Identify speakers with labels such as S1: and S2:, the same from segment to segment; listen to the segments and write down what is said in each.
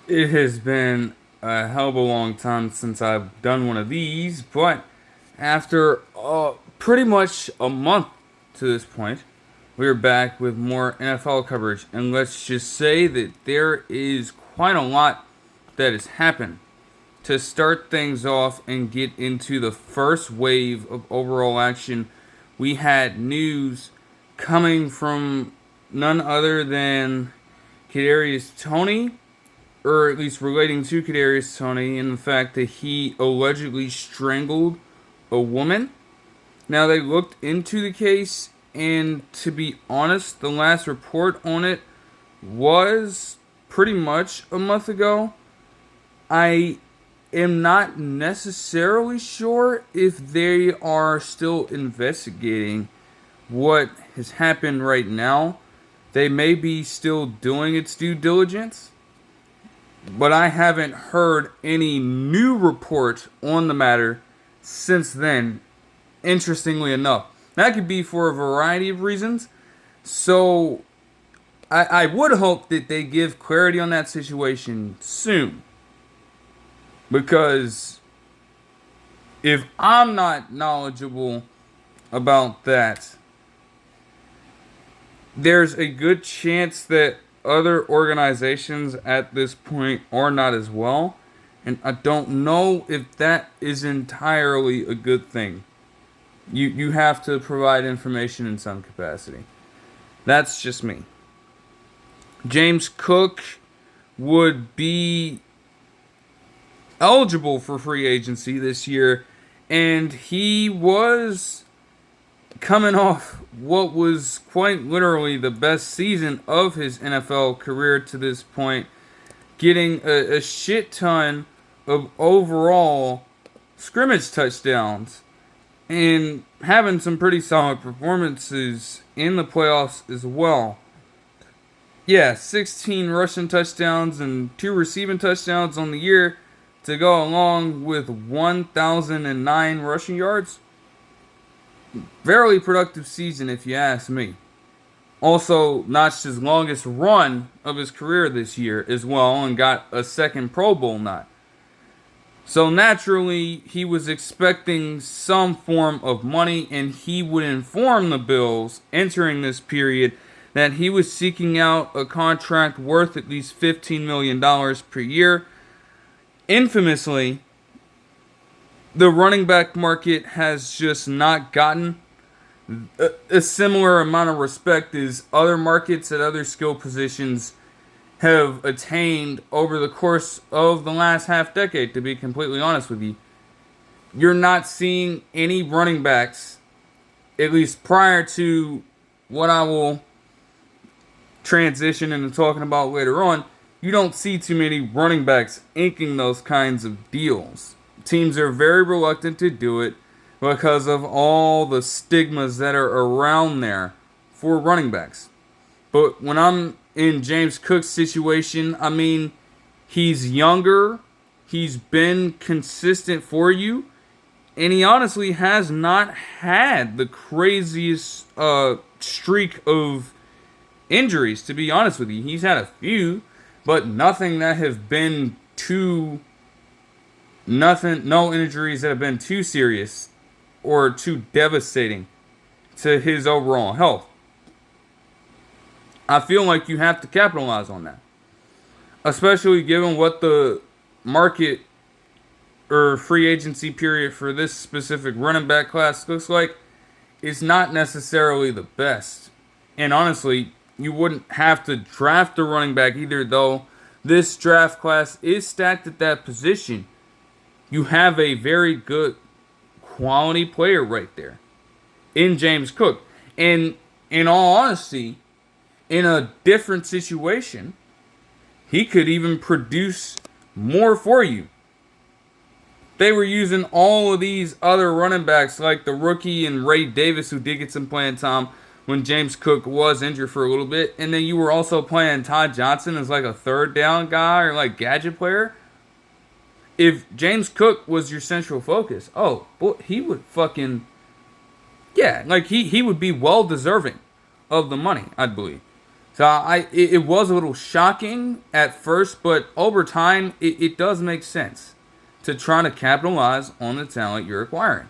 S1: It has been a hell of a long time since I've done one of these, but after pretty much a month to this point, we're back with more NFL coverage. And let's just say that there is quite a lot that has happened. To start things off and get into the first wave of overall action, we had news coming from none other than Kadarius Toney, or at least relating to Kadarius Toney, and the fact that he allegedly strangled a woman. Now they looked into the case, and to be honest, the last report on it was pretty much a month ago. I am not necessarily sure if they are still investigating what has happened right now. They may be still doing its due diligence, but I haven't heard any new report on the matter since then, interestingly enough. That could be for a variety of reasons. So I would hope that they give clarity on that situation soon. Because if I'm not knowledgeable about that, there's a good chance that other organizations at this point are not as well. And I don't know if that is entirely a good thing. You have to provide information in some capacity. That's just me. James Cook would be eligible for free agency this year, and he was coming off what was quite literally the best season of his NFL career to this point, getting a shit ton of overall scrimmage touchdowns and having some pretty solid performances in the playoffs as well. Yeah, 16 rushing touchdowns and 2 receiving touchdowns on the year to go along with 1,009 rushing yards. Very productive season, if you ask me. Also, notched his longest run of his career this year as well and got a second Pro Bowl nod. So naturally, he was expecting some form of money, and he would inform the Bills entering this period that he was seeking out a contract worth at least $15 million per year. Infamously, the running back market has just not gotten a similar amount of respect as other markets at other skill positions have attained over the course of the last half decade, to be completely honest with you. You're not seeing any running backs, at least prior to what I will transition into talking about later on. You don't see too many running backs inking those kinds of deals. Teams are very reluctant to do it because of all the stigmas that are around there for running backs. But when I'm in James Cook's situation, I mean, he's younger, he's been consistent for you, and he honestly has not had the craziest streak of injuries, to be honest with you. He's had a few, but nothing that have been no injuries that have been too serious or too devastating to his overall health. I feel like you have to capitalize on that, especially given what the market or free agency period for this specific running back class looks like. Is not necessarily the best. And honestly, you wouldn't have to draft a running back either, though this draft class is stacked at that position. You have a very good quality player right there in James Cook. And in all honesty, in a different situation, he could even produce more for you. They were using all of these other running backs like the rookie and Ray Davis, who did get some playing time when James Cook was injured for a little bit. And then you were also playing Todd Johnson as like a third down guy or like gadget player. If James Cook was your central focus, oh, boy, he would fucking, yeah, like he would be well deserving of the money, I'd believe. So it was a little shocking at first, but over time, it does make sense to try to capitalize on the talent you're acquiring.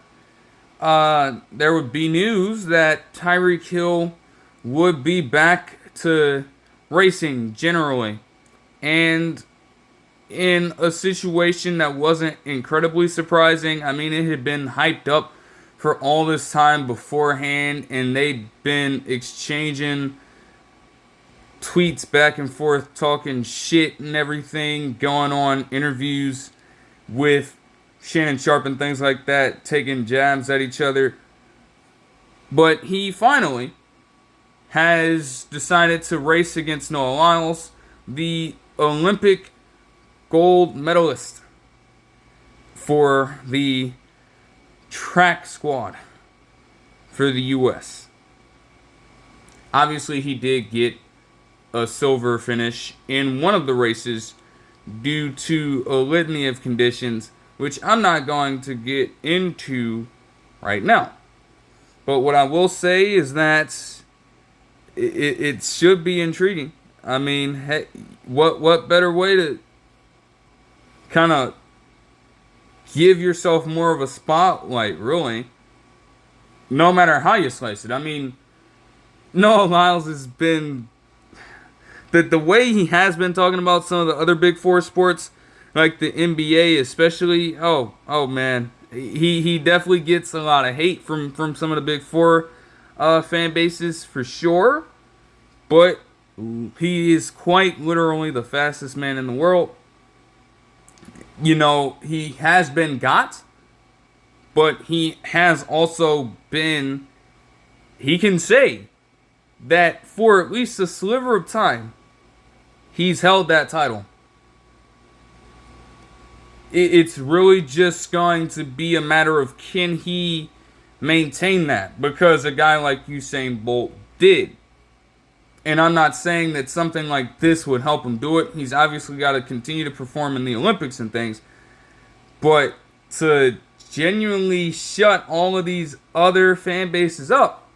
S1: There would be news that Tyreek Hill would be back to racing generally, and in a situation that wasn't incredibly surprising. I mean, it had been hyped up for all this time beforehand, and they'd been exchanging tweets back and forth, talking shit and everything, going on interviews with Shannon Sharp and things like that, taking jabs at each other. But he finally has decided to race against Noah Lyles, the Olympic gold medalist for the track squad for the U.S. Obviously, he did get a silver finish in one of the races due to a litany of conditions, which I'm not going to get into right now. But what I will say is that it should be intriguing. I mean, hey, what better way to kind of give yourself more of a spotlight, really, no matter how you slice it. I mean, Noah Lyles has been the way he has been talking about some of the other Big Four sports, like the NBA especially. Oh man, he definitely gets a lot of hate from some of the Big Four fan bases for sure. But he is quite literally the fastest man in the world. You know, he has been got, but he has also been, he can say that for at least a sliver of time, he's held that title. It's really just going to be a matter of can he maintain that, because a guy like Usain Bolt did. And I'm not saying that something like this would help him do it. He's obviously got to continue to perform in the Olympics and things. But to genuinely shut all of these other fan bases up,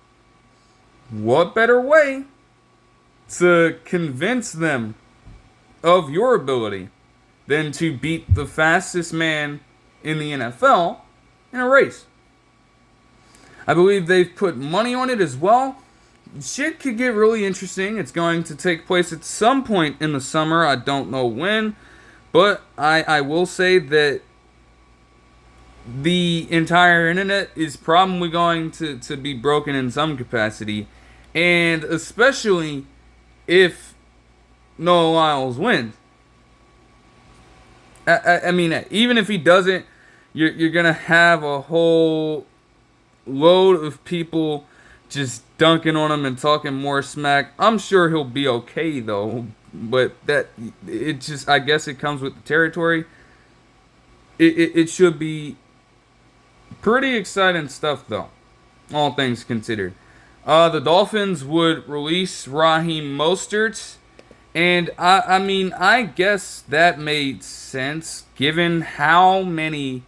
S1: what better way to convince them of your ability than to beat the fastest man in the NFL in a race? I believe they've put money on it as well. Shit could get really interesting. It's going to take place at some point in the summer. I don't know when. But I will say that the entire internet is probably going to be broken in some capacity. And especially if Noah Lyles wins. I mean, even if he doesn't, you're going to have a whole load of people just dunking on him and talking more smack. I'm sure he'll be okay though, but it just, I guess it comes with the territory. It should be pretty exciting stuff though, all things considered. The Dolphins would release Raheem Mostert, and I mean, I guess that made sense given how many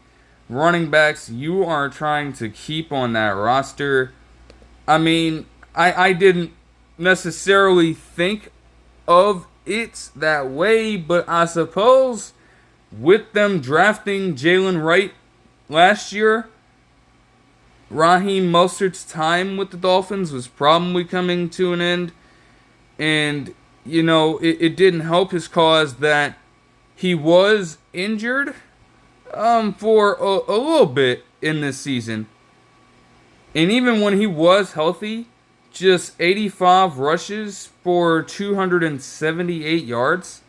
S1: running backs you are trying to keep on that roster. I mean, I didn't necessarily think of it that way, but I suppose with them drafting Jalen Wright last year, Raheem Mostert's time with the Dolphins was probably coming to an end. And, you know, it didn't help his cause that he was injured for a little bit in this season. And even when he was healthy, just 85 rushes for 278 yards.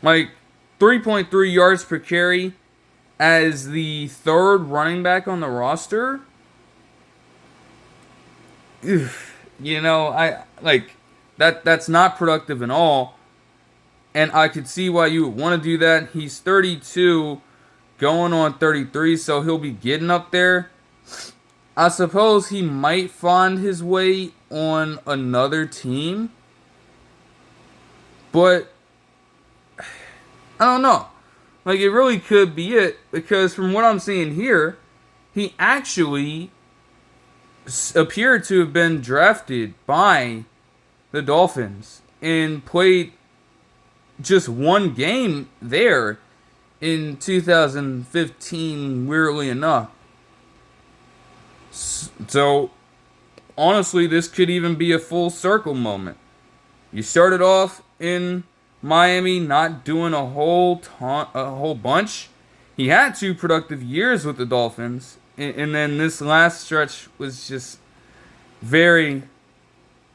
S1: Like 3.3 yards per carry as the third running back on the roster. You know, I like that's not productive at all. And I could see why you would want to do that. He's 32, going on 33, so he'll be getting up there. I suppose he might find his way on another team. But I don't know. Like, it really could be it, because from what I'm seeing here, he actually appeared to have been drafted by the Dolphins and played just one game there in 2015, weirdly enough. So, honestly, this could even be a full circle moment. You started off in Miami not doing a whole bunch. He had 2 productive years with the Dolphins, and then this last stretch was just very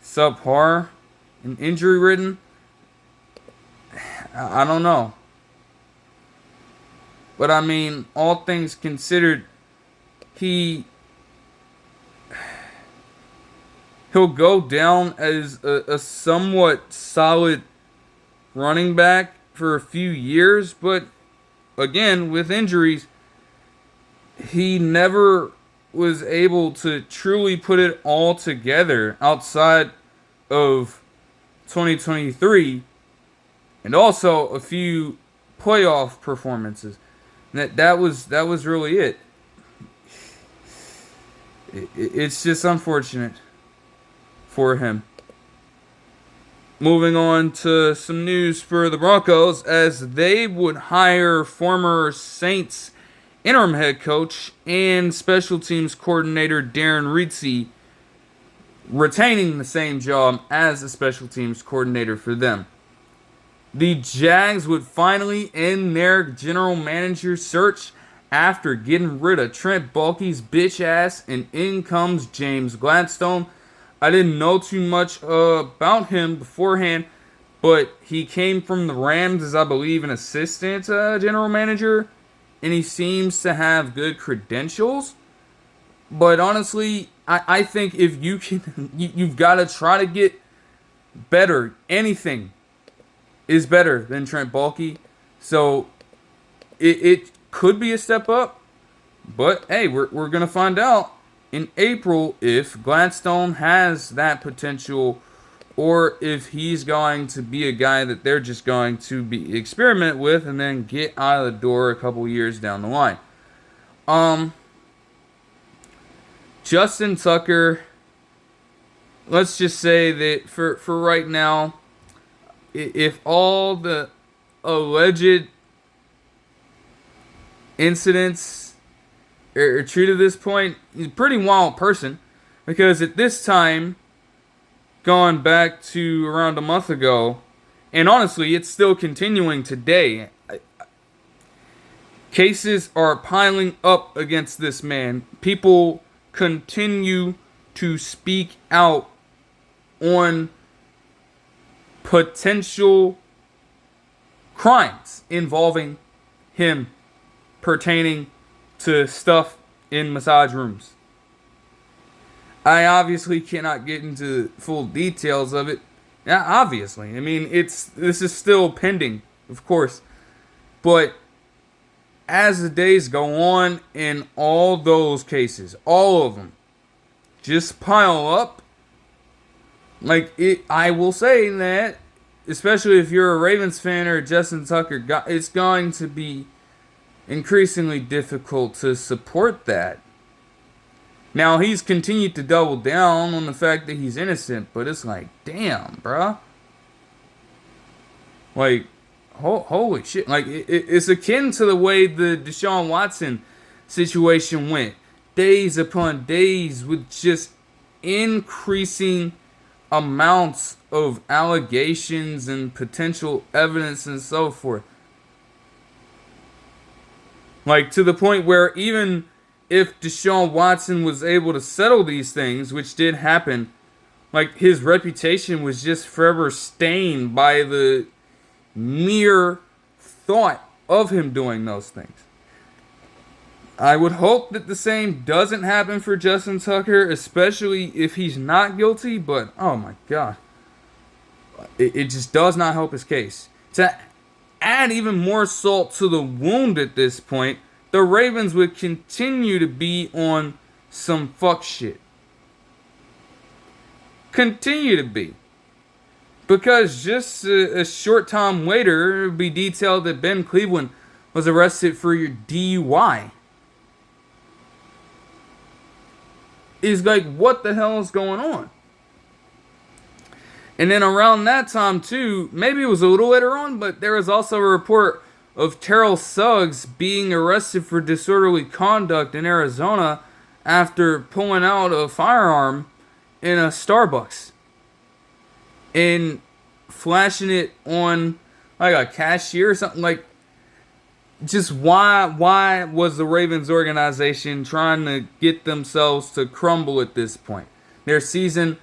S1: subpar and injury ridden. I don't know. But I mean, all things considered, he'll go down as a somewhat solid running back for a few years, but again, with injuries, he never was able to truly put it all together outside of 2023 and also a few playoff performances. That was really it. It's just unfortunate for him. Moving on to some news for the Broncos, as they would hire former Saints interim head coach and special teams coordinator Darren Reitze, retaining the same job as a special teams coordinator for them. The Jags would finally end their general manager search after getting rid of Trent Baalke's bitch ass, and in comes James Gladstone. I didn't know too much about him beforehand, but he came from the Rams as, I believe, an assistant general manager, and he seems to have good credentials. But honestly, I think if you can, you've got to try to get better. Anything is better than Trent Baalke. So it could be a step up, but hey, we're going to find out in April if Gladstone has that potential, or if he's going to be a guy that they're just going to be experiment with and then get out of the door a couple years down the line. Justin Tucker, let's just say that for right now, if all the alleged incidents are true to this point, he's a pretty wild person, because at this time, gone back to around a month ago, and honestly, it's still continuing today, cases are piling up against this man. People continue to speak out on potential crimes involving him pertaining to stuff in massage rooms. I obviously cannot get into full details of it. Yeah, obviously. I mean, this is still pending, of course. But as the days go on, in all those cases, all of them, just pile up. I will say that, especially if you're a Ravens fan or a Justin Tucker guy, it's going to be increasingly difficult to support that. Now, he's continued to double down on the fact that he's innocent, but it's like, damn, bruh. Holy shit. It's akin to the way the Deshaun Watson situation went. Days upon days with just increasing amounts of allegations and potential evidence and so forth. To the point where even if Deshaun Watson was able to settle these things, which did happen, his reputation was just forever stained by the mere thought of him doing those things. I would hope that the same doesn't happen for Justin Tucker, especially if he's not guilty, but oh my God. It just does not help his case. To add even more salt to the wound at this point, the Ravens would continue to be on some fuck shit. Continue to be. Because just a short time later, it would be detailed that Ben Cleveland was arrested for your DUI. is like, what the hell is going on? And then around that time too, maybe it was a little later on, but there was also a report of Terrell Suggs being arrested for disorderly conduct in Arizona after pulling out a firearm in a Starbucks and flashing it on like a cashier or something. Like, just why was the Ravens organization trying to get themselves to crumble at this point? Their season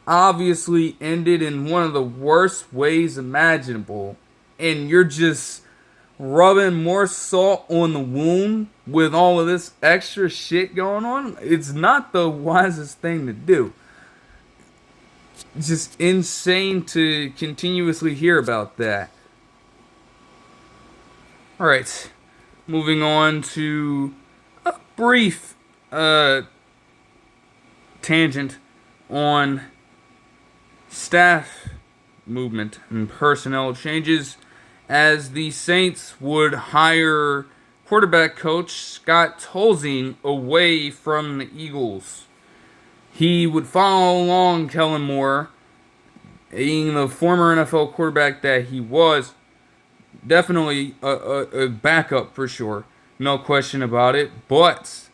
S1: obviously ended in one of the worst ways imaginable, and you're just rubbing more salt on the wound with all of this extra shit going on. It's not the wisest thing to do. It's just insane to continuously hear about that. Alright, moving on to a brief tangent on staff movement and personnel changes, as the Saints would hire quarterback coach Scott Tolzien away from the Eagles. He would follow along Kellen Moore, being the former NFL quarterback that he was. Definitely a backup for sure, no question about it. But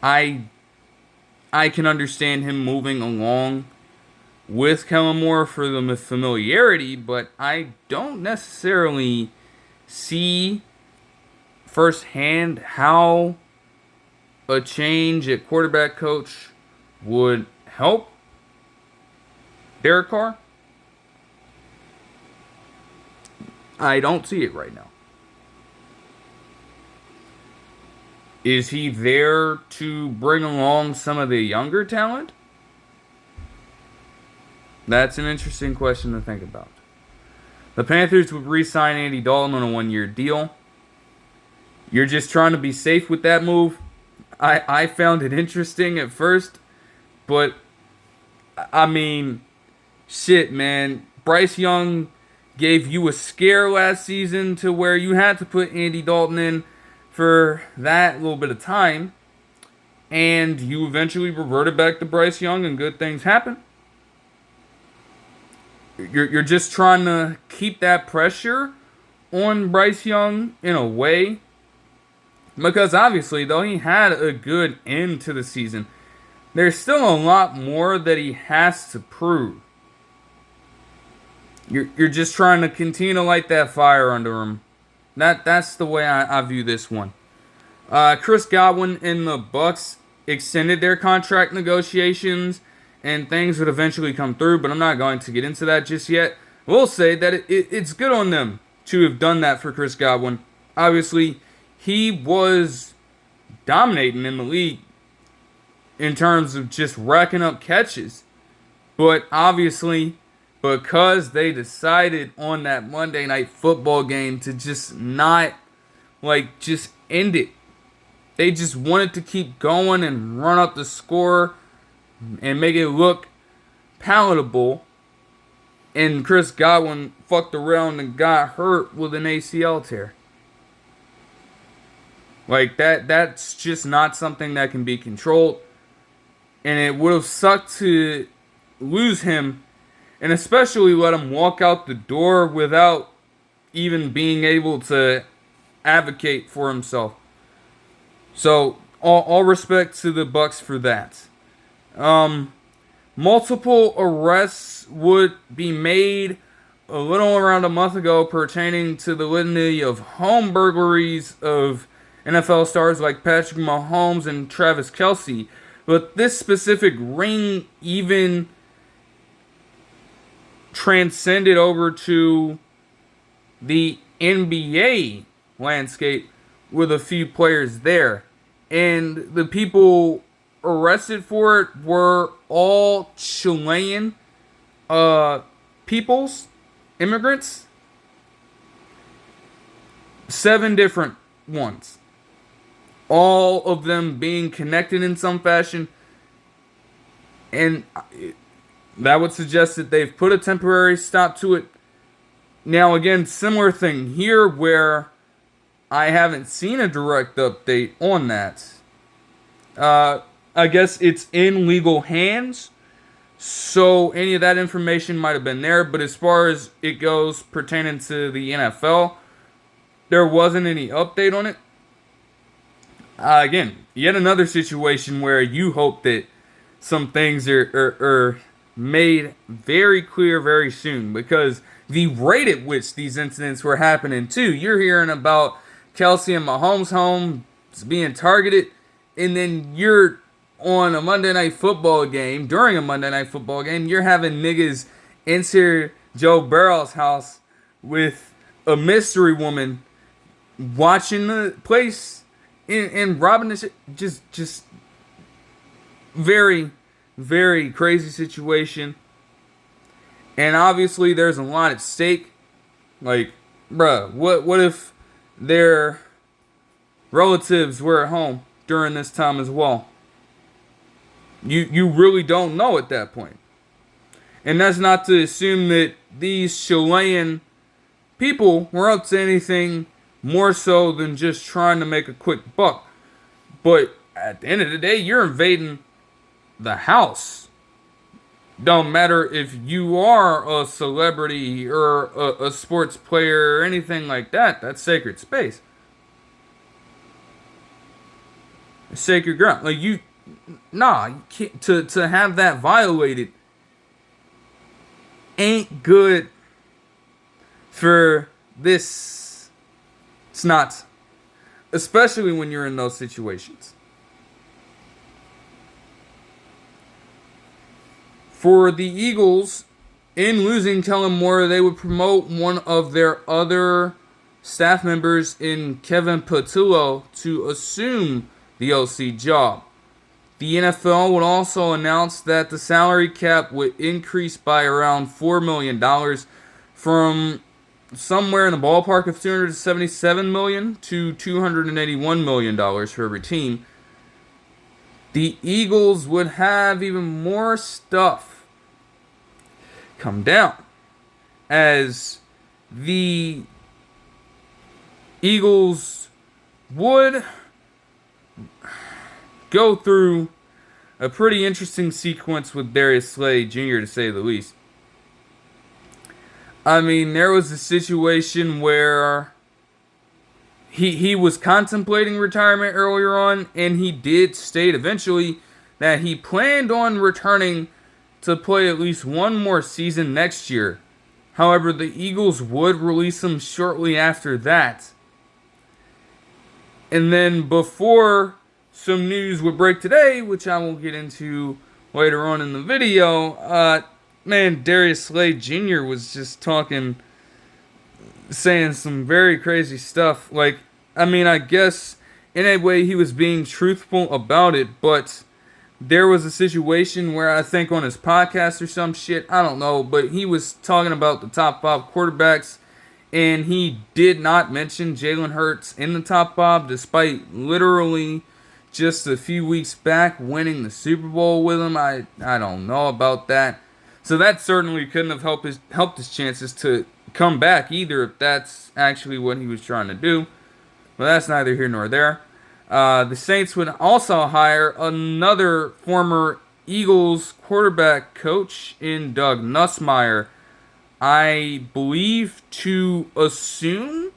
S1: I can understand him moving along with Kellen Moore for the familiarity, but I don't necessarily see firsthand how a change at quarterback coach would help Derek Carr. I don't see it right now. Is he there to bring along some of the younger talent? That's an interesting question to think about. The Panthers would re-sign Andy Dalton on a one-year deal. You're just trying to be safe with that move. I found it interesting at first, but I mean, shit, man. Bryce Young gave you a scare last season to where you had to put Andy Dalton in for that little bit of time, and you eventually reverted back to Bryce Young, and good things happen. You're just trying to keep that pressure on Bryce Young in a way, because obviously, though he had a good end to the season, there's still a lot more that he has to prove. You're just trying to continue to light that fire under him. That's the way I view this one. Chris Godwin and the Bucks extended their contract negotiations, and things would eventually come through, but I'm not going to get into that just yet. I will say that it's good on them to have done that for Chris Godwin. Obviously, he was dominating in the league in terms of just racking up catches. But obviously, because they decided on that Monday Night Football game to just not, just end it. They just wanted to keep going and run up the score and make it look palatable. And Chris Godwin fucked around and got hurt with an ACL tear. That's just not something that can be controlled. And it would have sucked to lose him, and especially let him walk out the door without even being able to advocate for himself. So, all respect to the Bucks for that. Multiple arrests would be made a little around a month ago pertaining to the litany of home burglaries of NFL stars like Patrick Mahomes and Travis Kelce. But this specific ring even transcended over to the NBA landscape with a few players there. And the people arrested for it were all Chilean peoples, immigrants. 7 different ones. All of them being connected in some fashion. And that would suggest that they've put a temporary stop to it. Now, again, similar thing here where I haven't seen a direct update on that. I guess it's in legal hands, so any of that information might have been there. But as far as it goes pertaining to the NFL, there wasn't any update on it. Again, yet another situation where you hope that some things are made very clear very soon, because the rate at which these incidents were happening too. You're hearing about Kelsey and Mahomes' home being targeted, and then you're on a Monday Night Football game, during a Monday Night Football game, you're having niggas enter Joe Burrow's house with a mystery woman watching the place and robbing the shit. Just very, very crazy situation. And obviously there's a lot at stake. Like, bruh, what if their relatives were at home during this time as well? You really don't know at that point. And that's not to assume that these Chilean people were up to anything more so than just trying to make a quick buck. But at the end of the day, you're invading the house. Don't matter if you are a celebrity or a sports player or anything like that. That's sacred space. It's sacred ground. Like, you can't, to have that violated ain't good for this. It's not. Especially when you're in those situations. For the Eagles, in losing Kellen Moore, they would promote one of their other staff members in Kevin Patullo to assume the OC job. The NFL would also announce that the salary cap would increase by around $4 million from somewhere in the ballpark of $277 million to $281 million for every team. The Eagles would have even more stuff come down, as the Eagles would go through a pretty interesting sequence with Darius Slay Jr., to say the least. I mean, there was a situation where he was contemplating retirement earlier on, and he did state eventually that he planned on returning to play at least one more season next year. However, the Eagles would release him shortly after that. And then before some news would break today, which I will get into later on in the video, Darius Slay Jr. was just saying some very crazy stuff. Like, I mean, I guess in a way he was being truthful about it, but there was a situation where, I think on his podcast or some shit, I don't know, but he was talking about the top 5 quarterbacks, and he did not mention Jalen Hurts in the top 5, despite literally just a few weeks back winning the Super Bowl with him. I don't know about that. So that certainly couldn't have helped his chances to come back either, if that's actually what he was trying to do. But that's neither here nor there. The Saints would also hire another former Eagles quarterback coach in Doug Nussmeier, I believe, to assume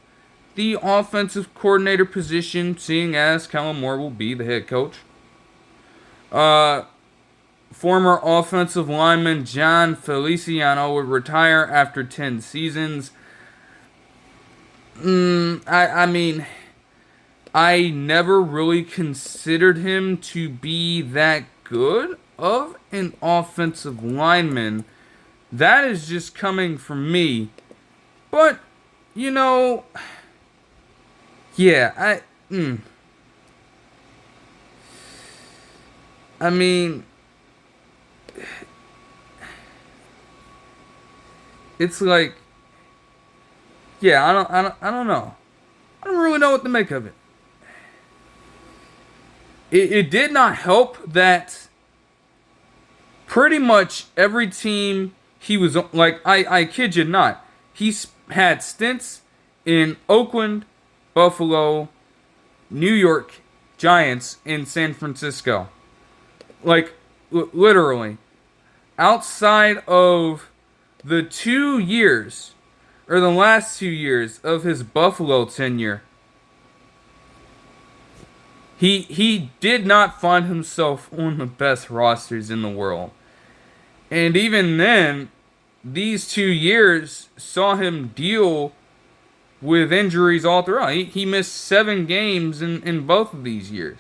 S1: the offensive coordinator position, seeing as Kellen Moore will be the head coach. Former offensive lineman John Feliciano would retire after 10 seasons. I mean, I never really considered him to be that good of an offensive lineman. That is just coming from me. But, you know, yeah, I mean, it's like, yeah, I don't know. I don't really know what to make of it. It did not help that pretty much every team he was on, like, I kid you not, he's had stints in Oakland, Buffalo, New York, Giants in San Francisco. Like, literally. Outside of the 2 years, or the last 2 years of his Buffalo tenure, he did not find himself on the best rosters in the world. And even then, these 2 years saw him deal with injuries all throughout. He missed 7 games in both of these years.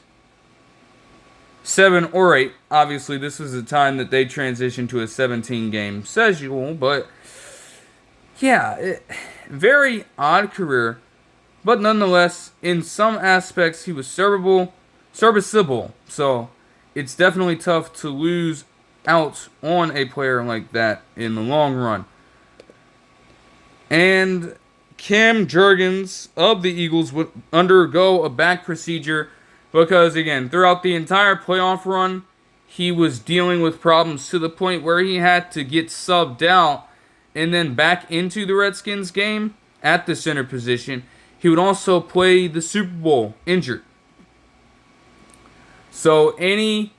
S1: 7 or 8. Obviously, this was the time that they transitioned to a 17-game schedule. But, yeah, very odd career. But nonetheless, in some aspects, he was serviceable. So, it's definitely tough to lose out on a player like that in the long run. And Cam Jurgens of the Eagles would undergo a back procedure because, again, throughout the entire playoff run, he was dealing with problems to the point where he had to get subbed out and then back into the Redskins game at the center position. He would also play the Super Bowl injured. So any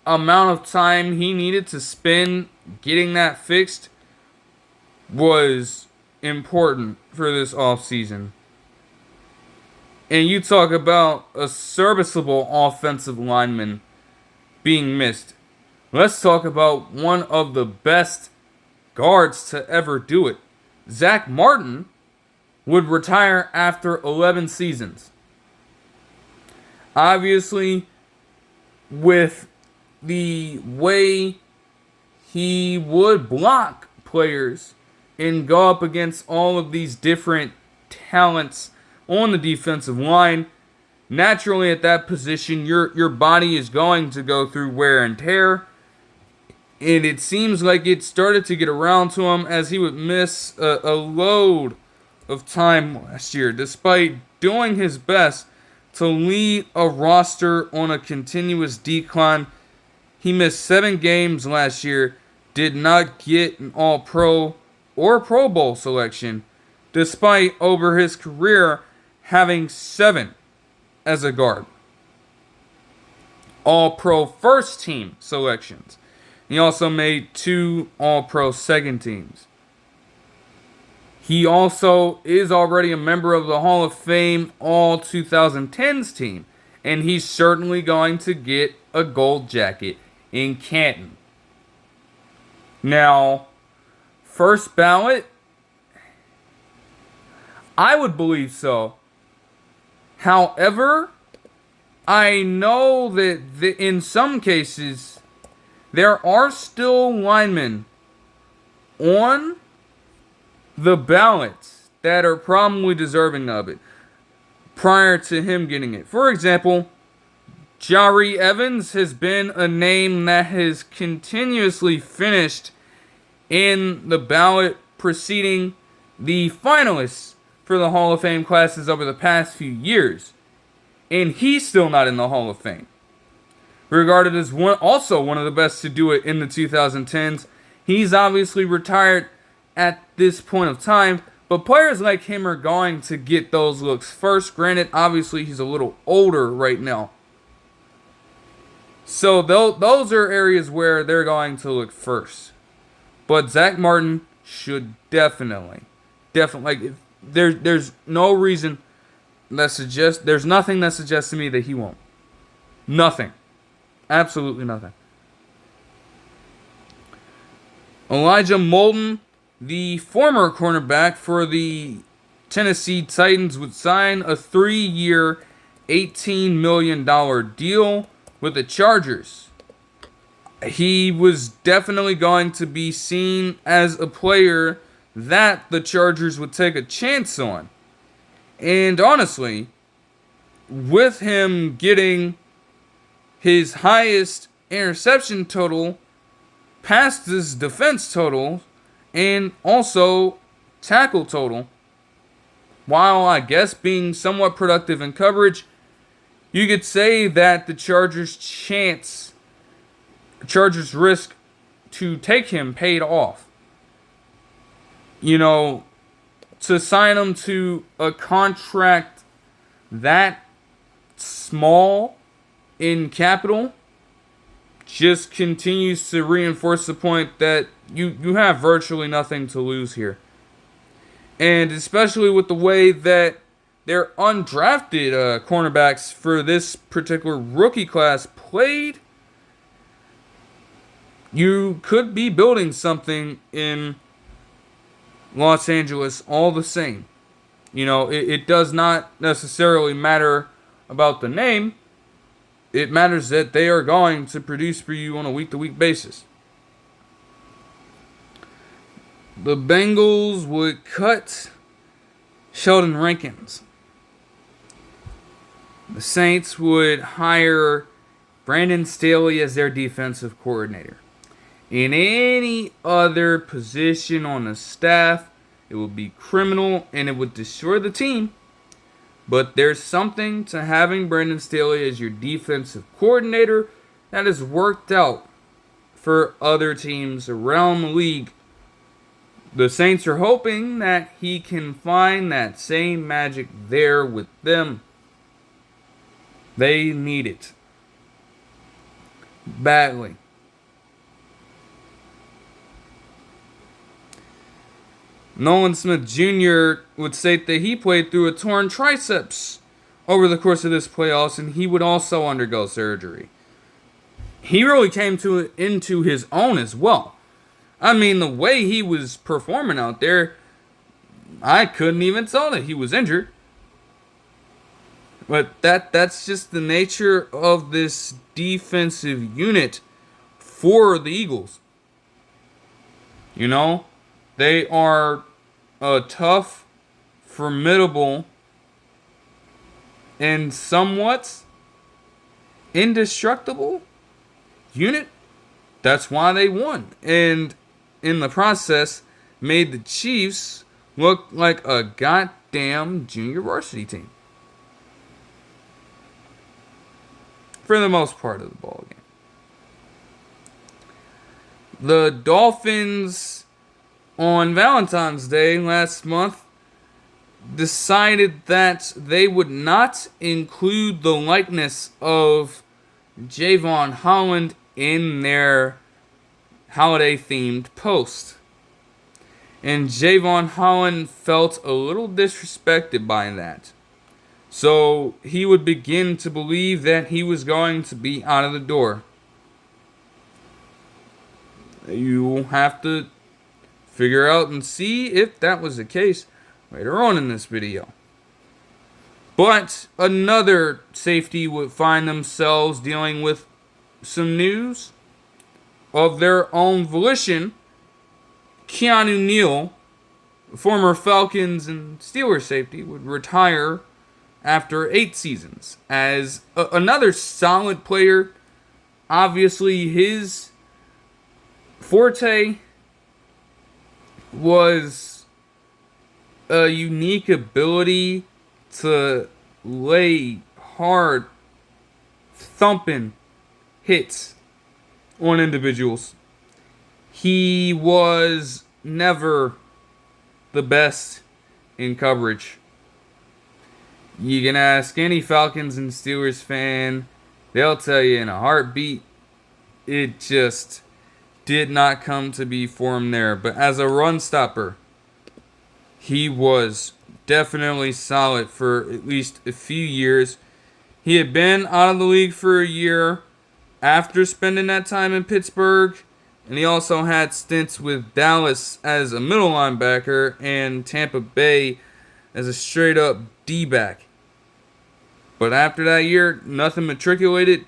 S1: amount of time he needed to spend getting that fixed was important for this offseason. And you talk about a serviceable offensive lineman being missed. Let's talk about one of the best guards to ever do it. Zach Martin would retire after 11 seasons. Obviously, with the way he would block players and go up against all of these different talents on the defensive line, naturally at that position, your body is going to go through wear and tear. And it seems like it started to get around to him as he would miss a load of time last year, despite doing his best to lead a roster on a continuous decline. He missed 7 games last year, did not get an All-Pro or Pro Bowl selection, despite over his career having 7 as a guard. All-Pro first team selections. He also made 2 All-Pro second teams. He also is already a member of the Hall of Fame All-2010s team, and he's certainly going to get a gold jacket in Canton. Now, first ballot, I would believe so. However, I know that in some cases, there are still linemen on the ballots that are probably deserving of it prior to him getting it. For example, Jari Evans has been a name that has continuously finished in the ballot preceding the finalists for the Hall of Fame classes over the past few years. And he's still not in the Hall of Fame. Regarded as also one of the best to do it in the 2010s. He's obviously retired at this point of time, but players like him are going to get those looks first. Granted, obviously he's a little older right now. So those are areas where they're going to look first. But Zach Martin should definitely, like, there's no reason that suggests, there's nothing that suggests to me that he won't. Nothing. Absolutely nothing. Elijah Molden, the former cornerback for the Tennessee Titans, would sign a 3-year, $18 million deal with the Chargers. He was definitely going to be seen as a player that the Chargers would take a chance on. And honestly, with him getting his highest interception total past his defense total and also tackle total, while I guess being somewhat productive in coverage, you could say that the Chargers' risk to take him paid off. You know, to sign him to a contract that small in capital just continues to reinforce the point that you have virtually nothing to lose here. And especially with the way that their undrafted cornerbacks for this particular rookie class played, you could be building something in Los Angeles all the same. It does not necessarily matter about the name. It matters that they are going to produce for you on a week-to-week basis. The Bengals would cut Sheldon Rankins. The Saints would hire Brandon Staley as their defensive coordinator. In any other position on the staff, it would be criminal and it would destroy the team. But there's something to having Brandon Staley as your defensive coordinator that has worked out for other teams around the league. The Saints are hoping that he can find that same magic there with them. They need it badly. Nolan Smith Jr. would state that he played through a torn triceps over the course of this playoffs, and he would also undergo surgery. He really came into his own as well. I mean, the way he was performing out there, I couldn't even tell that he was injured. But that's just the nature of this defensive unit for the Eagles. They are a tough, formidable, and somewhat indestructible unit. That's why they won. And in the process, made the Chiefs look like a goddamn junior varsity team. For the most part of the ball game. The Dolphins on Valentine's Day last month decided that they would not include the likeness of Javon Holland in their holiday-themed post. And Javon Holland felt a little disrespected by that. So he would begin to believe that he was going to be out of the door. You have to figure out and see if that was the case later on in this video. But another safety would find themselves dealing with some news of their own volition. Keanu Neal, former Falcons and Steelers safety, would retire after 8 seasons as another solid player. Obviously, his forte was a unique ability to lay hard, thumping hits on individuals. He was never the best in coverage. You can ask any Falcons and Steelers fan, they'll tell you in a heartbeat, it just did not come to be for him there. But as a run stopper, he was definitely solid for at least a few years. He had been out of the league for a year after spending that time in Pittsburgh. And he also had stints with Dallas as a middle linebacker and Tampa Bay as a straight-up D-back. But after that year, nothing matriculated,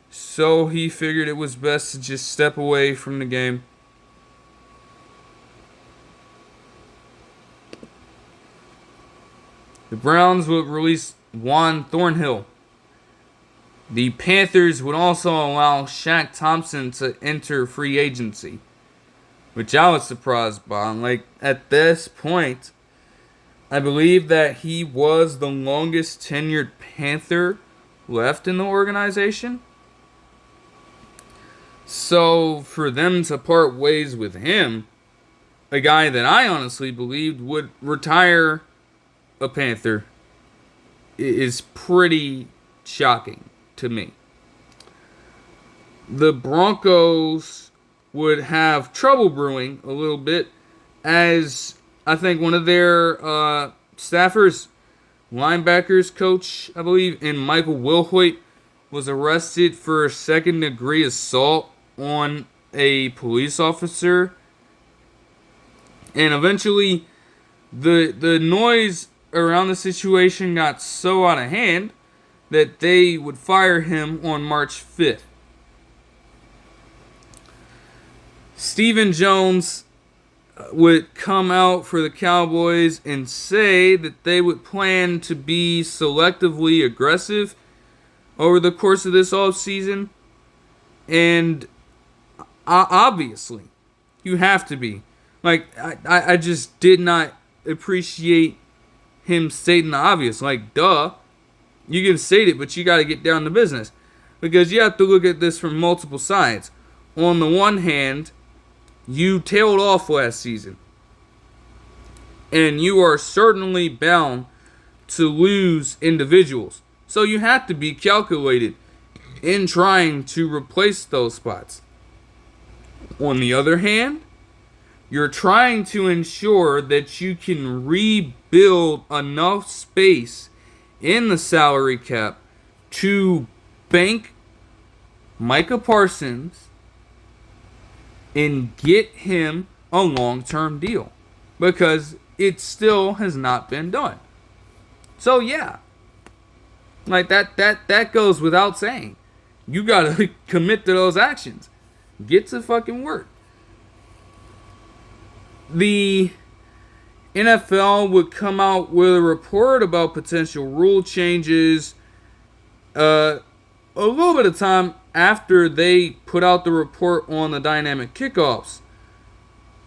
S1: so he figured it was best to just step away from the game. The Browns would release Juan Thornhill. The Panthers would also allow Shaq Thompson to enter free agency, which I was surprised by. At this point, I believe that he was the longest tenured Panther left in the organization. So for them to part ways with him, a guy that I honestly believed would retire a Panther, is pretty shocking to me. the Broncos would have trouble brewing a little bit, as I think one of their staffers, linebackers coach, I believe, and Michael Wilhoit, was arrested for second-degree assault on a police officer. And eventually, the noise around the situation got so out of hand that they would fire him on March 5th. Stephen Jones would come out for the Cowboys and say that they would plan to be selectively aggressive over the course of this offseason. And obviously, you have to be. Like, I just did not appreciate him stating the obvious. Like, duh. You can state it, but you got to get down to business. Because you have to look at this from multiple sides. On the one hand, you tailed off last season. And you are certainly bound to lose individuals. So you have to be calculated in trying to replace those spots. On the other hand, you're trying to ensure that you can rebuild enough space in the salary cap to bank Micah Parsons and get him a long-term deal, because it still has not been done. So yeah, like that goes without saying. You gotta commit to those actions. Get to fucking work. The NFL would come out with a report about potential rule changes a little bit of time after they put out the report on the dynamic kickoffs.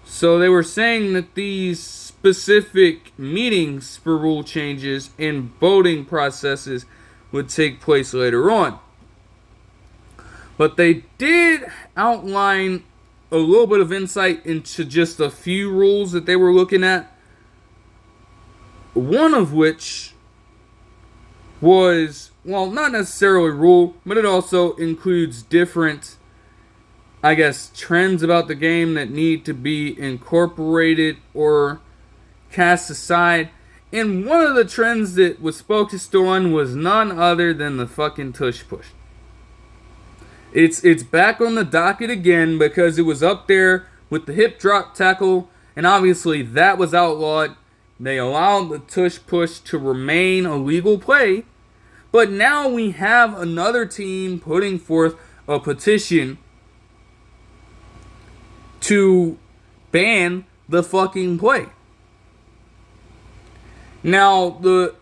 S1: So they were saying that these specific meetings for rule changes and voting processes would take place later on. But they did outline a little bit of insight into just a few rules that they were looking at. One of which was, well, not necessarily a rule, but it also includes different, I guess, trends about the game that need to be incorporated or cast aside. And one of the trends that was focused on was none other than the fucking tush push. It's back on the docket again because it was up there with the hip drop tackle, and obviously that was outlawed. They allowed the tush push to remain a legal play, but now we have another team putting forth a petition to ban the fucking play. Now, the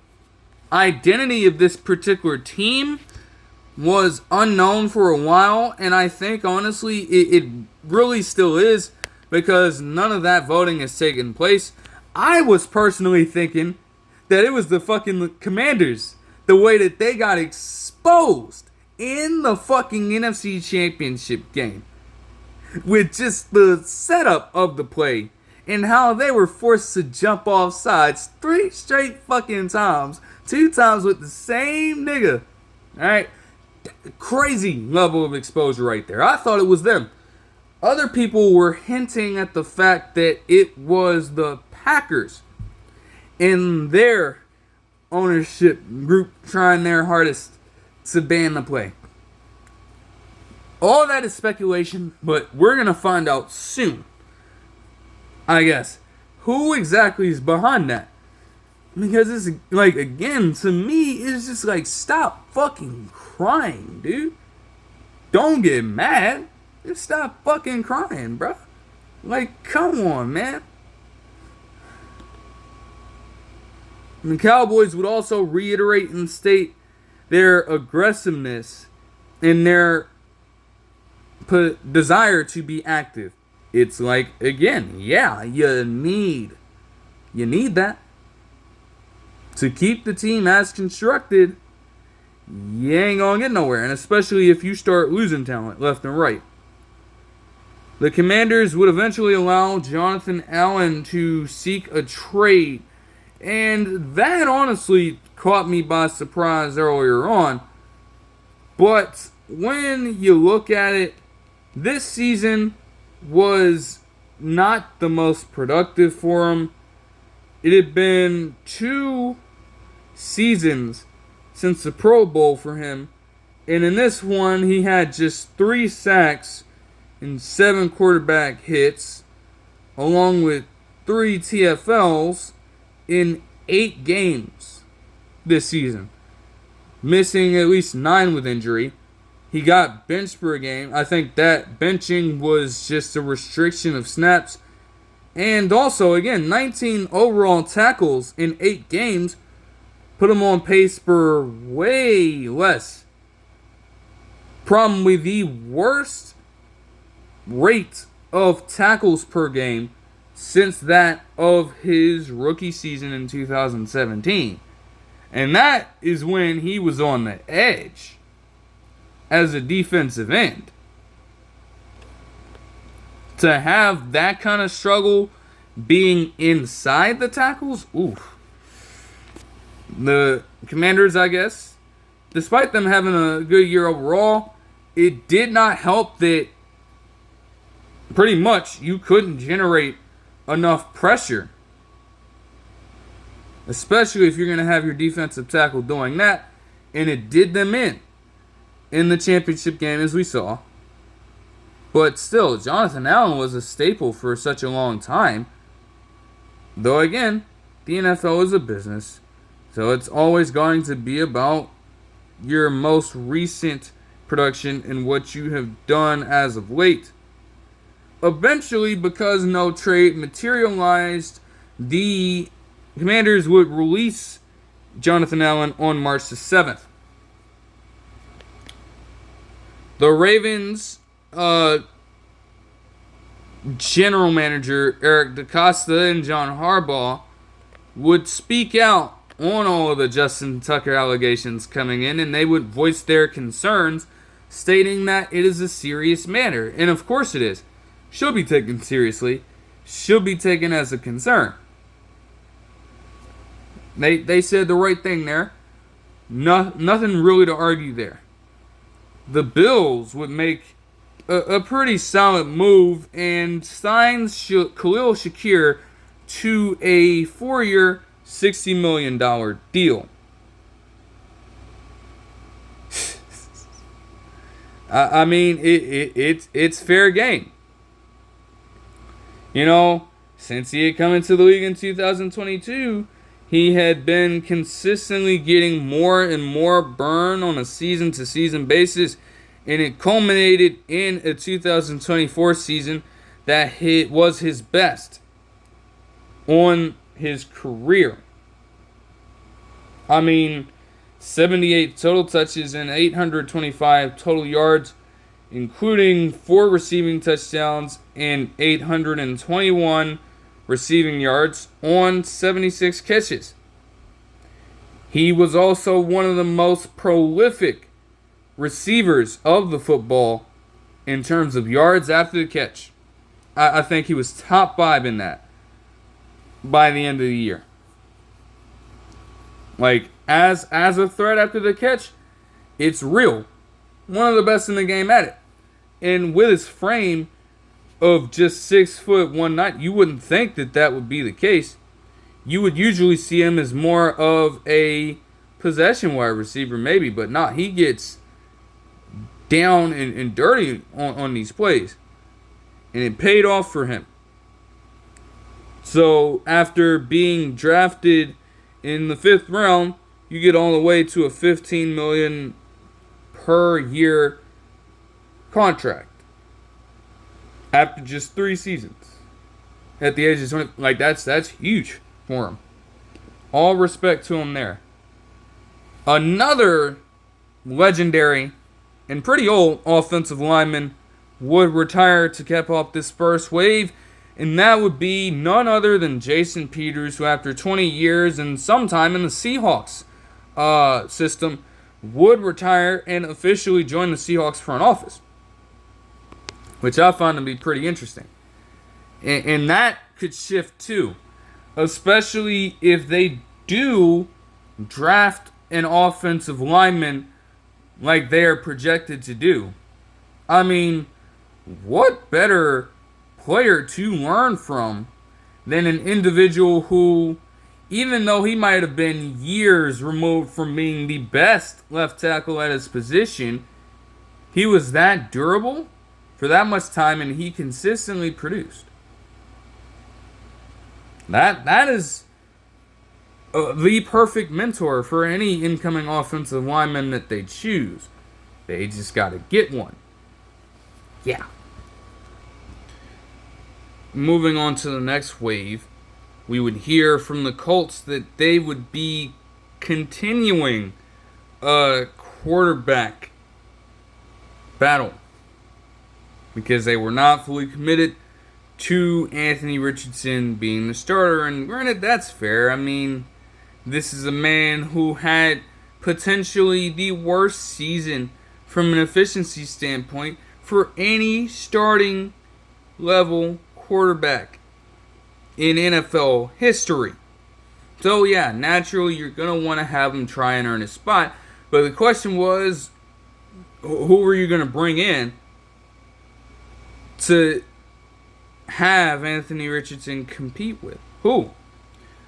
S1: identity of this particular team was unknown for a while, and I think, honestly, it really still is, because none of that voting has taken place. I was personally thinking that it was the fucking Commanders, the way that they got exposed in the fucking NFC Championship game, with just the setup of the play, and how they were forced to jump off sides 3 straight fucking times, 2 times with the same nigga. Alright? Crazy level of exposure right there. I thought it was them. Other people were hinting at the fact that it was the Packers in their ownership group trying their hardest to ban the play. All that is speculation, but we're going to find out soon, I guess, who exactly is behind that. Because it's like, again, to me, it's just like, stop fucking crying, dude. Don't get mad. Just stop fucking crying, bro. Like, come on, man. And the Cowboys would also reiterate and state their aggressiveness and their desire to be active. It's like, again, yeah, you need that. To keep the team as constructed, you ain't gonna get nowhere. And especially if you start losing talent left and right. The Commanders would eventually allow Jonathan Allen to seek a trade. And that honestly caught me by surprise earlier on. But when you look at it, this season was not the most productive for him. It had been 2 seasons since the Pro Bowl for him. And in this one, he had just 3 sacks and 7 quarterback hits, along with 3 TFLs in 8 games this season, missing at least 9 with injury. He got benched for a game. I think that benching was just a restriction of snaps. And also, again, 19 overall tackles in 8 games put him on pace for way less. Probably the worst rate of tackles per game since that of his rookie season in 2017. And that is when he was on the edge as a defensive end. To have that kind of struggle being inside the tackles, oof. The Commanders, I guess, despite them having a good year overall, it did not help that pretty much you couldn't generate enough pressure. Especially if you're going to have your defensive tackle doing that. And it did them in the championship game, as we saw. But still, Jonathan Allen was a staple for such a long time. Though again, the NFL is a business. So it's always going to be about your most recent production and what you have done as of late. Eventually, because no trade materialized, the Commanders would release Jonathan Allen on March the 7th. The Ravens general manager Eric DeCosta and John Harbaugh would speak out on all of the Justin Tucker allegations coming in, and they would voice their concerns, stating that it is a serious matter. And of course it is. Should be taken seriously. Should be taken as a concern. They said the right thing there. Nothing really to argue there. The Bills would make a pretty solid move and signs Khalil Shakir to a 4-year, $60 million deal. I mean, it's fair game. You know, since he had come into the league in 2022, he had been consistently getting more and more burn on a season-to-season basis, and it culminated in a 2024 season that was his best on his career. I mean, 78 total touches and 825 total yards, including 4 receiving touchdowns and 821 receiving yards on 76 catches. He was also one of the most prolific receivers of the football in terms of yards after the catch. I think he was top 5 in that by the end of the year. Like, as a threat after the catch, it's real. One of the best in the game at it. And with his frame of just 6'1", you wouldn't think that would be the case. You would usually see him as more of a possession wide receiver, maybe, but not. He gets down and dirty on these plays. And it paid off for him. So after being drafted in the 5th round, you get all the way to a $15 million per year contract after just 3 seasons at the age of 20. Like, that's huge for him. All respect to him there. Another legendary and pretty old offensive lineman would retire to cap off this first wave, and that would be none other than Jason Peters, who after 20 years and sometime in the Seahawks system would retire and officially join the Seahawks front office, which I find to be pretty interesting. And that could shift too, especially if they do draft an offensive lineman like they are projected to do. I mean, what better player to learn from than an individual who, even though he might have been years removed from being the best left tackle at his position, he was that durable for that much time and he consistently produced. That is the perfect mentor for any incoming offensive lineman that they choose. They just got to get one. Yeah. Moving on to the next wave, we would hear from the Colts that they would be continuing a quarterback battle because they were not fully committed to Anthony Richardson being the starter. And granted, that's fair. I mean, this is a man who had potentially the worst season from an efficiency standpoint for any starting level quarterback in NFL history. So yeah, naturally you're going to want to have him try and earn a spot. But the question was, who were you going to bring in to have Anthony Richardson compete with? Who?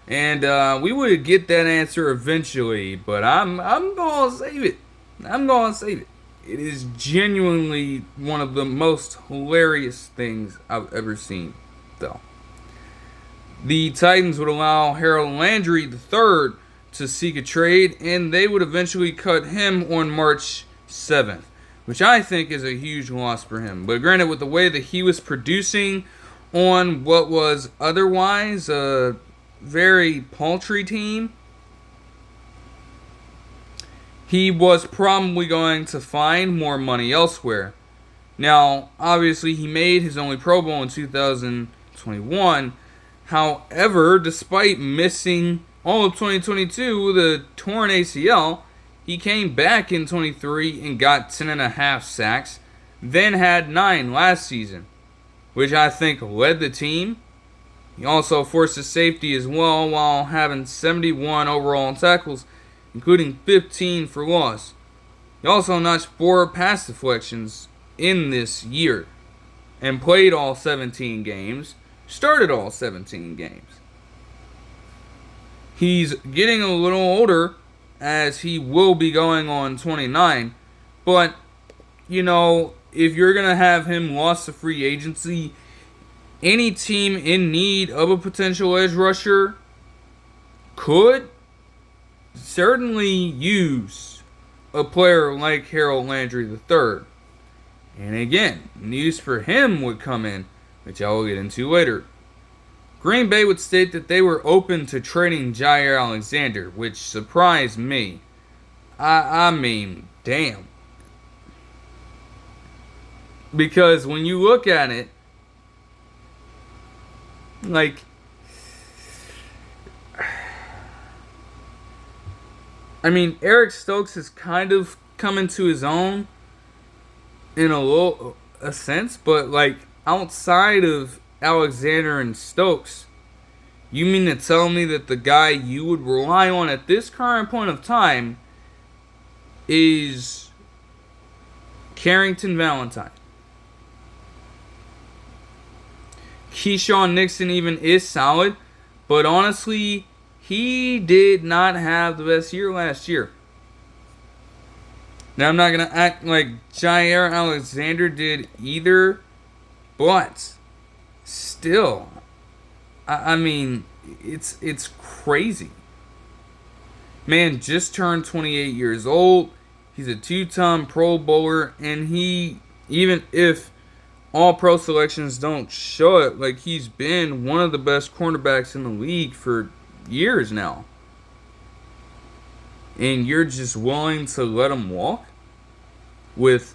S1: And we would get that answer eventually, but I'm going to save it. I'm going to save it. It is genuinely one of the most hilarious things I've ever seen, though. The Titans would allow Harold Landry III to seek a trade, and they would eventually cut him on March 7th, which I think is a huge loss for him. But granted, with the way that he was producing on what was otherwise a very paltry team, he was probably going to find more money elsewhere. Now, obviously, he made his only Pro Bowl in 2021. However, despite missing all of 2022 with a torn ACL, he came back in 23 and got 10.5 sacks, then had 9 last season, which I think led the team. He also forced a safety as well while having 71 overall tackles, including 15 for loss. He also notched 4 pass deflections in this year and played all 17 games, started all 17 games. He's getting a little older as he will be going on 29, but, you know, if you're going to have him lost to free agency, any team in need of a potential edge rusher could certainly use a player like Harold Landry III. And again, news for him would come in, which I will get into later. Green Bay would state that they were open to trading Jair Alexander, which surprised me. I mean, damn. Because when you look at it, like, I mean, Eric Stokes has kind of come into his own in a sense, but like outside of Alexander and Stokes, you mean to tell me that the guy you would rely on at this current point of time is Carrington Valentine? Keyshawn Nixon even is solid, but honestly, he did not have the best year last year. Now, I'm not going to act like Jair Alexander did either, but still, I mean, it's crazy. Man just turned 28 years old. He's a 2-time Pro Bowler, and he, even if all pro selections don't show it, like, he's been one of the best cornerbacks in the league for years now. And you're just willing to let him walk? With,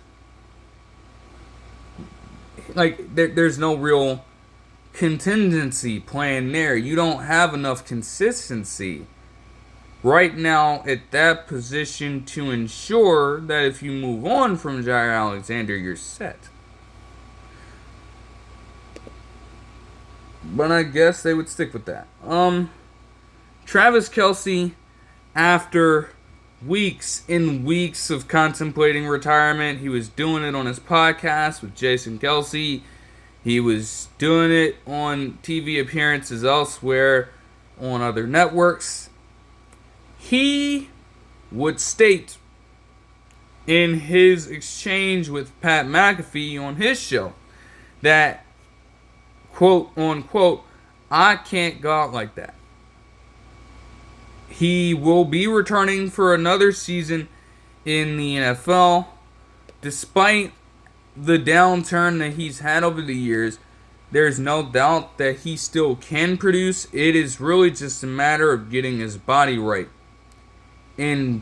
S1: like, there's no real contingency plan there. You don't have enough consistency right now at that position to ensure that if you move on from Jair Alexander, you're set. But I guess they would stick with that. Travis Kelce, after weeks and weeks of contemplating retirement. He was doing it on his podcast with Jason Kelsey. He was doing it on TV appearances elsewhere on other networks. He would state in his exchange with Pat McAfee on his show that, quote unquote, I can't go out like that. He will be returning for another season in the NFL. Despite the downturn that he's had over the years, there's no doubt that he still can produce. It is really just a matter of getting his body right and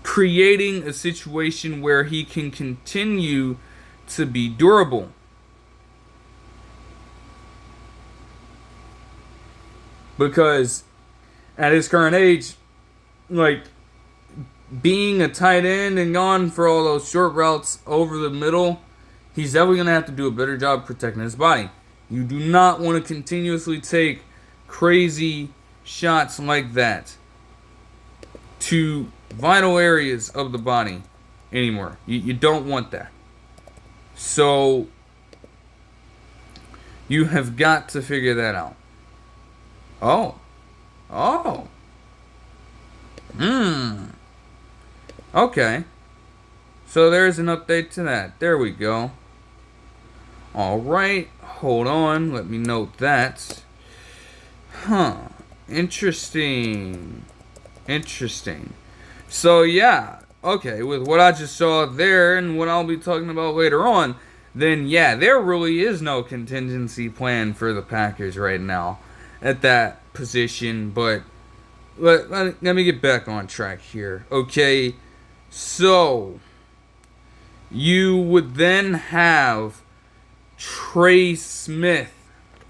S1: creating a situation where he can continue to be durable. Because at his current age, like, being a tight end and going for all those short routes over the middle, he's definitely going to have to do a better job protecting his body. You do not want to continuously take crazy shots like that to vital areas of the body anymore. You don't want that. So, you have got to figure that out. Okay. So there's an update to that. There we go. Alright. Hold on. Let me note that. Interesting. So yeah. Okay. With what I just saw there and what I'll be talking about later on, then yeah, there really is no contingency plan for the Packers right now at that position. But let me get back on track here. Okay. So, you would then have Trey Smith.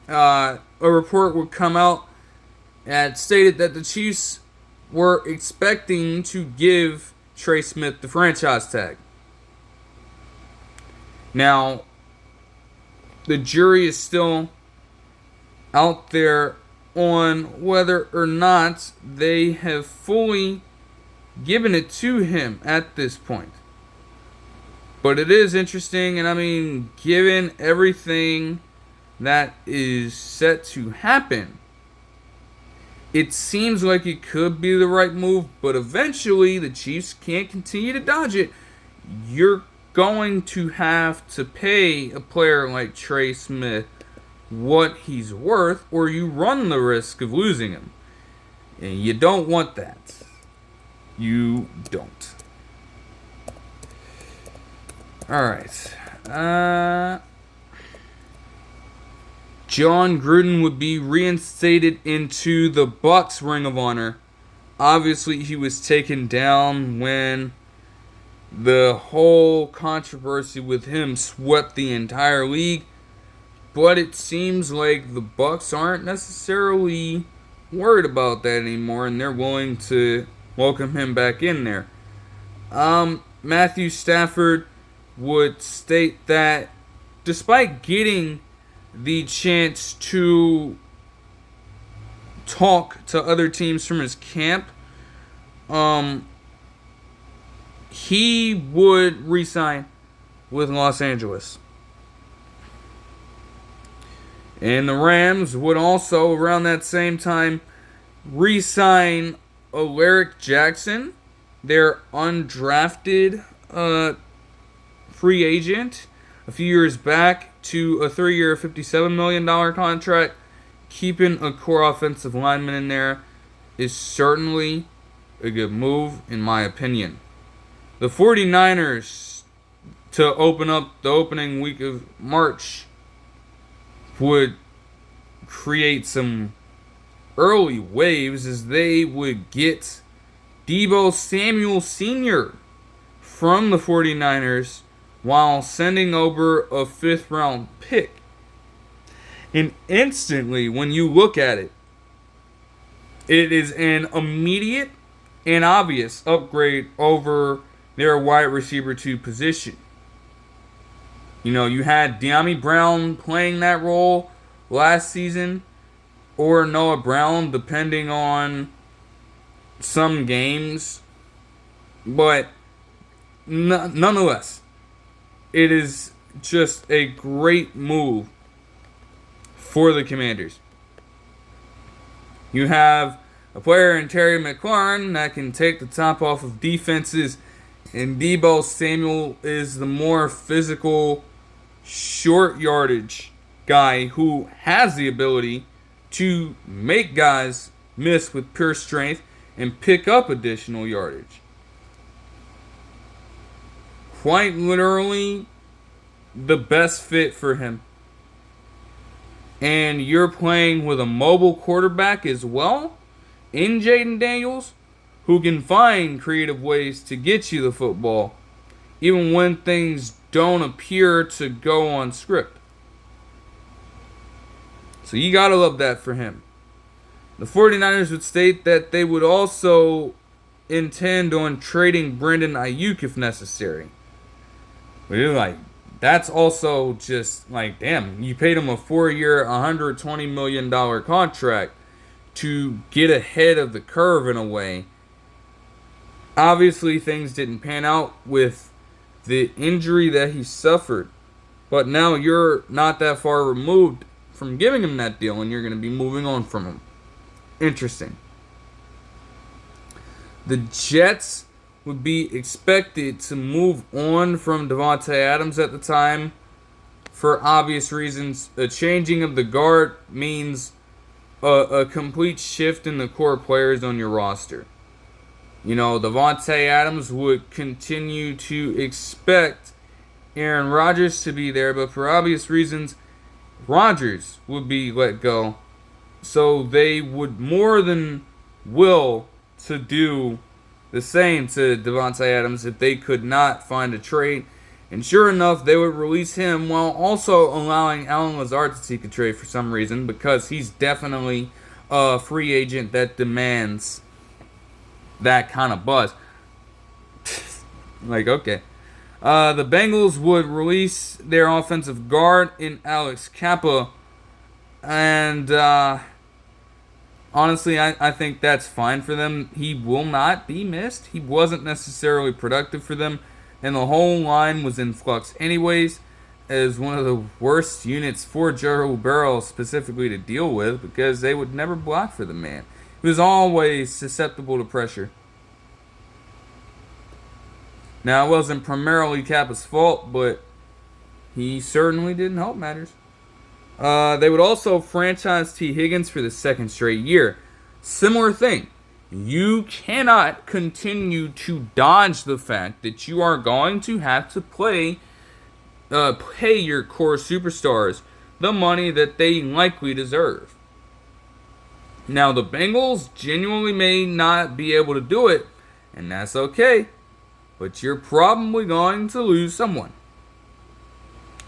S1: A report would come out and stated that the Chiefs were expecting to give Trey Smith the franchise tag. Now, the jury is still out there on whether or not they have fully given it to him at this point. But it is interesting, and I mean, given everything that is set to happen, it seems like it could be the right move, but eventually the Chiefs can't continue to dodge it. You're going to have to pay a player like Trey Smith what he's worth, or you run the risk of losing him. And you don't want that. You don't. Alright. John Gruden would be reinstated into the Bucs Ring of Honor. Obviously, he was taken down when the whole controversy with him swept the entire league. But it seems like the Bucs aren't necessarily worried about that anymore, and they're willing to welcome him back in there. Matthew Stafford would state that despite getting the chance to talk to other teams from his camp, he would re-sign with Los Angeles. And the Rams would also, around that same time, re-sign Alaric Jackson, their undrafted free agent, a few years back, to a 3-year, $57 million contract. Keeping a core offensive lineman in there is certainly a good move, in my opinion. The 49ers, to open up the opening week of March, would create some early waves as they would get Deebo Samuel Sr. from the 49ers while sending over a 5th round pick. And instantly, when you look at it, it is an immediate and obvious upgrade over their wide receiver 2 position. You know, you had De'Ami Brown playing that role last season, or Noah Brown, depending on some games But nonetheless, it is just a great move for the Commanders. You have a player in Terry McLaurin that can take the top off of defenses, and Deebo Samuel is the more physical, short yardage guy who has the ability to make guys miss with pure strength and pick up additional yardage. Quite literally the best fit for him. And you're playing with a mobile quarterback as well in Jaden Daniels, who can find creative ways to get you the football even when things don't appear to go on script. So you gotta love that for him. The 49ers would state that they would also intend on trading Brandon Ayuk if necessary. But you're like, that's also just like, damn, you paid him a 4-year, $120 million contract to get ahead of the curve in a way. Obviously, things didn't pan out with the injury that he suffered. But now you're not that far removed from giving him that deal, and you're going to be moving on from him. Interesting. The Jets would be expected to move on from Davante Adams at the time for obvious reasons. A changing of the guard means a complete shift in the core players on your roster. You know, Davante Adams would continue to expect Aaron Rodgers to be there, but for obvious reasons, Rodgers would be let go. So they would more than will to do the same to Davante Adams if they could not find a trade. And sure enough, they would release him while also allowing Allen Lazard to seek a trade for some reason, because he's definitely a free agent that demands that kind of buzz. Like, okay. The Bengals would release their offensive guard in Alex Kappa. And honestly, I think that's fine for them. He will not be missed. He wasn't necessarily productive for them. And the whole line was in flux anyways, as one of the worst units for Joe Burrow specifically to deal with, because they would never block for the man. He was always susceptible to pressure. Now, it wasn't primarily Kappa's fault, but he certainly didn't help matters. They would also franchise T. Higgins for the second straight year. Similar thing. You cannot continue to dodge the fact that you are going to have to pay your core superstars the money that they likely deserve. Now, the Bengals genuinely may not be able to do it, and that's okay. But you're probably going to lose someone.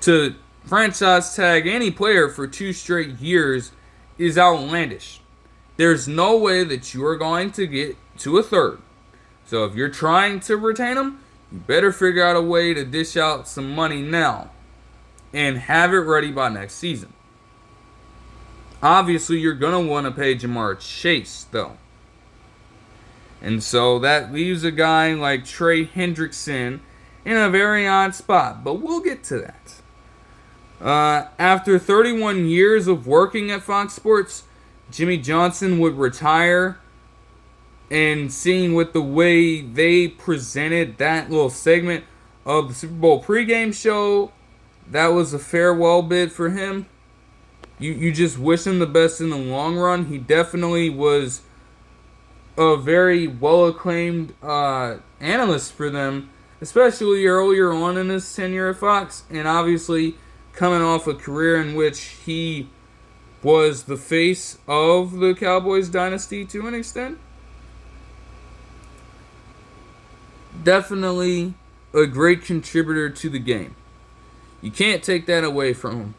S1: To franchise tag any player for 2 straight years is outlandish. There's no way that you are going to get to a third. So if you're trying to retain them, you better figure out a way to dish out some money now and have it ready by next season. Obviously, you're going to want to pay Jamar Chase, though. And so that leaves a guy like Trey Hendrickson in a very odd spot. But we'll get to that. After 31 years of working at Fox Sports, Jimmy Johnson would retire. And seeing with the way they presented that little segment of the Super Bowl pregame show, that was a farewell bid for him. You just wish him the best in the long run. He definitely was a very well-acclaimed analyst for them, especially earlier on in his tenure at Fox, and obviously coming off a career in which he was the face of the Cowboys dynasty to an extent. Definitely a great contributor to the game. You can't take that away from him,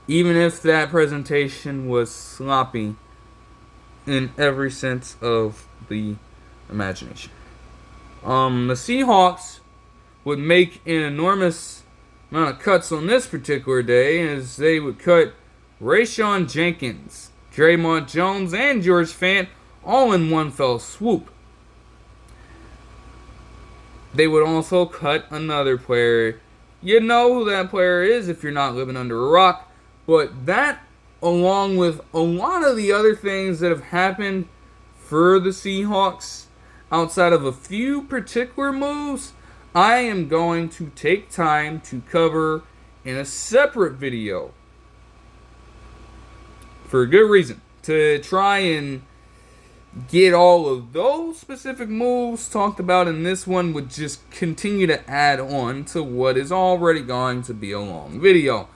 S1: even if that presentation was sloppy in every sense of the imagination. The Seahawks would make an enormous amount of cuts on this particular day, as they would cut Rayshon Jenkins, Draymond Jones, and George Fant all in one fell swoop. They would also cut another player. You know who that player is if you're not living under a rock. But that, along with a lot of the other things that have happened for the Seahawks, outside of a few particular moves, I am going to take time to cover in a separate video. For a good reason. To try and get all of those specific moves talked about in this one would just continue to add on to what is already going to be a long video.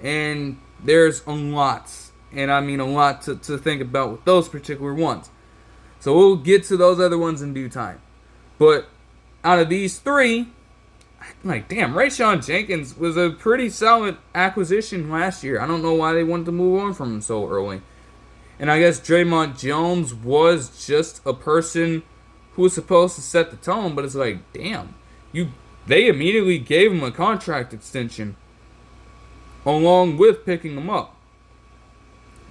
S1: And there's a lot, and I mean a lot to think about with those particular ones. So we'll get to those other ones in due time. But out of these three, like, damn, Rayshon Jenkins was a pretty solid acquisition last year. I don't know why they wanted to move on from him so early. And I guess Draymond Jones was just a person who was supposed to set the tone, but it's like, damn, they immediately gave him a contract extension along with picking him up.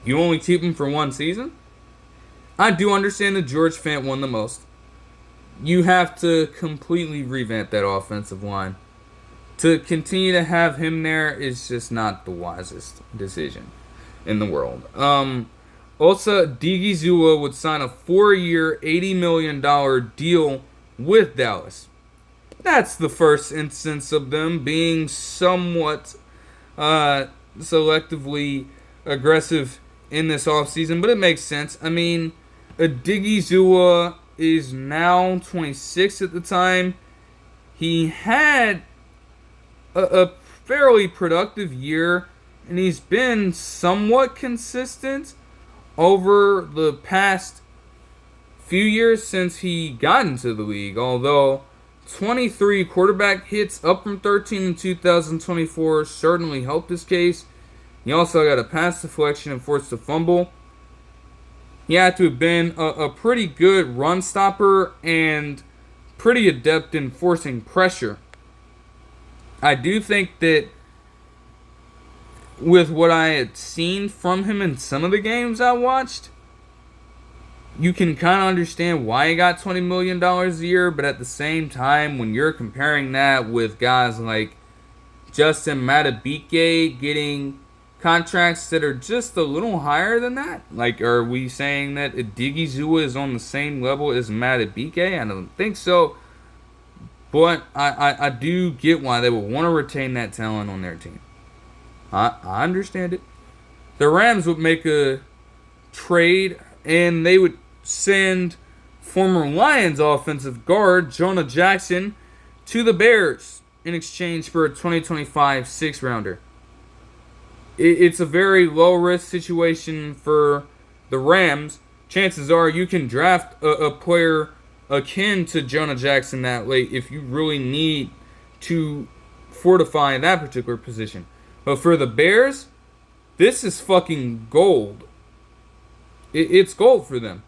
S1: You only keep him for one season? I do understand that George Fant won the most. You have to completely revamp that offensive line. To continue to have him there is just not the wisest decision in the world. Osa Digizua would sign a 4-year, $80 million deal with Dallas. That's the first instance of them being somewhat selectively aggressive in this offseason, but it makes sense. I mean, Digizua is now 26 at the time. He had a fairly productive year, and he's been somewhat consistent over the past few years since he got into the league. Although 23 quarterback hits, up from 13 in 2024, certainly helped his case. He also got a pass deflection and forced a fumble. He had to have been a pretty good run stopper and pretty adept in forcing pressure. I do think that with what I had seen from him in some of the games I watched, you can kind of understand why he got $20 million a year, but at the same time, when you're comparing that with guys like Justin Madubuike getting contracts that are just a little higher than that, like, are we saying that Digizua is on the same level as Madubuike? I don't think so, but I do get why they would want to retain that talent on their team. I understand it. The Rams would make a trade, and they would send former Lions offensive guard Jonah Jackson to the Bears in exchange for a 2025 6-rounder. It's a very low-risk situation for the Rams. Chances are you can draft a player akin to Jonah Jackson that late if you really need to fortify that particular position. But for the Bears, this is fucking gold. It's gold for them.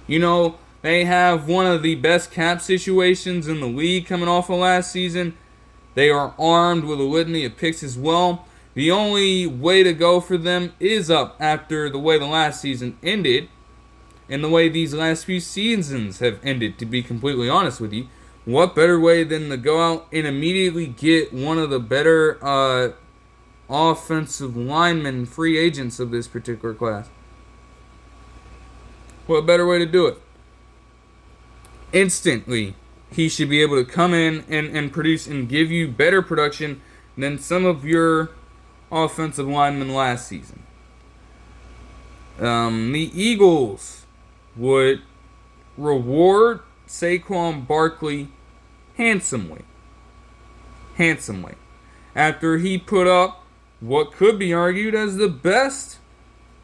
S1: You know, they have one of the best cap situations in the league coming off of last season. They are armed with a litany of picks as well. The only way to go for them is up after the way the last season ended and the way these last few seasons have ended, to be completely honest with you. What better way than to go out and immediately get one of the better offensive linemen, free agents of this particular class? What better way to do it? Instantly, he should be able to come in and produce and give you better production than some of your offensive linemen last season. The Eagles would reward Saquon Barkley handsomely. After he put up what could be argued as the best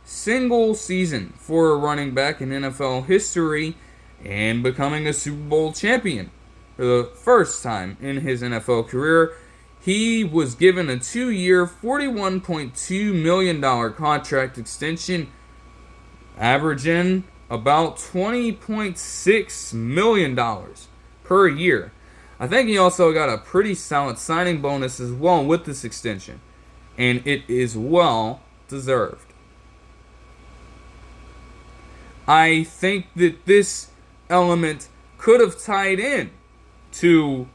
S1: single season for a running back in NFL history and becoming a Super Bowl champion for the first time in his NFL career. He was given a 2-year, $41.2 million contract extension, averaging about $20.6 million per year. I think he also got a pretty solid signing bonus as well with this extension, and it is well deserved. I think that this element could have tied in to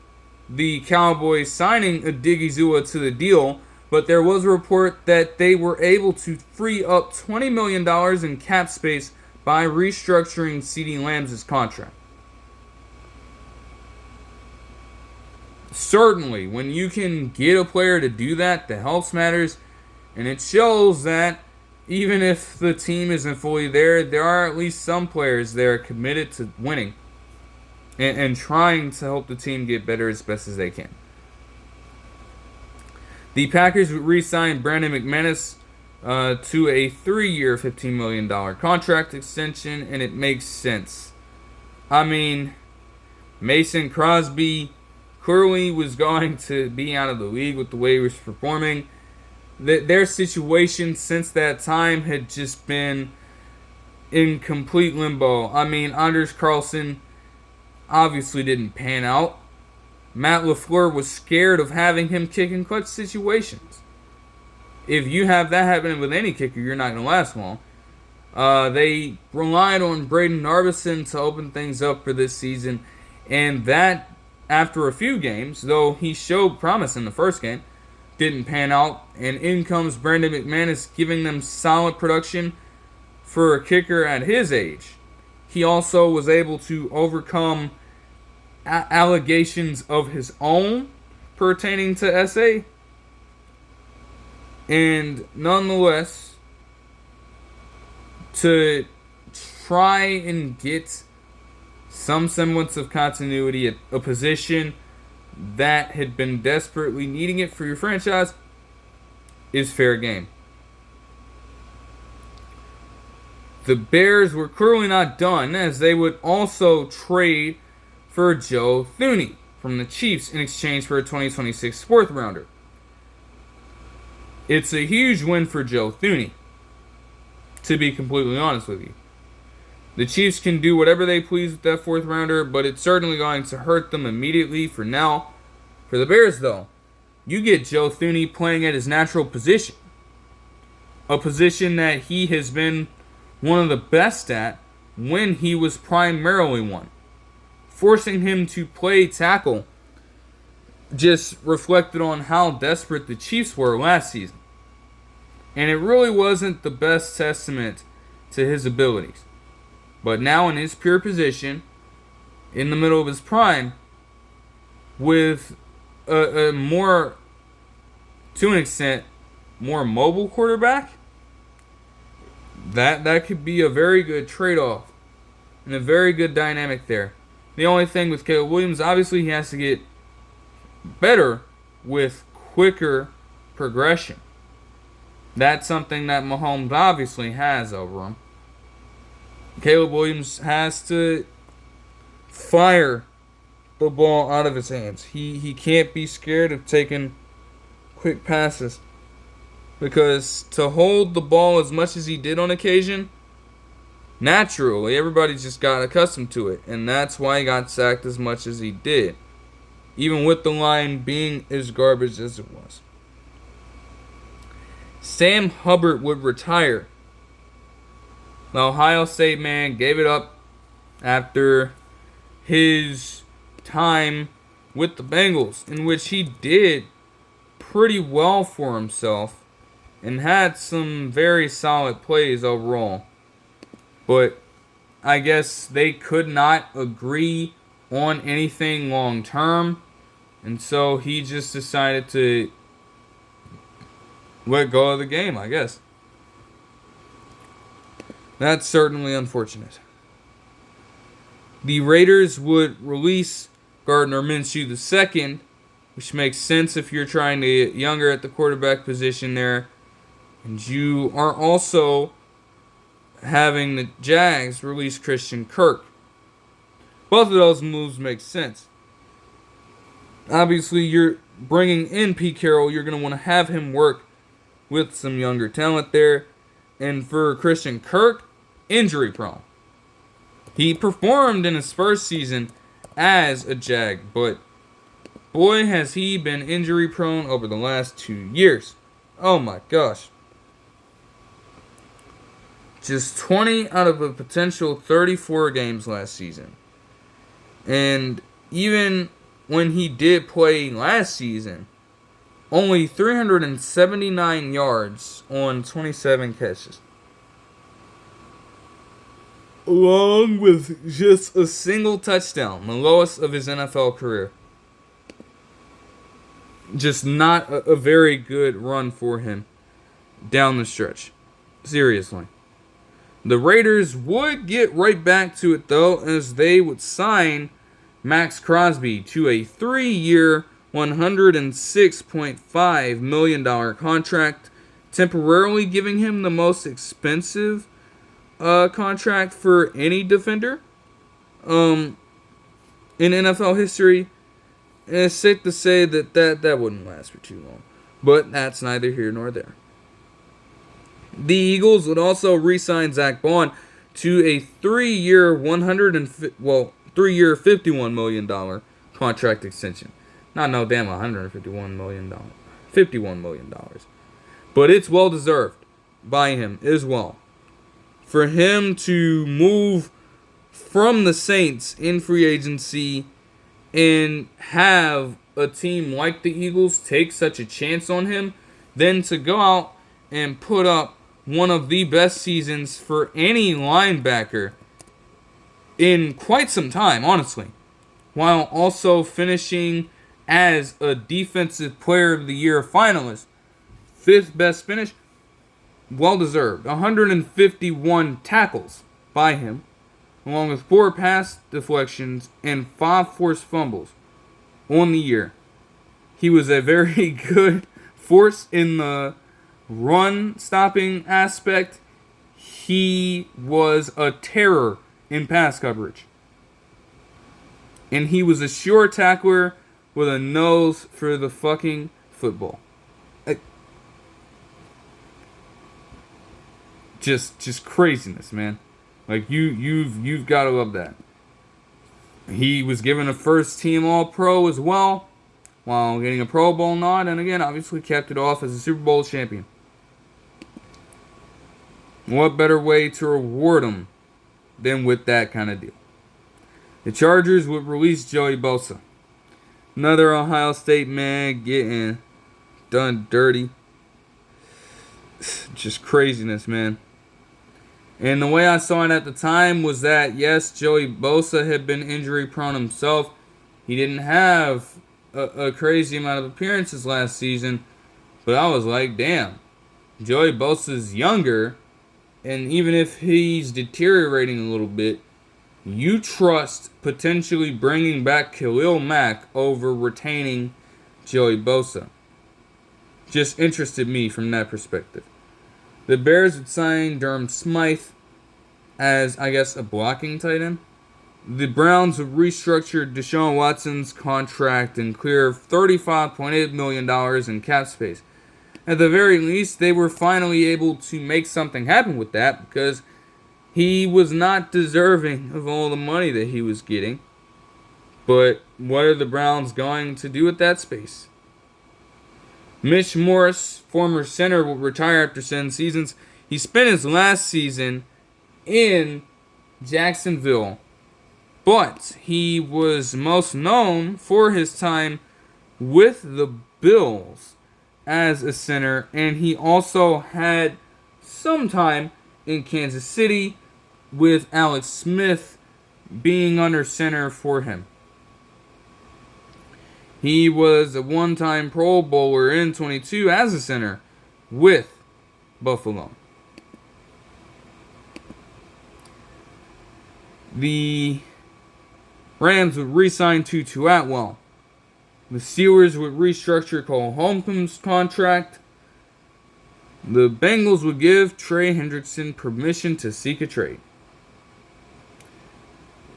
S1: the Cowboys signing Odigizua to the deal, but there was a report that they were able to free up $20 million in cap space by restructuring CeeDee Lamb's contract. Certainly, when you can get a player to do that, the helps matters, and it shows that even if the team isn't fully there, there are at least some players there committed to winning and trying to help the team get better as best as they can. The Packers re-signed Brandon McManus to a 3-year, $15 million contract extension, and it makes sense. I mean, Mason Crosby clearly was going to be out of the league with the way he was performing. Their situation since that time had just been in complete limbo. I mean, Anders Carlson obviously didn't pan out. Matt LaFleur was scared of having him kick in clutch situations. If you have that happening with any kicker, you're not going to last long. They relied on Braden Narbison to open things up for this season, and that, after a few games, though he showed promise in the first game, didn't pan out, and in comes Brandon McManus giving them solid production for a kicker at his age. He also was able to overcome allegations of his own pertaining to SA, and nonetheless, to try and get some semblance of continuity at a position that had been desperately needing it for your franchise is fair game. The Bears were clearly not done, as they would also trade for Joe Thuney from the Chiefs in exchange for a 2026 fourth rounder. It's a huge win for Joe Thuney, to be completely honest with you. The Chiefs can do whatever they please with that fourth rounder, but it's certainly going to hurt them immediately for now. For the Bears, though, you get Joe Thuney playing at his natural position. A position that he has been one of the best at when he was primarily one. Forcing him to play tackle just reflected on how desperate the Chiefs were last season. And it really wasn't the best testament to his abilities. But now in his pure position, in the middle of his prime, with a more, to an extent, more mobile quarterback, that could be a very good trade-off and a very good dynamic there. The only thing with Caleb Williams, obviously he has to get better with quicker progression. That's something that Mahomes obviously has over him. Caleb Williams has to fire the ball out of his hands. He can't be scared of taking quick passes, because to hold the ball as much as he did on occasion, naturally, everybody just got accustomed to it, and that's why he got sacked as much as he did, even with the line being as garbage as it was. Sam Hubbard would retire. The Ohio State man gave it up after his time with the Bengals, in which he did pretty well for himself and had some very solid plays overall. But I guess they could not agree on anything long term, and so he just decided to let go of the game, I guess. That's certainly unfortunate. The Raiders would release Gardner Minshew II, which makes sense if you're trying to get younger at the quarterback position there. And you are also having the Jags release Christian Kirk. Both of those moves make sense. Obviously, you're bringing in Pete Carroll. You're going to want to have him work with some younger talent there. And for Christian Kirk, injury prone. He performed in his first season as a Jag, but boy has he been injury prone over the last 2 years. Oh my gosh. Just 20 out of a potential 34 games last season. And even when he did play last season, only 379 yards on 27 catches. Along with just a single touchdown, the lowest of his NFL career. Just not a very good run for him down the stretch. Seriously. The Raiders would get right back to it, though, as they would sign Max Crosby to a 3-year, $106.5 million contract, temporarily giving him the most expensive contract for any defender in NFL history. And it's safe to say that wouldn't last for too long. But that's neither here nor there. The Eagles would also re-sign Zach Bond to a 3-year, $51 million contract extension. Not no damn $151 million. $51 million. But it's well deserved by him as well. For him to move from the Saints in free agency and have a team like the Eagles take such a chance on him, then to go out and put up one of the best seasons for any linebacker in quite some time, honestly, while also finishing as a Defensive Player of the Year finalist. 5th best finish, well deserved. 151 tackles by him, along with 4 pass deflections and 5 forced fumbles on the year. He was a very good force in the run stopping aspect. He was a terror in pass coverage. And he was a sure tackler with a nose for the fucking football. Just craziness, man. Like you've got to love that. He was given a first team All-Pro as well, while getting a Pro Bowl nod, and again, obviously capped it off as a Super Bowl champion. What better way to reward him than with that kind of deal? The Chargers would release Joey Bosa. Another Ohio State man getting done dirty. Just craziness, man. And the way I saw it at the time was that, yes, Joey Bosa had been injury prone himself. He didn't have a crazy amount of appearances last season. But I was like, damn, Joey Bosa's younger. And even if he's deteriorating a little bit, you trust potentially bringing back Khalil Mack over retaining Joey Bosa. Just interested me from that perspective. The Bears would sign Durham Smythe as, I guess, a blocking tight end. The Browns would restructure Deshaun Watson's contract and clear $35.8 million in cap space. At the very least, they were finally able to make something happen with that because he was not deserving of all the money that he was getting. But what are the Browns going to do with that space? Mitch Morse, former center, will retire after 7 seasons. He spent his last season in Jacksonville, but he was most known for his time with the Bills as a center, and he also had some time in Kansas City with Alex Smith being under center for him. He was a one-time Pro Bowler in 22 as a center with Buffalo. The Rams would re-sign Tutu Atwell. The Steelers would restructure Cole Holcomb's contract. The Bengals would give Trey Hendrickson permission to seek a trade.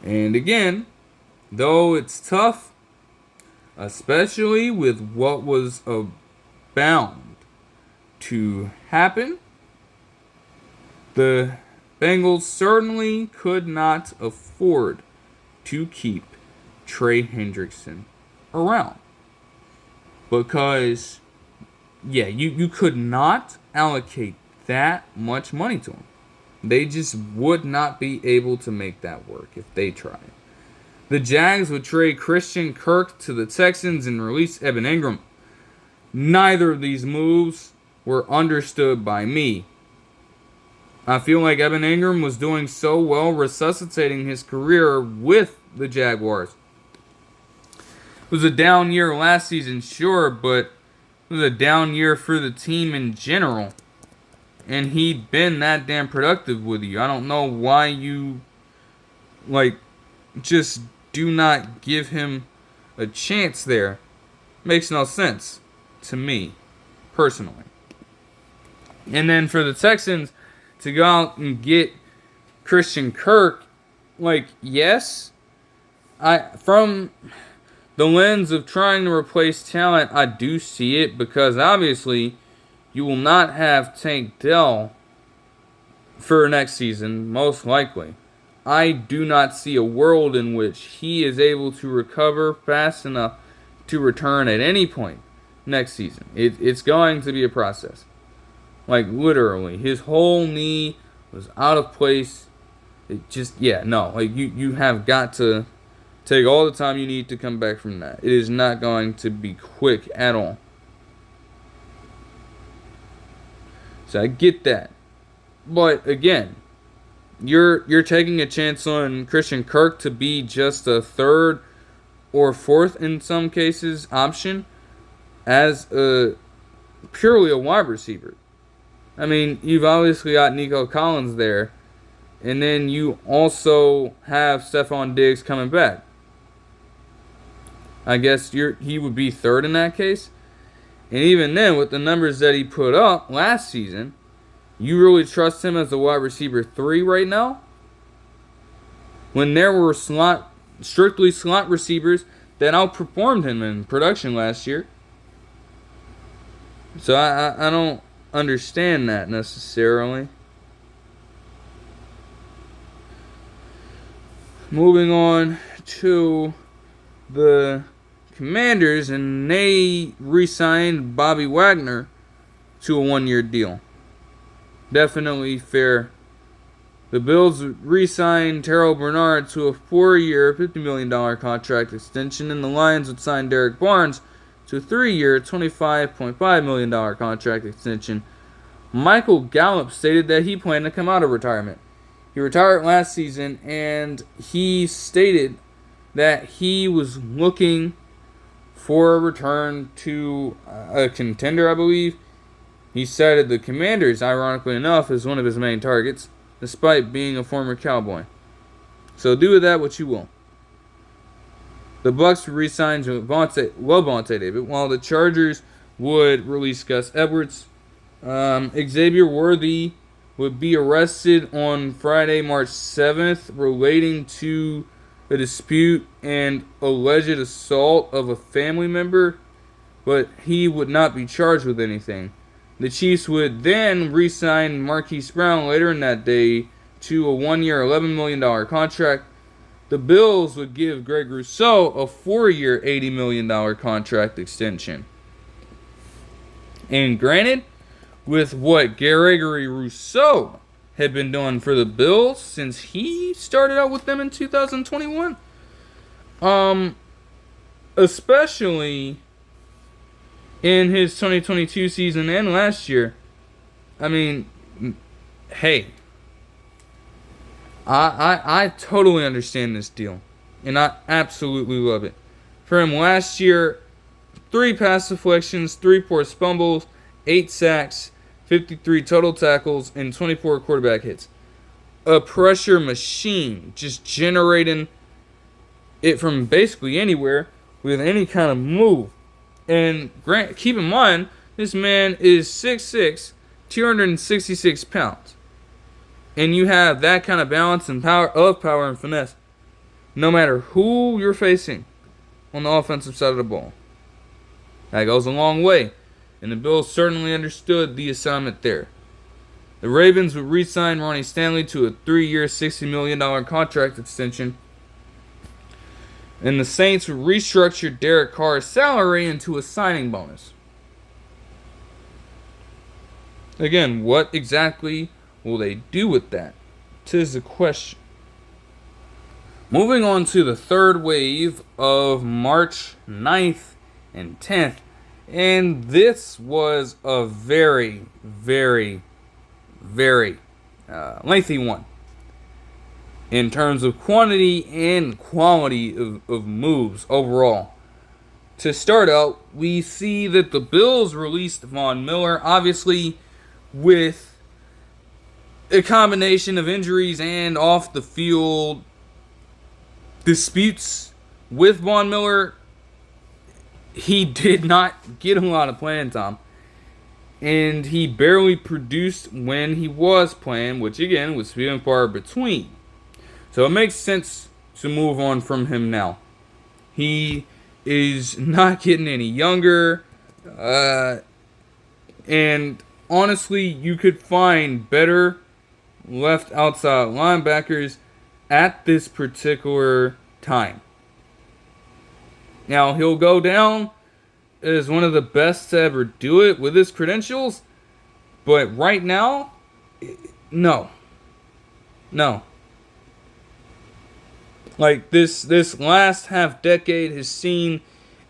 S1: And again, though it's tough, especially with what was bound to happen, the Bengals certainly could not afford to keep Trey Hendrickson around. Because, yeah, you could not allocate that much money to him. They just would not be able to make that work if they tried. The Jags would trade Christian Kirk to the Texans and release Evan Ingram. Neither of these moves were understood by me. I feel like Evan Ingram was doing so well resuscitating his career with the Jaguars. It was a down year last season, sure, but it was a down year for the team in general. And he'd been that damn productive with you. I don't know why you, just do not give him a chance there. Makes no sense to me, personally. And then for the Texans to go out and get Christian Kirk, yes, from the lens of trying to replace talent, I do see it, because obviously you will not have Tank Dell for next season, most likely. I do not see a world in which he is able to recover fast enough to return at any point next season. It's going to be a process. Literally. His whole knee was out of place. You have got to take all the time you need to come back from that. It is not going to be quick at all. So I get that. But again, you're taking a chance on Christian Kirk to be just a third or fourth in some cases option as purely a wide receiver. I mean, you've obviously got Nico Collins there, and then you also have Stephon Diggs coming back. I guess he would be third in that case. And even then, with the numbers that he put up last season, you really trust him as a wide receiver 3 right now? When there were strictly slot receivers that outperformed him in production last year. So I don't understand that necessarily. Moving on to the Commanders, and they re-signed Bobby Wagner to a 1-year deal. Definitely fair. The Bills re-signed Terrell Bernard to a 4-year, $50 million contract extension, and the Lions would sign Derek Barnes to a 3-year, $25.5 million contract extension. Michael Gallup stated that he planned to come out of retirement. He retired last season, and he stated that he was looking for a return to a contender, I believe. He cited the Commanders, ironically enough, as one of his main targets, despite being a former Cowboy. So do with that what you will. The Bucs re-signed Vontae David, while the Chargers would release Gus Edwards. Xavier Worthy would be arrested on Friday, March 7th, relating to a dispute and alleged assault of a family member, but he would not be charged with anything. The Chiefs would then re-sign Marquise Brown later in that day to a 1-year, $11 million contract. The Bills would give Greg Rousseau a 4-year, $80 million contract extension. And granted, with what Gregory Rousseau had been doing for the Bills since he started out with them in 2021, especially in his 2022 season and last year, I mean, hey, I totally understand this deal, and I absolutely love it. For him last year, 3 pass deflections, 3 forced fumbles, 8 sacks, 53 total tackles, and 24 quarterback hits. A pressure machine, just generating it from basically anywhere with any kind of move. And keep in mind, this man is 6'6", 266 pounds. And you have that kind of balance and power and finesse, no matter who you're facing on the offensive side of the ball. That goes a long way. And the Bills certainly understood the assignment there. The Ravens would re-sign Ronnie Stanley to a 3-year, $60 million contract extension. And the Saints would restructure Derek Carr's salary into a signing bonus. Again, what exactly will they do with that? 'Tis the question. Moving on to the third wave of March 9th and 10th. And this was a very, very, very lengthy one in terms of quantity and quality of moves overall. To start out, we see that the Bills released Von Miller, obviously with a combination of injuries and off the field disputes with Von Miller. He did not get a lot of playing time, and he barely produced when he was playing, which again was few and far between. So it makes sense to move on from him now. He is not getting any younger, and honestly, you could find better left outside linebackers at this particular time. Now, he'll go down as one of the best to ever do it with his credentials, but right now, no. Like, this last half decade has seen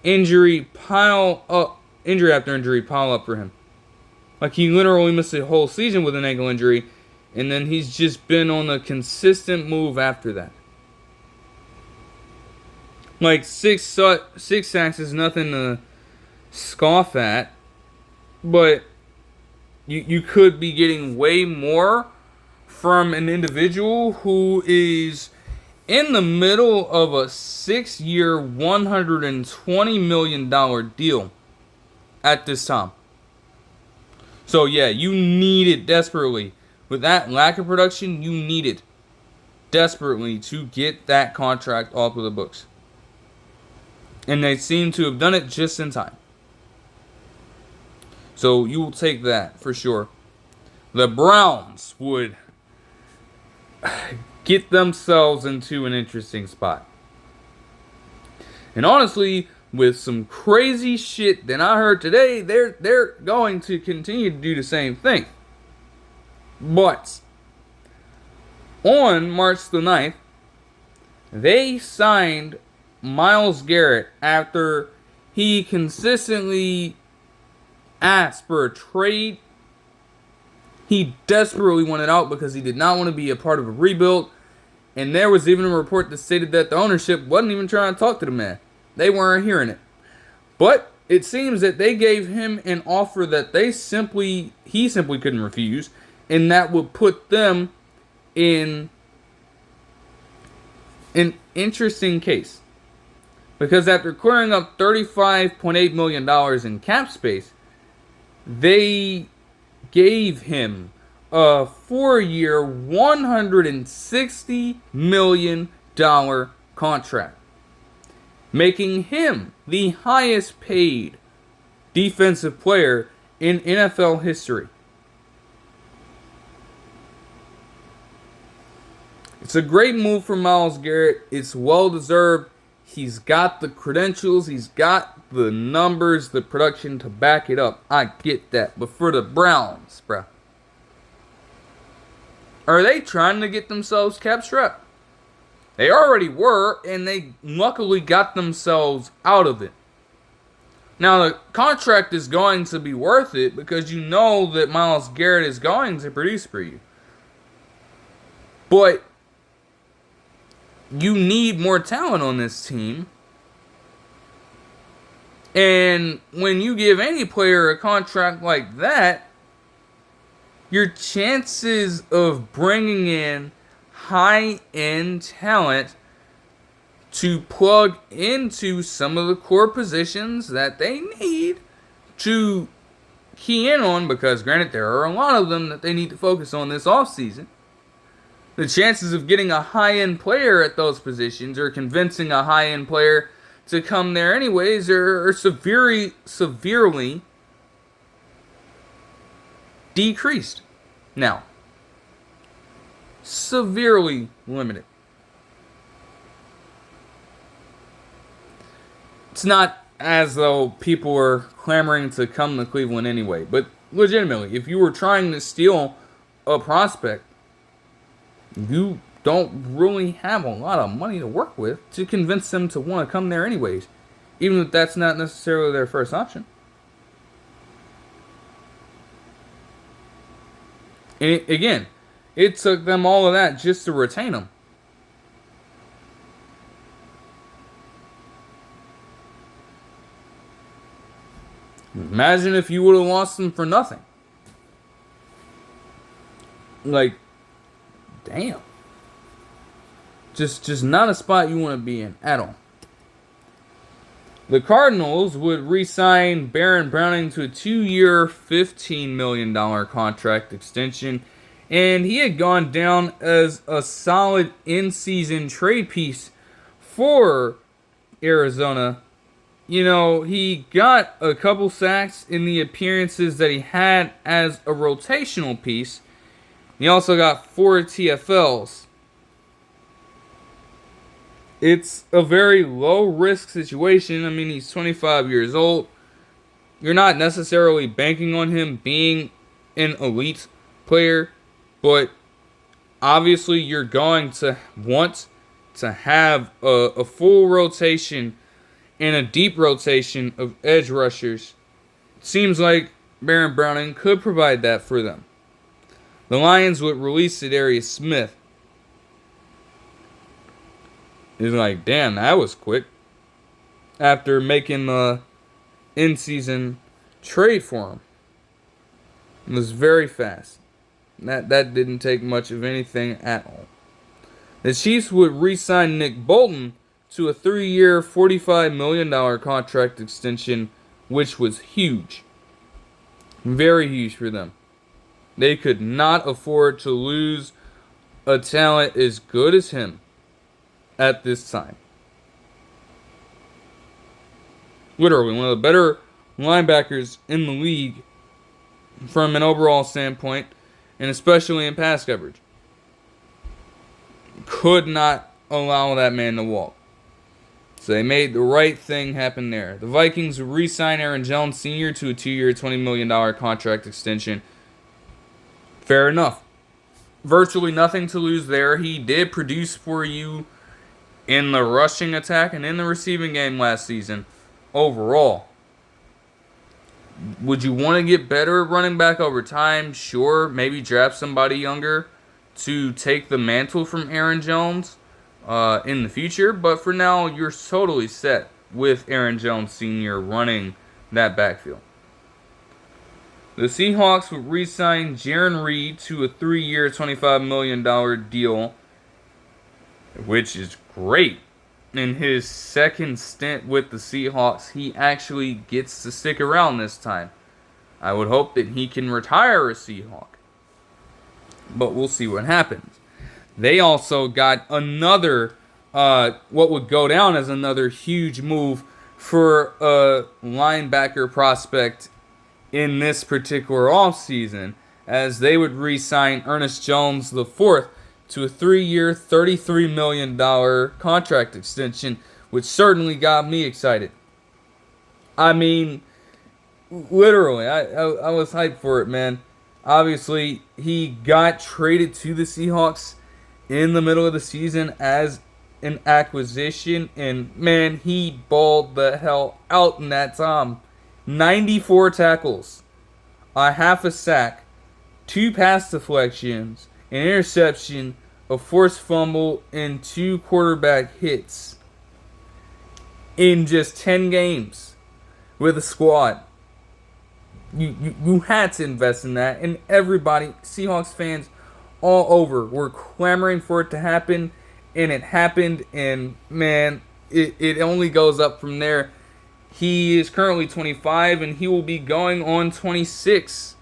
S1: injury after injury pile up for him. Like, he literally missed a whole season with an ankle injury, and then he's just been on a consistent move after that. Like, six sacks is nothing to scoff at, but you could be getting way more from an individual who is in the middle of a 6-year, $120 million deal at this time. So yeah, you need it desperately. With that lack of production, you need it desperately to get that contract off of the books. And they seem to have done it just in time. So you will take that for sure. The Browns would get themselves into an interesting spot. And honestly, with some crazy shit that I heard today, they're going to continue to do the same thing. But on March the 9th, they signed Myles Garrett after he consistently asked for a trade. He desperately wanted out because he did not want to be a part of a rebuild. And there was even a report that stated that the ownership wasn't even trying to talk to the man. They weren't hearing it. But it seems that they gave him an offer that he simply couldn't refuse. And that would put them in an interesting case. Because after clearing up $35.8 million in cap space, they gave him a 4-year, $160 million contract, making him the highest paid defensive player in NFL history. It's a great move for Myles Garrett. It's well deserved. He's got the credentials. He's got the numbers, the production to back it up. I get that. But for the Browns, bruh, are they trying to get themselves cap strapped? They already were, and they luckily got themselves out of it. Now, the contract is going to be worth it because you know that Myles Garrett is going to produce for you. But you need more talent on this team. And when you give any player a contract like that, your chances of bringing in high-end talent to plug into some of the core positions that they need to key in on, because granted, there are a lot of them that they need to focus on this offseason. The chances of getting a high-end player at those positions or convincing a high-end player to come there anyways are severely decreased. Now, severely limited. It's not as though people are clamoring to come to Cleveland anyway, but legitimately, if you were trying to steal a prospect, you don't really have a lot of money to work with to convince them to want to come there anyways, even if that's not necessarily their first option. And again, it took them all of that just to retain him. Imagine if you would have lost him for nothing. Like, damn. Just not a spot you want to be in at all. The Cardinals would re-sign Baron Browning to a 2-year, $15 million contract extension, and he had gone down as a solid in-season trade piece for Arizona. You know, he got a couple sacks in the appearances that he had as a rotational piece. He also got 4 TFLs. It's a very low-risk situation. I mean, he's 25 years old. You're not necessarily banking on him being an elite player, but obviously you're going to want to have a full rotation and a deep rotation of edge rushers. Seems like Baron Browning could provide that for them. The Lions would release Zadarius Smith. He's like, damn, that was quick. After making the in-season trade for him. It was very fast. That didn't take much of anything at all. The Chiefs would re-sign Nick Bolton to a 3-year, $45 million contract extension, which was huge. Very huge for them. They could not afford to lose a talent as good as him at this time. Literally one of the better linebackers in the league from an overall standpoint, and especially in pass coverage. Could not allow that man to walk. So they made the right thing happen there. The Vikings would re-sign Aaron Jones Sr. to a 2-year, $20 million contract extension. Fair enough. Virtually nothing to lose there. He did produce for you in the rushing attack and in the receiving game last season. Overall, would you want to get better at running back over time? Sure. Maybe draft somebody younger to take the mantle from Aaron Jones in the future. But for now, you're totally set with Aaron Jones Sr. running that backfield. The Seahawks would re-sign Jaron Reed to a 3-year, $25 million deal, which is great. In his second stint with the Seahawks, he actually gets to stick around this time. I would hope that he can retire a Seahawk, but we'll see what happens. They also got another, what would go down as another huge move for a linebacker prospect in this particular offseason, as they would re-sign Ernest Jones IV to a 3-year, $33 million contract extension, which certainly got me excited. I mean, literally, I was hyped for it, man. Obviously, he got traded to the Seahawks in the middle of the season as an acquisition, and man, he balled the hell out in that time. 94 tackles, a half a sack, 2 pass deflections, an interception, a forced fumble, and 2 quarterback hits in just 10 games with a squad. You had to invest in that, and everybody, Seahawks fans all over, were clamoring for it to happen, and it happened, and man, it only goes up from there. He is currently 25, and he will be going on 26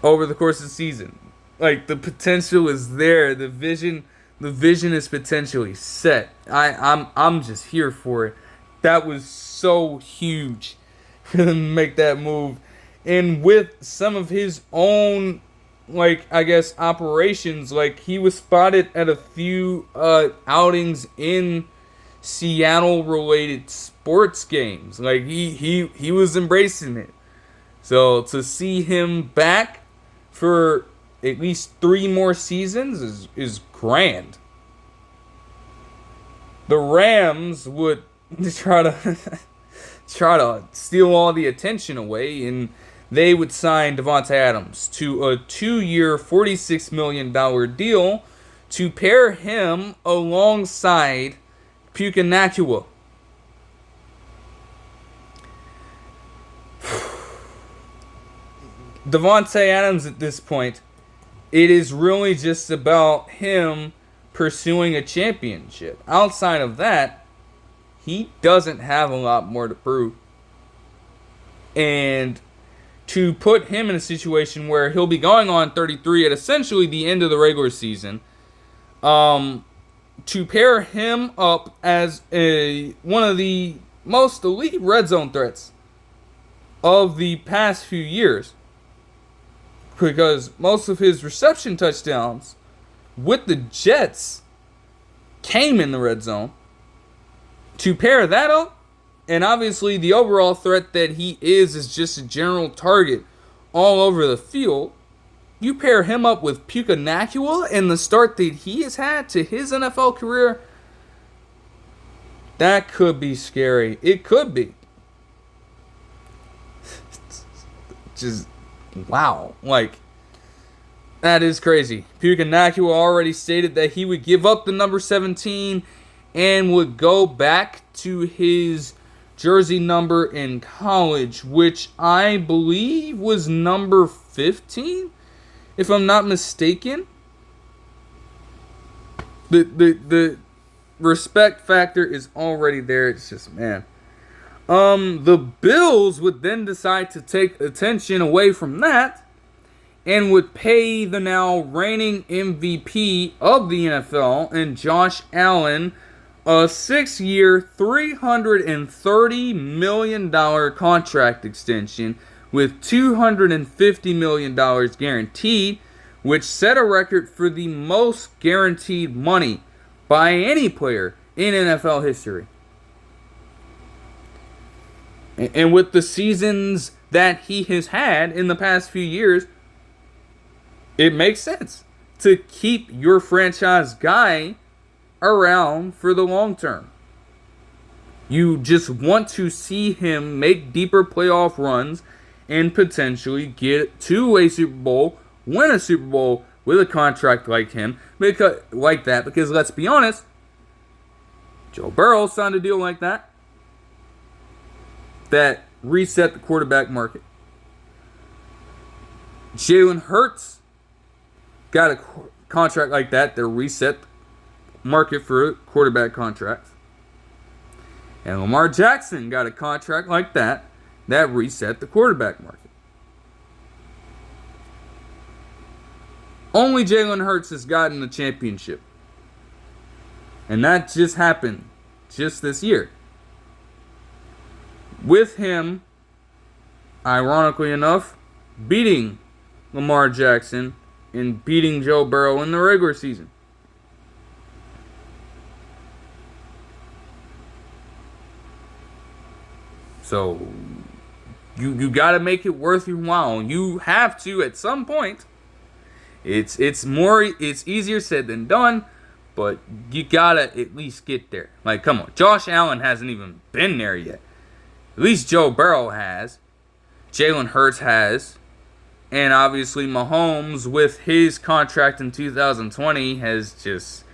S1: over the course of the season. Like, the potential is there. The vision is potentially set. I'm just here for it. That was so huge for them to make that move. And with some of his own, like, I guess, operations, like, he was spotted at a few outings in Seattle-related sports games. Like, he was embracing it. So, to see him back for at least 3 more seasons is grand. The Rams would try to steal all the attention away, and they would sign Davante Adams to a 2-year, $46 million deal to pair him alongside Puka Nacua. Davante Adams at this point, it is really just about him pursuing a championship. Outside of that, he doesn't have a lot more to prove. And to put him in a situation where he'll be going on 33 at essentially the end of the regular season, to pair him up as one of the most elite red zone threats of the past few years, because most of his reception touchdowns with the Jets came in the red zone. To pair that up, and obviously the overall threat that he is just a general target all over the field, you pair him up with Puka Nacua and the start that he has had to his NFL career, that could be scary. It could be. Just, wow. Like, that is crazy. Puka Nacua already stated that he would give up the number 17 and would go back to his jersey number in college, which I believe was number 15, if I'm not mistaken. The respect factor is already there. It's just, man. The Bills would then decide to take attention away from that and would pay the now reigning MVP of the NFL and Josh Allen a 6-year, $330 million contract extension with $250 million guaranteed, which set a record for the most guaranteed money by any player in NFL history. And with the seasons that he has had in the past few years, it makes sense to keep your franchise guy around for the long term. You just want to see him make deeper playoff runs and potentially get to a Super Bowl, win a Super Bowl with a contract like him, because let's be honest, Joe Burrow signed a deal like that reset the quarterback market. Jalen Hurts got a contract like that reset the market for quarterback contracts. And Lamar Jackson got a contract like that reset the quarterback market. Only Jalen Hurts has gotten the championship. And that just happened just this year. With him, ironically enough, beating Lamar Jackson and beating Joe Burrow in the regular season. So, you got to make it worth your while. You have to at some point. It's easier said than done, but you got to at least get there. Like, come on. Josh Allen hasn't even been there yet. At least Joe Burrow has. Jalen Hurts has. And obviously Mahomes, with his contract in 2020, has just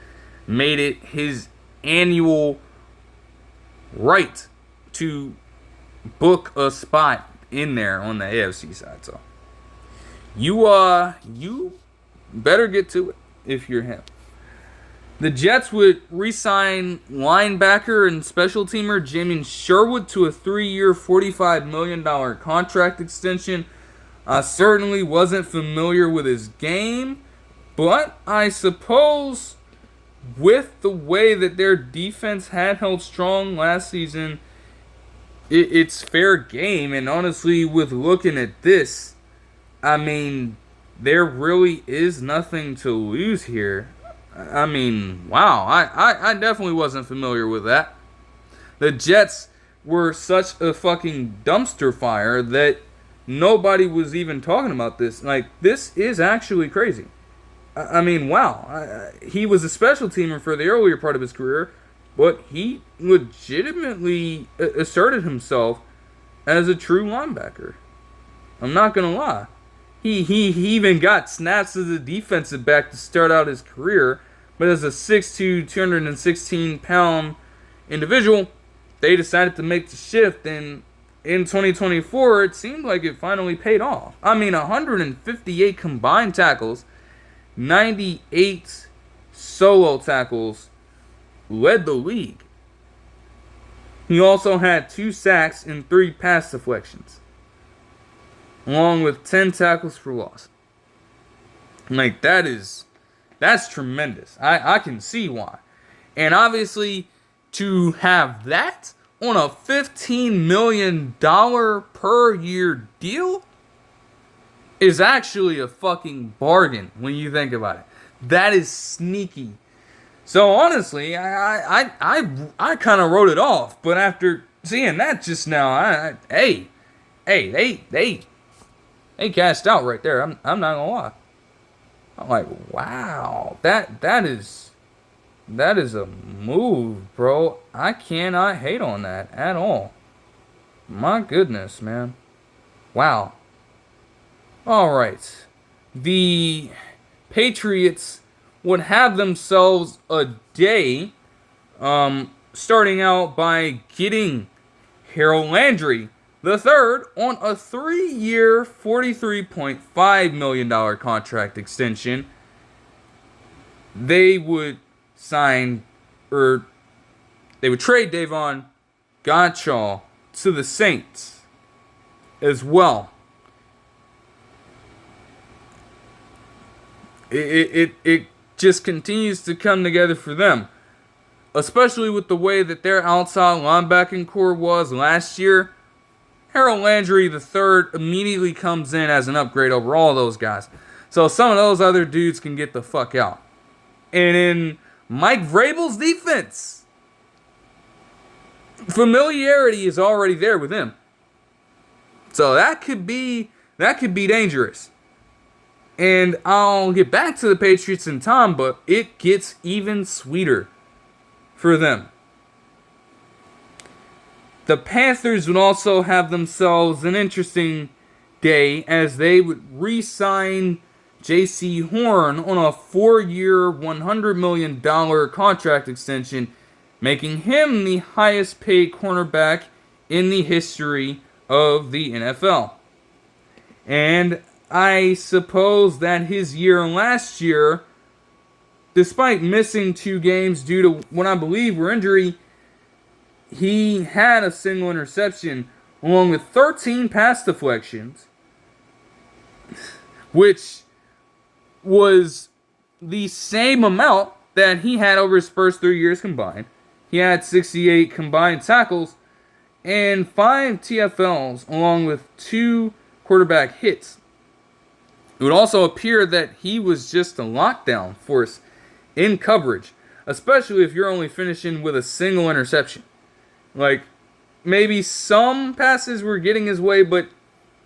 S1: made it his annual right to book a spot in there on the AFC side. So you better get to it if you're him. The Jets would re-sign linebacker and special teamer Jamin Sherwood to a 3-year, $45 million contract extension. I certainly wasn't familiar with his game, but I suppose with the way that their defense had held strong last season, it's fair game. And honestly, with looking at this, I mean, there really is nothing to lose here. I mean, wow, I definitely wasn't familiar with that. The Jets were such a fucking dumpster fire that nobody was even talking about this. Like, this is actually crazy. I mean, wow. He was a special teamer for the earlier part of his career, but he legitimately asserted himself as a true linebacker. I'm not gonna lie. He even got snaps as a defensive back to start out his career, but as a 6'2", 216-pound individual, they decided to make the shift, and in 2024, it seemed like it finally paid off. I mean, 158 combined tackles, 98 solo tackles, led the league. He also had 2 sacks and 3 pass deflections, along with 10 tackles for loss. Like, that's tremendous. I can see why. And obviously, to have that on a $15 million per year deal is actually a fucking bargain when you think about it. That is sneaky. So honestly, I kind of wrote it off, but after seeing that just now, they cashed out right there. I'm not gonna lie. I'm like, wow, that is a move, bro. I cannot hate on that at all. My goodness, man. Wow. All right. The Patriots would have themselves a day, starting out by getting Harold Landry the third on a 3-year, $43.5 million contract extension. They would trade Davon Godchaux to the Saints as well. It just continues to come together for them, especially with the way that their outside linebacking core was last year. Harold Landry III immediately comes in as an upgrade over all those guys. So some of those other dudes can get the fuck out. And in Mike Vrabel's defense, familiarity is already there with him. So that could be dangerous. And I'll get back to the Patriots in time, but it gets even sweeter for them. The Panthers would also have themselves an interesting day as they would re-sign J.C. Horn on a 4-year, $100 million contract extension, making him the highest paid cornerback in the history of the NFL. And I suppose that his year last year, despite missing 2 games due to what I believe were injury, he had a single interception along with 13 pass deflections, which was the same amount that he had over his first 3 years combined. He had 68 combined tackles and 5 TFLs along with 2 quarterback hits. It would also appear that he was just a lockdown force in coverage, especially if you're only finishing with a single interception. Like, maybe some passes were getting his way, but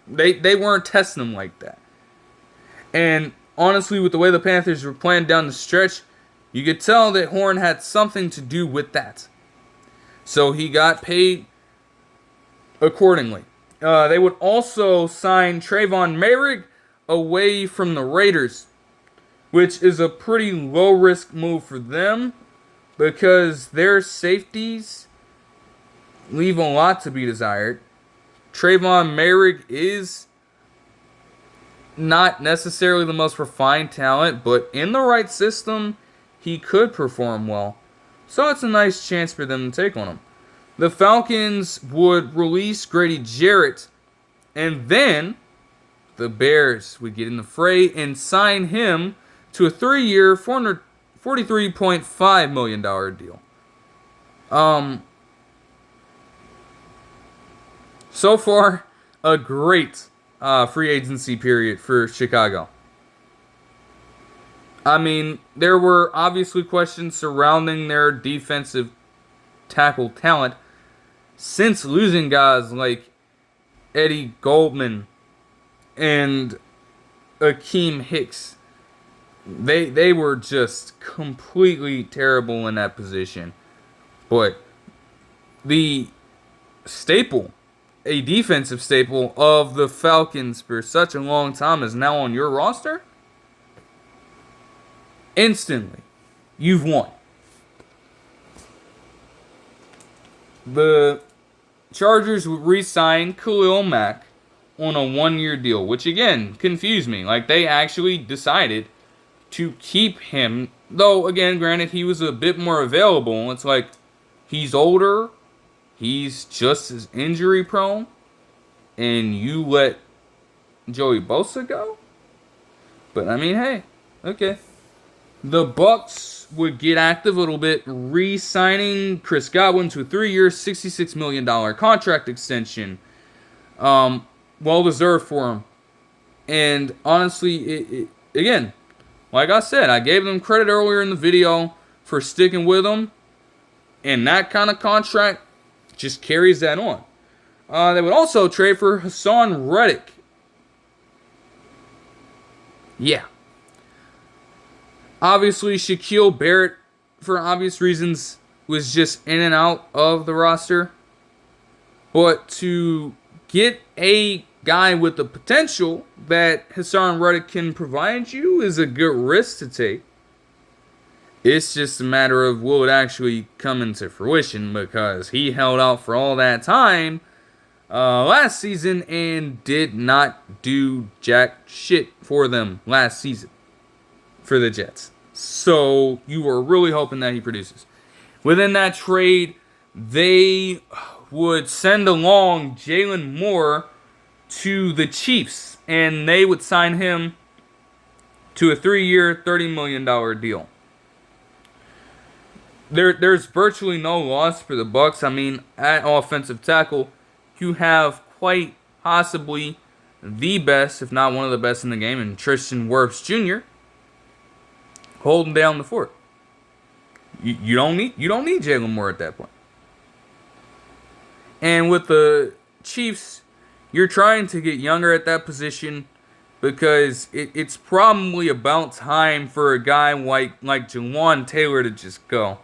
S1: they weren't testing him like that. And honestly, with the way the Panthers were playing down the stretch, you could tell that Horn had something to do with that. So he got paid accordingly. They would also sign Trayvon Merrick away from the Raiders, which is a pretty low-risk move for them because their safeties leave a lot to be desired. Trayvon Merrick is not necessarily the most refined talent, but in the right system, he could perform well. So it's a nice chance for them to take on him. The Falcons would release Grady Jarrett, and then the Bears would get in the fray and sign him to a 3-year, $43.5 million deal. So far, a great free agency period for Chicago. I mean, there were obviously questions surrounding their defensive tackle talent since losing guys like Eddie Goldman and Akeem Hicks They were just completely terrible in that position. But the staple, a defensive staple of the Falcons for such a long time is now on your roster, instantly, you've won. The Chargers would re-sign Khalil Mack on a one-year deal, which again confused me. Like, they actually decided to keep him, though again, granted, he was a bit more available. It's like, he's older, he's just as injury prone, and you let Joey Bosa go? But I mean, hey, okay. The Bucks would get active a little bit, re-signing Chris Godwin to a 3-year, $66 million contract extension. Well deserved for him. And honestly, again, like I said, I gave them credit earlier in the video for sticking with him. And that kind of contract just carries that on. They would also trade for Hassan Reddick. Yeah. Obviously, Shaquille Barrett, for obvious reasons, was just in and out of the roster. But to get a guy with the potential that Hassan Reddick can provide you is a good risk to take. It's just a matter of will it actually come into fruition, because he held out for all that time last season and did not do jack shit for them last season for the Jets. So you were really hoping that he produces. Within that trade, they would send along Jalen Moore to the Chiefs, and they would sign him to a 3-year, $30 million deal. There's virtually no loss for the Bucks. I mean, at offensive tackle, you have quite possibly the best, if not one of the best in the game, in Tristan Wirfs Jr. holding down the fort. You don't need Jalen Moore at that point. And with the Chiefs, you're trying to get younger at that position, because it's probably about time for a guy like Jawan Taylor to just go.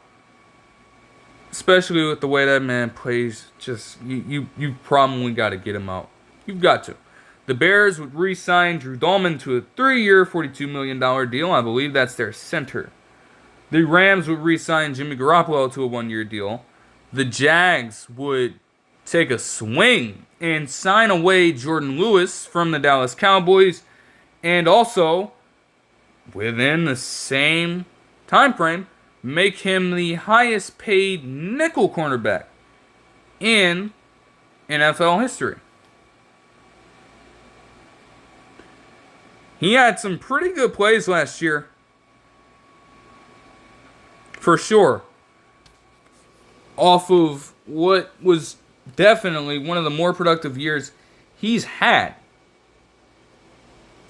S1: Especially with the way that man plays, just you probably got to get him out. You've got to. The Bears would re-sign Drew Dalman to a 3-year, $42 million deal. I believe that's their center. The Rams would re-sign Jimmy Garoppolo to a 1-year deal. The Jags would take a swing and sign away Jordan Lewis from the Dallas Cowboys. And also, within the same time frame, make him the highest paid nickel cornerback in NFL history. He had some pretty good plays last year, for sure, off of what was definitely one of the more productive years he's had.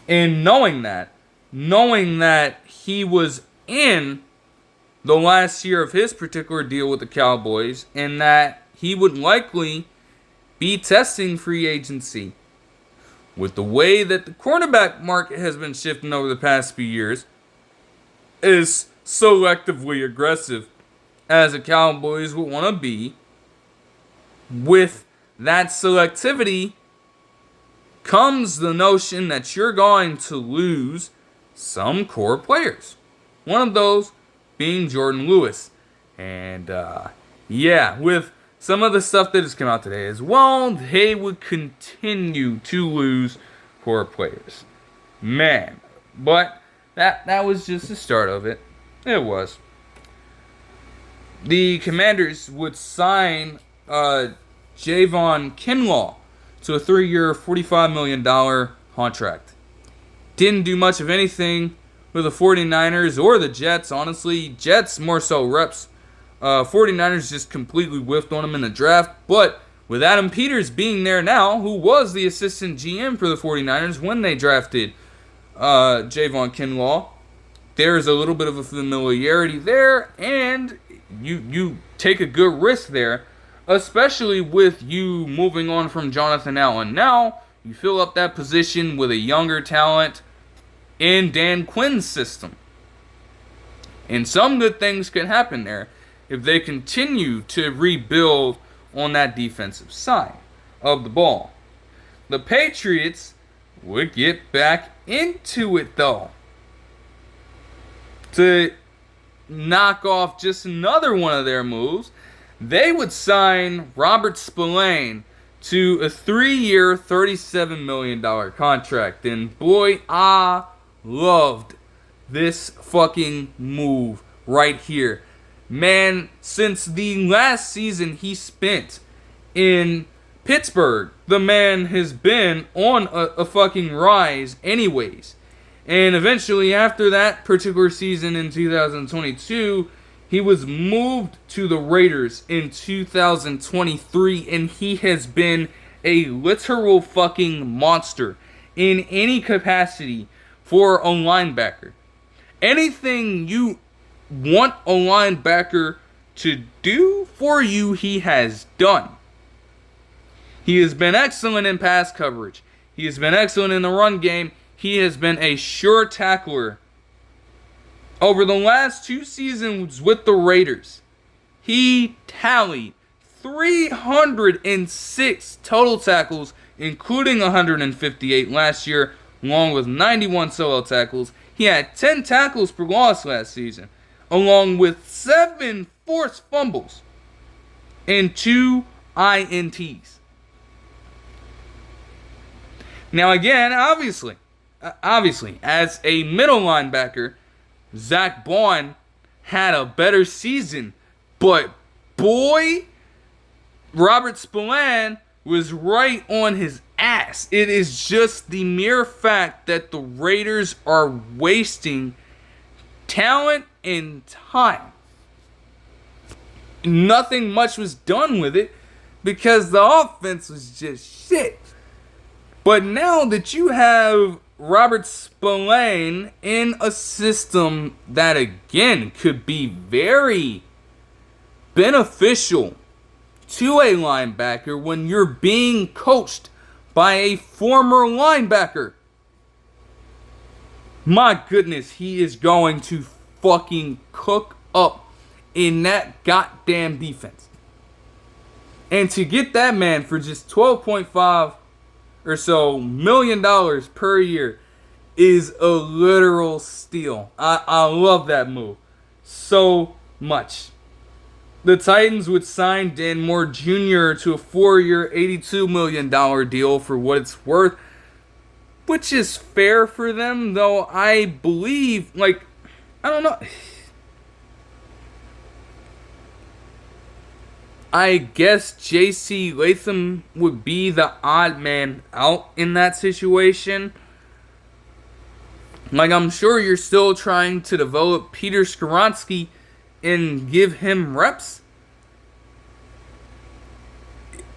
S1: And knowing that he was in the last year of his particular deal with the Cowboys, and that he would likely be testing free agency. With the way that the cornerback market has been shifting over the past few years, is selectively aggressive as the Cowboys would want to be. With that selectivity comes the notion that you're going to lose some core players. One of those being Jordan Lewis. And with some of the stuff that has come out today as well, they would continue to lose core players. Man. But that was just the start of it. It was. The Commanders would sign Javon Kinlaw to a 3-year, $45 million contract. Didn't do much of anything with the 49ers or the Jets, honestly. Jets more so reps. 49ers just completely whiffed on him in the draft. But with Adam Peters being there now, who was the assistant GM for the 49ers when they drafted Javon Kinlaw, there's a little bit of a familiarity there, and you take a good risk there, especially with you moving on from Jonathan Allen. Now, you fill up that position with a younger talent in Dan Quinn's system. And some good things can happen there if they continue to rebuild on that defensive side of the ball. The Patriots would get back into it, though, to knock off just another one of their moves. They would sign Robert Spillane to a 3-year, $37 million contract. And boy, I loved this fucking move right here. Man, since the last season he spent in Pittsburgh, the man has been on a fucking rise anyways. And eventually, after that particular season in 2022, he was moved to the Raiders in 2023, and he has been a literal fucking monster in any capacity for a linebacker. Anything you want a linebacker to do for you, he has done. He has been excellent in pass coverage. He has been excellent in the run game. He has been a sure tackler. Over the last 2 seasons with the Raiders, he tallied 306 total tackles, including 158 last year, along with 91 solo tackles. He had 10 tackles per loss last season, along with 7 forced fumbles and 2 INTs. Now again, obviously, as a middle linebacker, Zach Bond had a better season, but boy, Robert Spillane was right on his ass. It is just the mere fact that the Raiders are wasting talent and time. Nothing much was done with it because the offense was just shit. But now that you have Robert Spillane in a system that, again, could be very beneficial to a linebacker when you're being coached by a former linebacker, my goodness, he is going to fucking cook up in that goddamn defense. And to get that man for just $12.5 or so $1 million per year is a literal steal. I love that move so much. The Titans would sign Dan Moore Jr. to a 4-year, $82 million deal for what it's worth, which is fair for them, though I believe, I don't know. I guess J.C. Latham would be the odd man out in that situation. I'm sure you're still trying to develop Peter Skoronski and give him reps.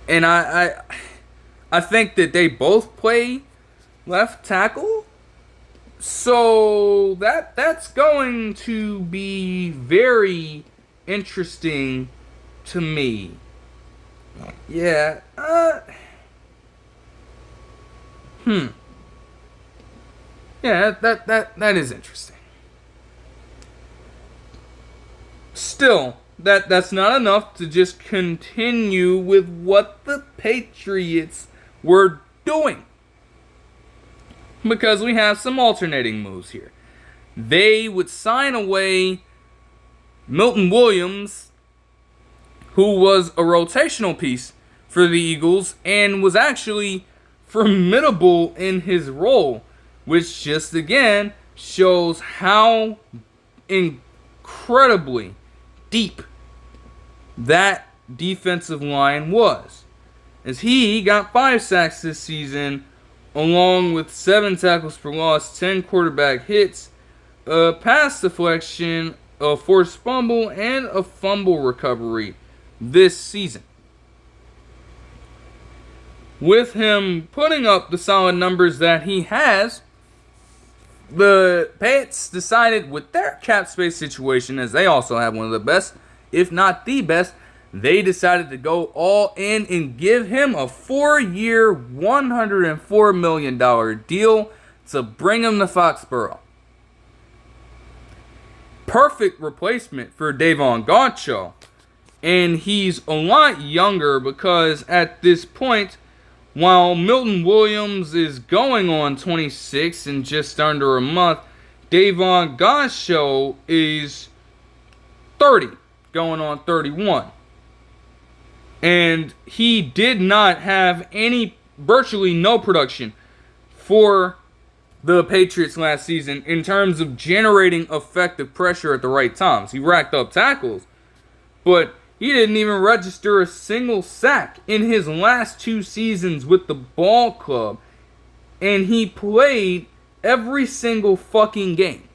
S1: And I think that they both play left tackle. So that's going to be very interesting to me. Yeah. Yeah, that is interesting. Still, that's not enough to just continue with what the Patriots were doing. Because we have some alternating moves here. They would sign away Milton Williams, who was a rotational piece for the Eagles and was actually formidable in his role, which just again shows how incredibly deep that defensive line was. As he got 5 sacks this season, along with 7 tackles for loss, 10 quarterback hits, a pass deflection, a forced fumble, and a fumble recovery this season. With him putting up the solid numbers that he has, the Pats decided with their cap space situation, as they also have one of the best, if not the best, they decided to go all in and give him a 4-year, $104 million deal to bring him to Foxborough. Perfect replacement for Davon Gaucho. And he's a lot younger because at this point, while Milton Williams is going on 26 in just under a month, Davon Gaucho is 30, going on 31. And he did not have virtually no production for the Patriots last season in terms of generating effective pressure at the right times. He racked up tackles, but he didn't even register a single sack in his last 2 seasons with the ball club. And he played every single fucking game.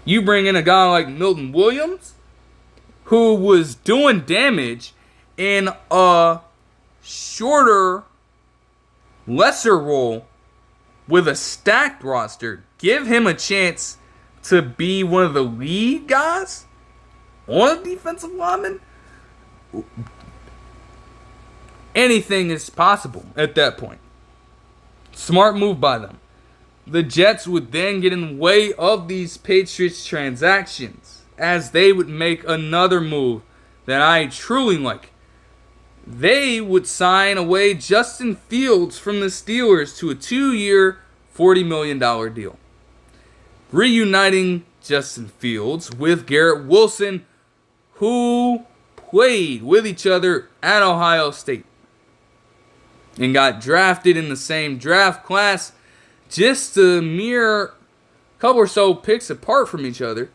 S1: You bring in a guy like Milton Williams, who was doing damage in a shorter, lesser role with a stacked roster. Give him a chance to be one of the lead guys on a defensive lineman. Anything is possible at that point. Smart move by them. The Jets would then get in the way of these Patriots transactions as they would make another move that I truly like. They would sign away Justin Fields from the Steelers to a 2-year, $40 million deal. Reuniting Justin Fields with Garrett Wilson, who played with each other at Ohio State and got drafted in the same draft class, just a mere couple or so picks apart from each other.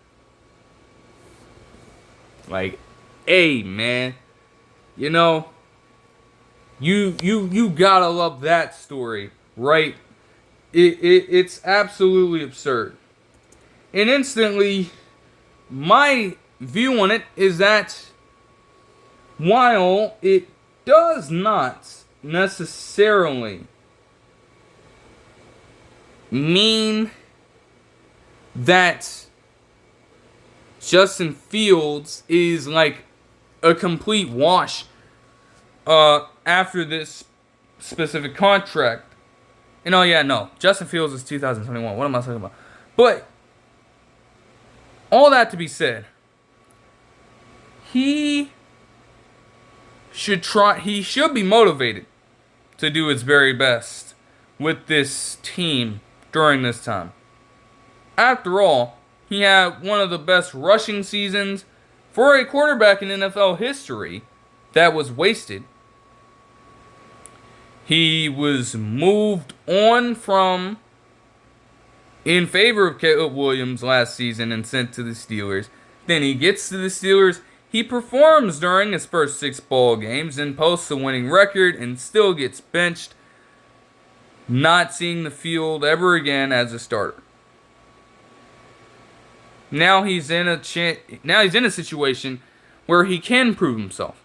S1: Like, hey, man, you know, you gotta love that story, right? It's absolutely absurd. And instantly, my view on it is that while it does not necessarily mean that Justin Fields is like a complete wash after this specific contract. And oh yeah, no, Justin Fields is 2021. What am I talking about? But all that to be said, he should be motivated to do his very best with this team during this time. After all, he had one of the best rushing seasons for a quarterback in NFL history that was wasted. He was moved on from in favor of Caleb Williams last season and sent to the Steelers. Then he gets to the Steelers. He performs during his first 6 ball games and posts a winning record and still gets benched, not seeing the field ever again as a starter. Now he's in a situation where he can prove himself.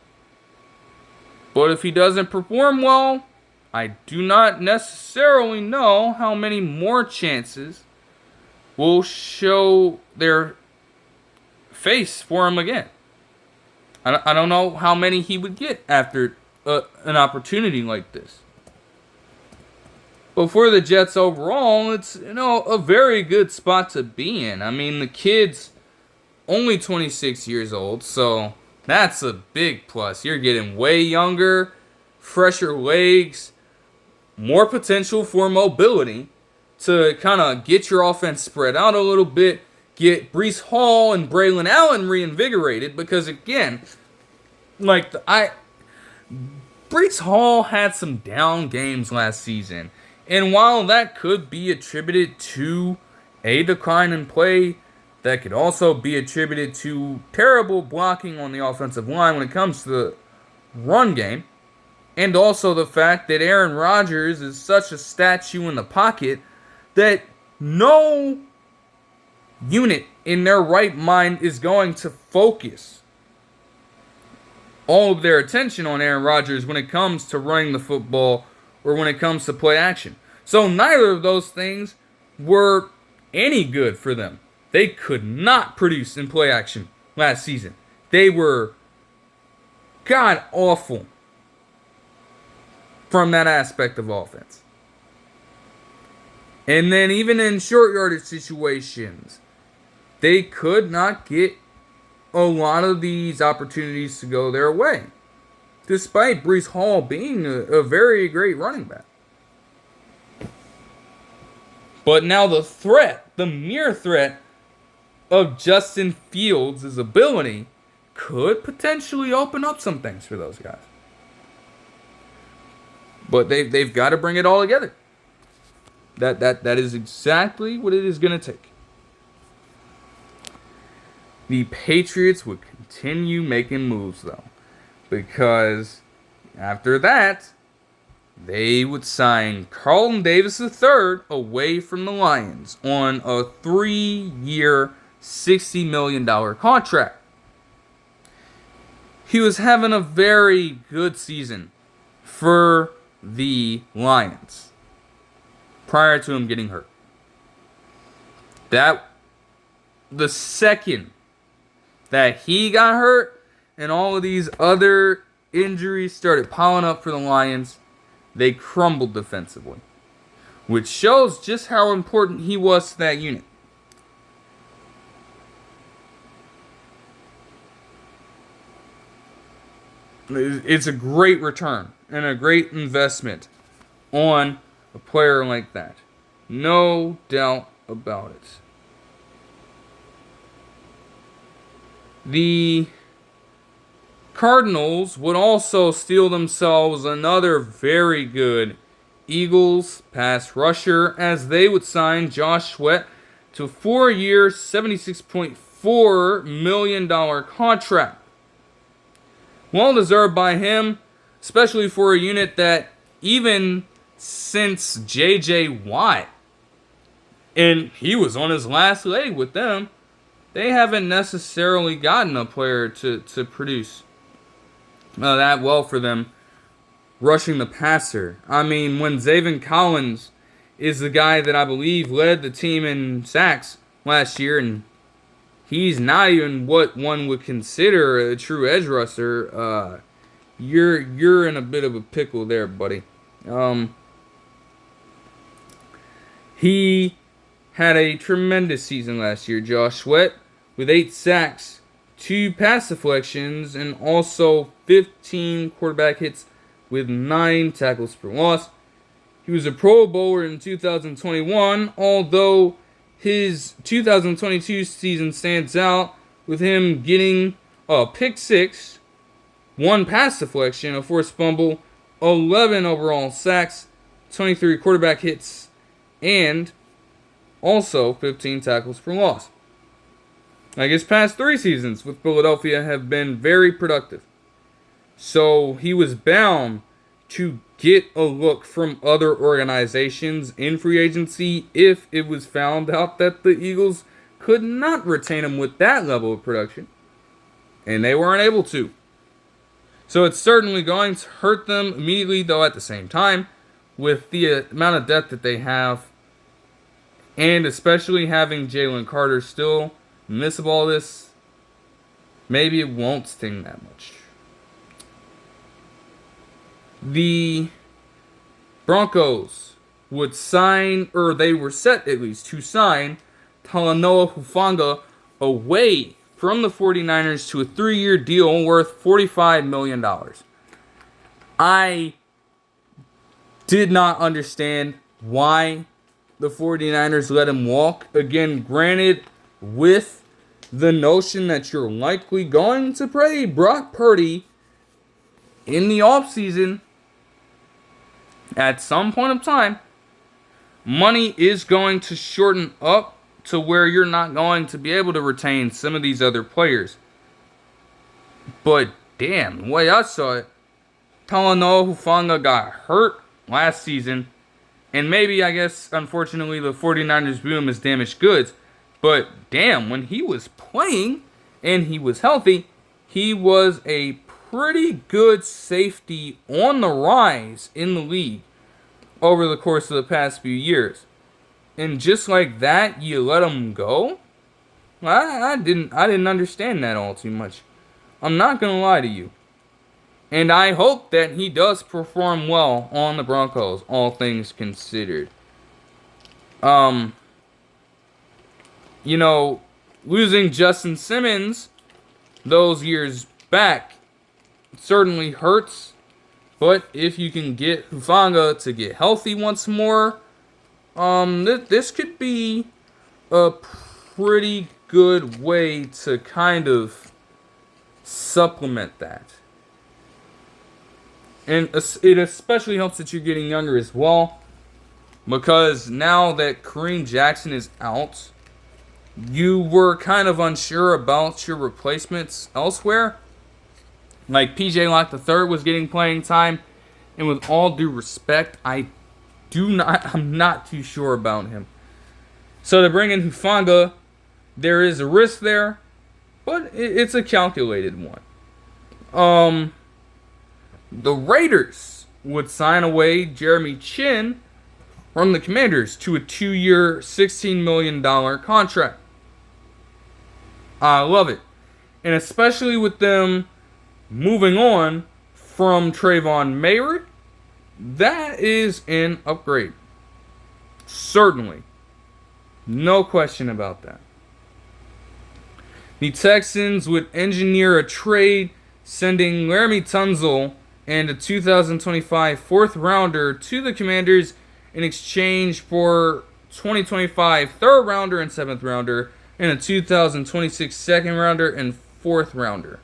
S1: But if he doesn't perform well, I do not necessarily know how many more chances will show their face for him again. I don't know how many he would get after an opportunity like this. But for the Jets overall, it's a very good spot to be in. I mean, the kid's only 26 years old, so that's a big plus. You're getting way younger, fresher legs, more potential for mobility to kind of get your offense spread out a little bit, get Breece Hall and Braylon Allen reinvigorated, because again, Breece Hall had some down games last season. And while that could be attributed to a decline in play, that could also be attributed to terrible blocking on the offensive line when it comes to the run game. And also the fact that Aaron Rodgers is such a statue in the pocket that no unit in their right mind is going to focus all of their attention on Aaron Rodgers when it comes to running the football or when it comes to play action. So neither of those things were any good for them. They could not produce in play action last season. They were god awful from that aspect of offense. And then even in short yardage situations, they could not get a lot of these opportunities to go their way, despite Breece Hall being a very great running back. But now the mere threat of Justin Fields' ability could potentially open up some things for those guys. But they've got to bring it all together. That is exactly what it is going to take. The Patriots would continue making moves, though, because after that, they would sign Carlton Davis III away from the Lions on a 3-year, $60 million contract. He was having a very good season for the Lions prior to him getting hurt. The second that he got hurt and all of these other injuries started piling up for the Lions, they crumbled defensively, which shows just how important he was to that unit. It's a great return and a great investment on a player like that. No doubt about it. The Cardinals would also steal themselves another very good Eagles pass rusher as they would sign Josh Sweat to a 4-year, $76.4 million contract. Well deserved by him, especially for a unit that even since J.J. Watt, and he was on his last leg with them, they haven't necessarily gotten a player to produce that well for them rushing the passer. I mean, when Zaven Collins is the guy that I believe led the team in sacks last year, and he's not even what one would consider a true edge rusher, you're in a bit of a pickle there, buddy. He had a tremendous season last year, Josh Sweat, with 8 sacks, 2 pass deflections, and also 15 quarterback hits with 9 tackles for loss. He was a Pro Bowler in 2021, although his 2022 season stands out with him getting a pick 6, 1 pass deflection, a forced fumble, 11 overall sacks, 23 quarterback hits, and also 15 tackles for loss. Like his past 3 seasons with Philadelphia have been very productive. So he was bound to get a look from other organizations in free agency if it was found out that the Eagles could not retain him with that level of production. And they weren't able to. So it's certainly going to hurt them immediately, though at the same time, with the amount of depth that they have, and especially having Jalen Carter still miss of all this, maybe it won't sting that much. The Broncos would sign, or they were set at least to sign, Talanoa Hufanga away from the 49ers to a 3-year deal worth $45 million. I did not understand why the 49ers let him walk. Again, granted, with the notion that you're likely going to play Brock Purdy in the offseason at some point of time, money is going to shorten up to where you're not going to be able to retain some of these other players. But damn, the way I saw it, Talanoa Hufanga got hurt last season, and maybe, I guess, unfortunately, the 49ers view him as damaged goods. But damn, when he was playing and he was healthy, he was a pretty good safety on the rise in the league over the course of the past few years. And just like that, you let him go? I didn't understand that all too much. I'm not going to lie to you. And I hope that he does perform well on the Broncos, all things considered. Um, you know, losing Justin Simmons those years back certainly hurts. But if you can get Hufanga to get healthy once more, this could be a pretty good way to kind of supplement that. And it especially helps that you're getting younger as well, because now that Kareem Jackson is out, you were kind of unsure about your replacements elsewhere. Like PJ Locke III was getting playing time, and with all due respect, I'm not too sure about him. So to bring in Hufanga, there is a risk there, but it's a calculated one. The Raiders would sign away Jeremy Chin from the Commanders to a 2-year, $16 million contract. I love it. And especially with them moving on from Trayvon Merritt, that is an upgrade. Certainly. No question about that. The Texans would engineer a trade sending Laramie Tunsil and a 2025 fourth rounder to the Commanders in exchange for 2025 third rounder and seventh rounder and a 2026 second rounder and fourth rounder.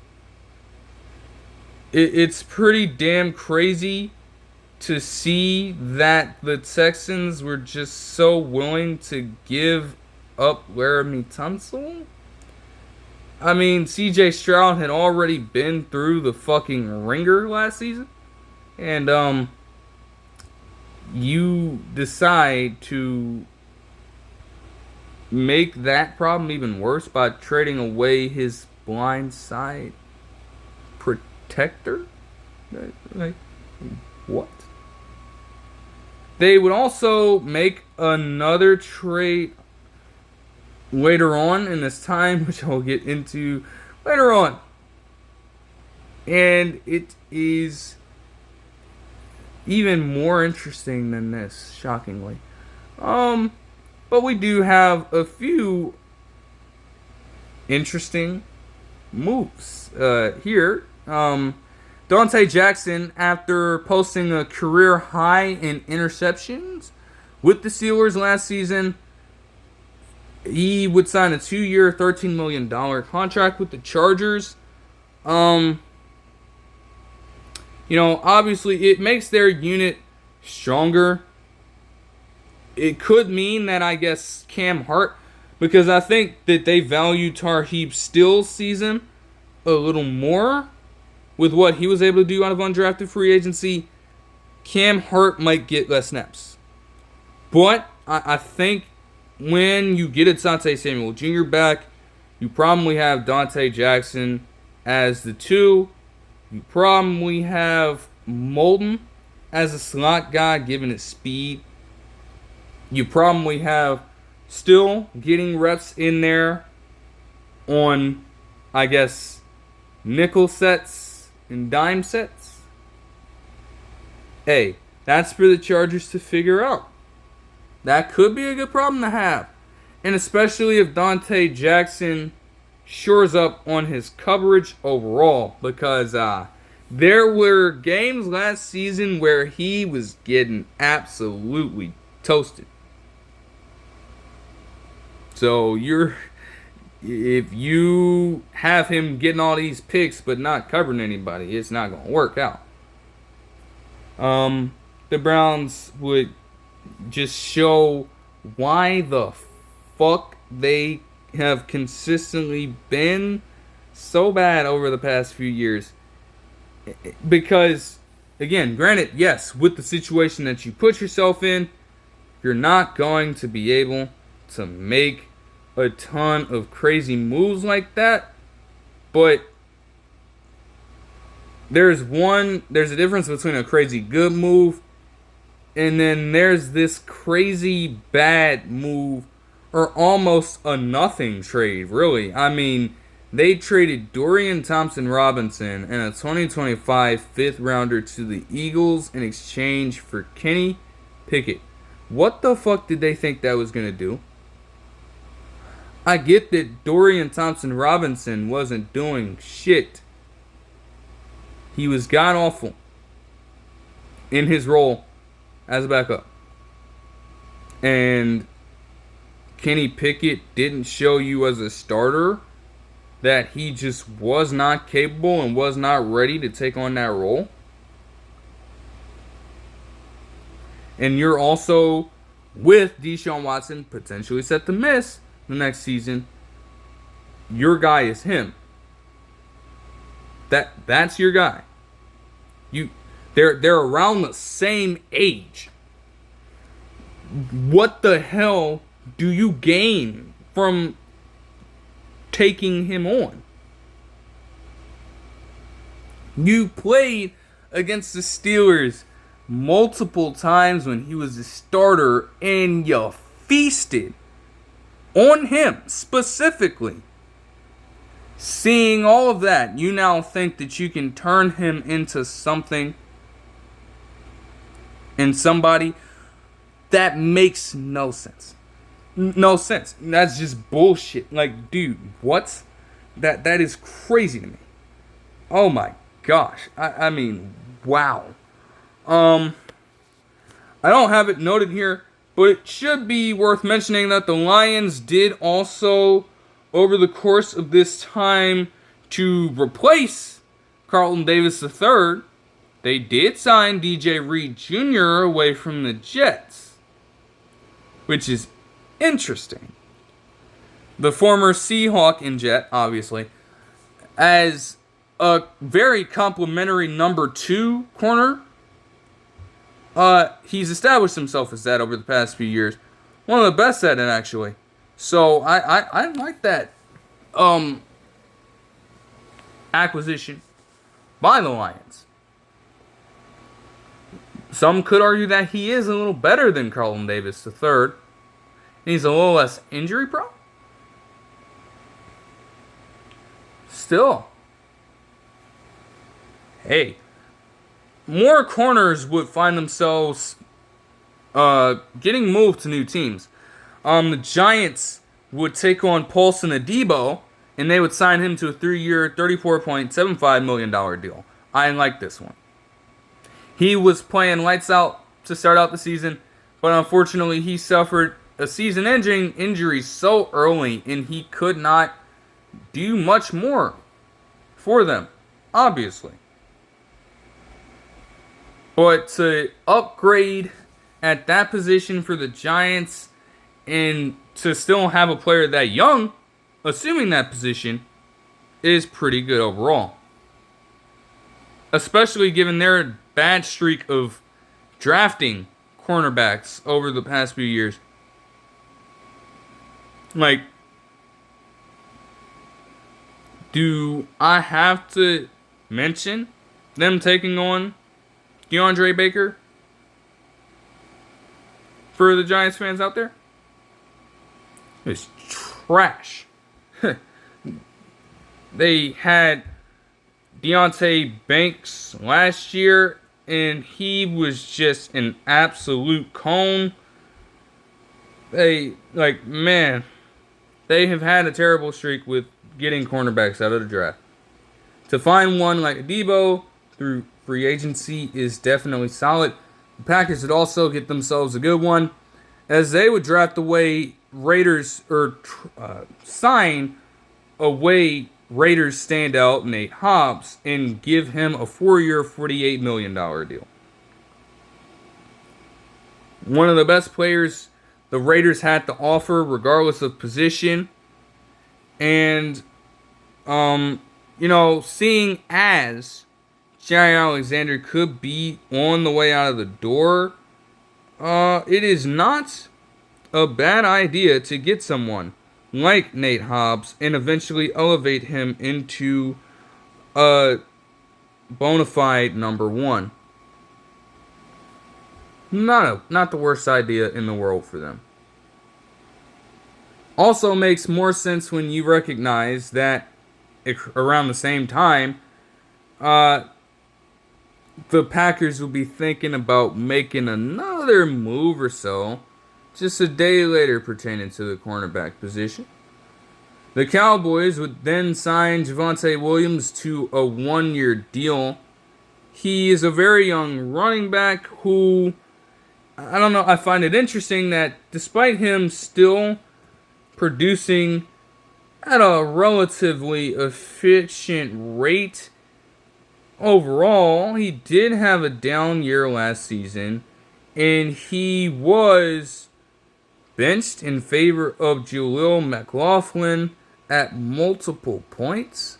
S1: It's pretty damn crazy to see that the Texans were just so willing to give up Laramie Tunsil. I mean, CJ Stroud had already been through the fucking ringer last season. And, you decide to make that problem even worse by trading away his blind side protector? Like, what? They would also make another trade later on in this time, which I'll get into later on. And it is even more interesting than this, shockingly. But we do have a few interesting moves here. Dante Jackson, after posting a career high in interceptions with the Steelers last season, he would sign a 2-year, $13 million contract with the Chargers. Obviously it makes their unit stronger. It could mean that, I guess, Cam Hart, because I think that they value Tarheeb Still's season a little more with what he was able to do out of undrafted free agency. Cam Hart might get less snaps. But I think when you get Asante Samuel Jr. back, you probably have Dante Jackson as the 2. You probably have Molden as a slot guy, given his speed. You probably have Still getting reps in there on, I guess, nickel sets and dime sets. Hey, that's for the Chargers to figure out. That could be a good problem to have. And especially if Dante Jackson shores up on his coverage overall. Because there were games last season where he was getting absolutely toasted. So if you have him getting all these picks but not covering anybody, it's not going to work out. The Browns would just show why the fuck they have consistently been so bad over the past few years. Because, again, granted, yes, with the situation that you put yourself in, you're not going to be able to make a ton of crazy moves like that. But there's a difference between a crazy good move and then there's this crazy bad move, or almost a nothing trade, really. I mean, they traded Dorian Thompson-Robinson and a 2025 fifth rounder to the Eagles in exchange for Kenny Pickett. What the fuck did they think that was going to do? I get that Dorian Thompson-Robinson wasn't doing shit. He was god awful in his role as a backup. And Kenny Pickett didn't show you as a starter that he just was not capable and was not ready to take on that role. And you're also with Deshaun Watson potentially set to miss the next season. Your guy is him. That's your guy. They're around the same age. What the hell do you gain from taking him on? You played against the Steelers multiple times when he was a starter, and you feasted on him specifically. Seeing all of that, you now think that you can turn him into something and somebody that makes no sense. No sense. That's just bullshit. Like, dude, what? That is crazy to me. Oh my gosh. I mean, wow. I don't have it noted here, but it should be worth mentioning that the Lions did also, over the course of this time, to replace Carlton Davis III, they did sign DJ Reed Jr. away from the Jets, which is interesting. The former Seahawk and Jet, obviously, as a very complimentary number 2 corner. He's established himself as that over the past few years. One of the best at it, actually. So I like that acquisition by the Lions. Some could argue that he is a little better than Carlton Davis III. He's a little less injury prone. Still, hey, more corners would find themselves getting moved to new teams. The Giants would take on Paulson Adebo, and they would sign him to a 3-year, $34.75 million deal. I like this one. He was playing lights out to start out the season, but unfortunately he suffered a season-ending injury so early, and he could not do much more for them, obviously. But to upgrade at that position for the Giants and to still have a player that young, assuming that position, is pretty good overall. Especially given their bad streak of drafting cornerbacks over the past few years. Like, do I have to mention them taking on DeAndre Baker for the Giants fans out there? It's trash. They had Deonte Banks last year, and he was just an absolute cone. They have had a terrible streak with getting cornerbacks out of the draft. To find one like Adebo through free agency is definitely solid. The Packers would also get themselves a good one, as they would draft away Raiders, or sign away Raiders standout Nate Hobbs and give him a 4-year, $48 million deal. One of the best players the Raiders had to offer, regardless of position. And, seeing as Jair Alexander could be on the way out of the door, it is not a bad idea to get someone like Nate Hobbs and eventually elevate him into a bona fide number 1. Not the worst idea in the world for them. Also makes more sense when you recognize that around the same time, the Packers will be thinking about making another move or so, just a day later pertaining to the cornerback position. The Cowboys would then sign Javonte Williams to a 1-year deal. He is a very young running back who, I don't know, I find it interesting that despite him still producing at a relatively efficient rate, overall, he did have a down year last season, and he was benched in favor of Jaleel McLaughlin at multiple points.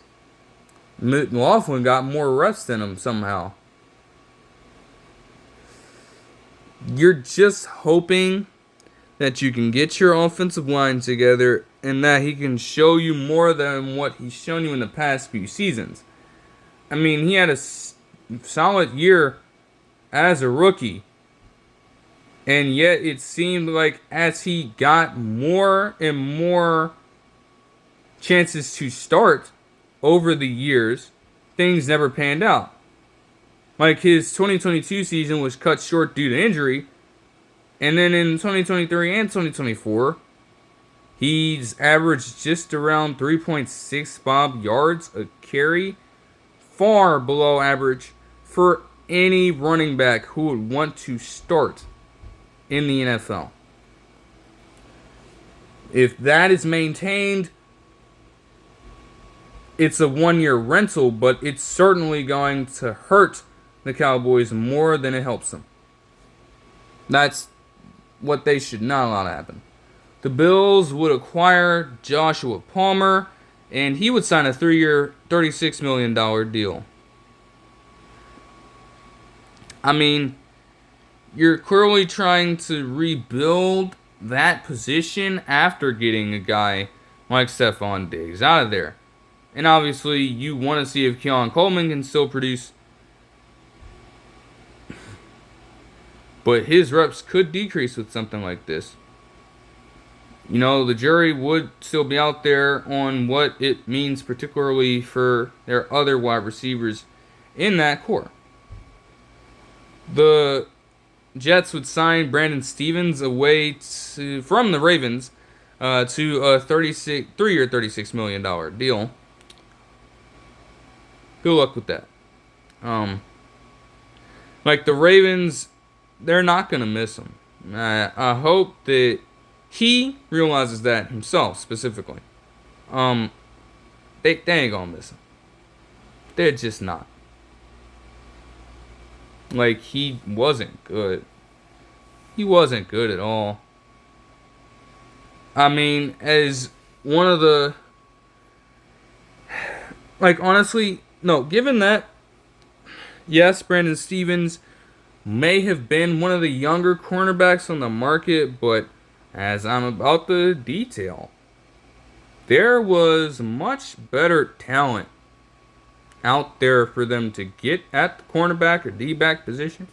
S1: McLaughlin got more reps than him somehow. You're just hoping that you can get your offensive line together and that he can show you more than what he's shown you in the past few seasons. I mean, he had a solid year as a rookie. And yet it seemed like as he got more and more chances to start over the years, things never panned out. Like his 2022 season was cut short due to injury. And then in 2023 and 2024, he's averaged just around 3.6 yards a carry, far below average for any running back who would want to start in the NFL. If that is maintained, it's a 1-year rental, but it's certainly going to hurt the Cowboys more than it helps them. That's what they should not allow to happen. The Bills would acquire Joshua Palmer, and he would sign a 3-year, $36 million deal. I mean, you're clearly trying to rebuild that position after getting a guy like Stephon Diggs out of there. And obviously, you want to see if Keon Coleman can still produce. But his reps could decrease with something like this. You know, the jury would still be out there on what it means, particularly for their other wide receivers in that core. The Jets would sign Brandon Stevens from the Ravens to a 3-year, $36 million deal. Good luck with that. Like the Ravens, they're not going to miss him. I hope that he realizes that himself specifically. They ain't going to miss him. They're just not. Like, he wasn't good. He wasn't good at all. I mean, as one of the... Like, honestly, no, given that, yes, Brandon Stevens may have been one of the younger cornerbacks on the market, but as I'm about to detail, there was much better talent out there for them to get at the cornerback or D-back position,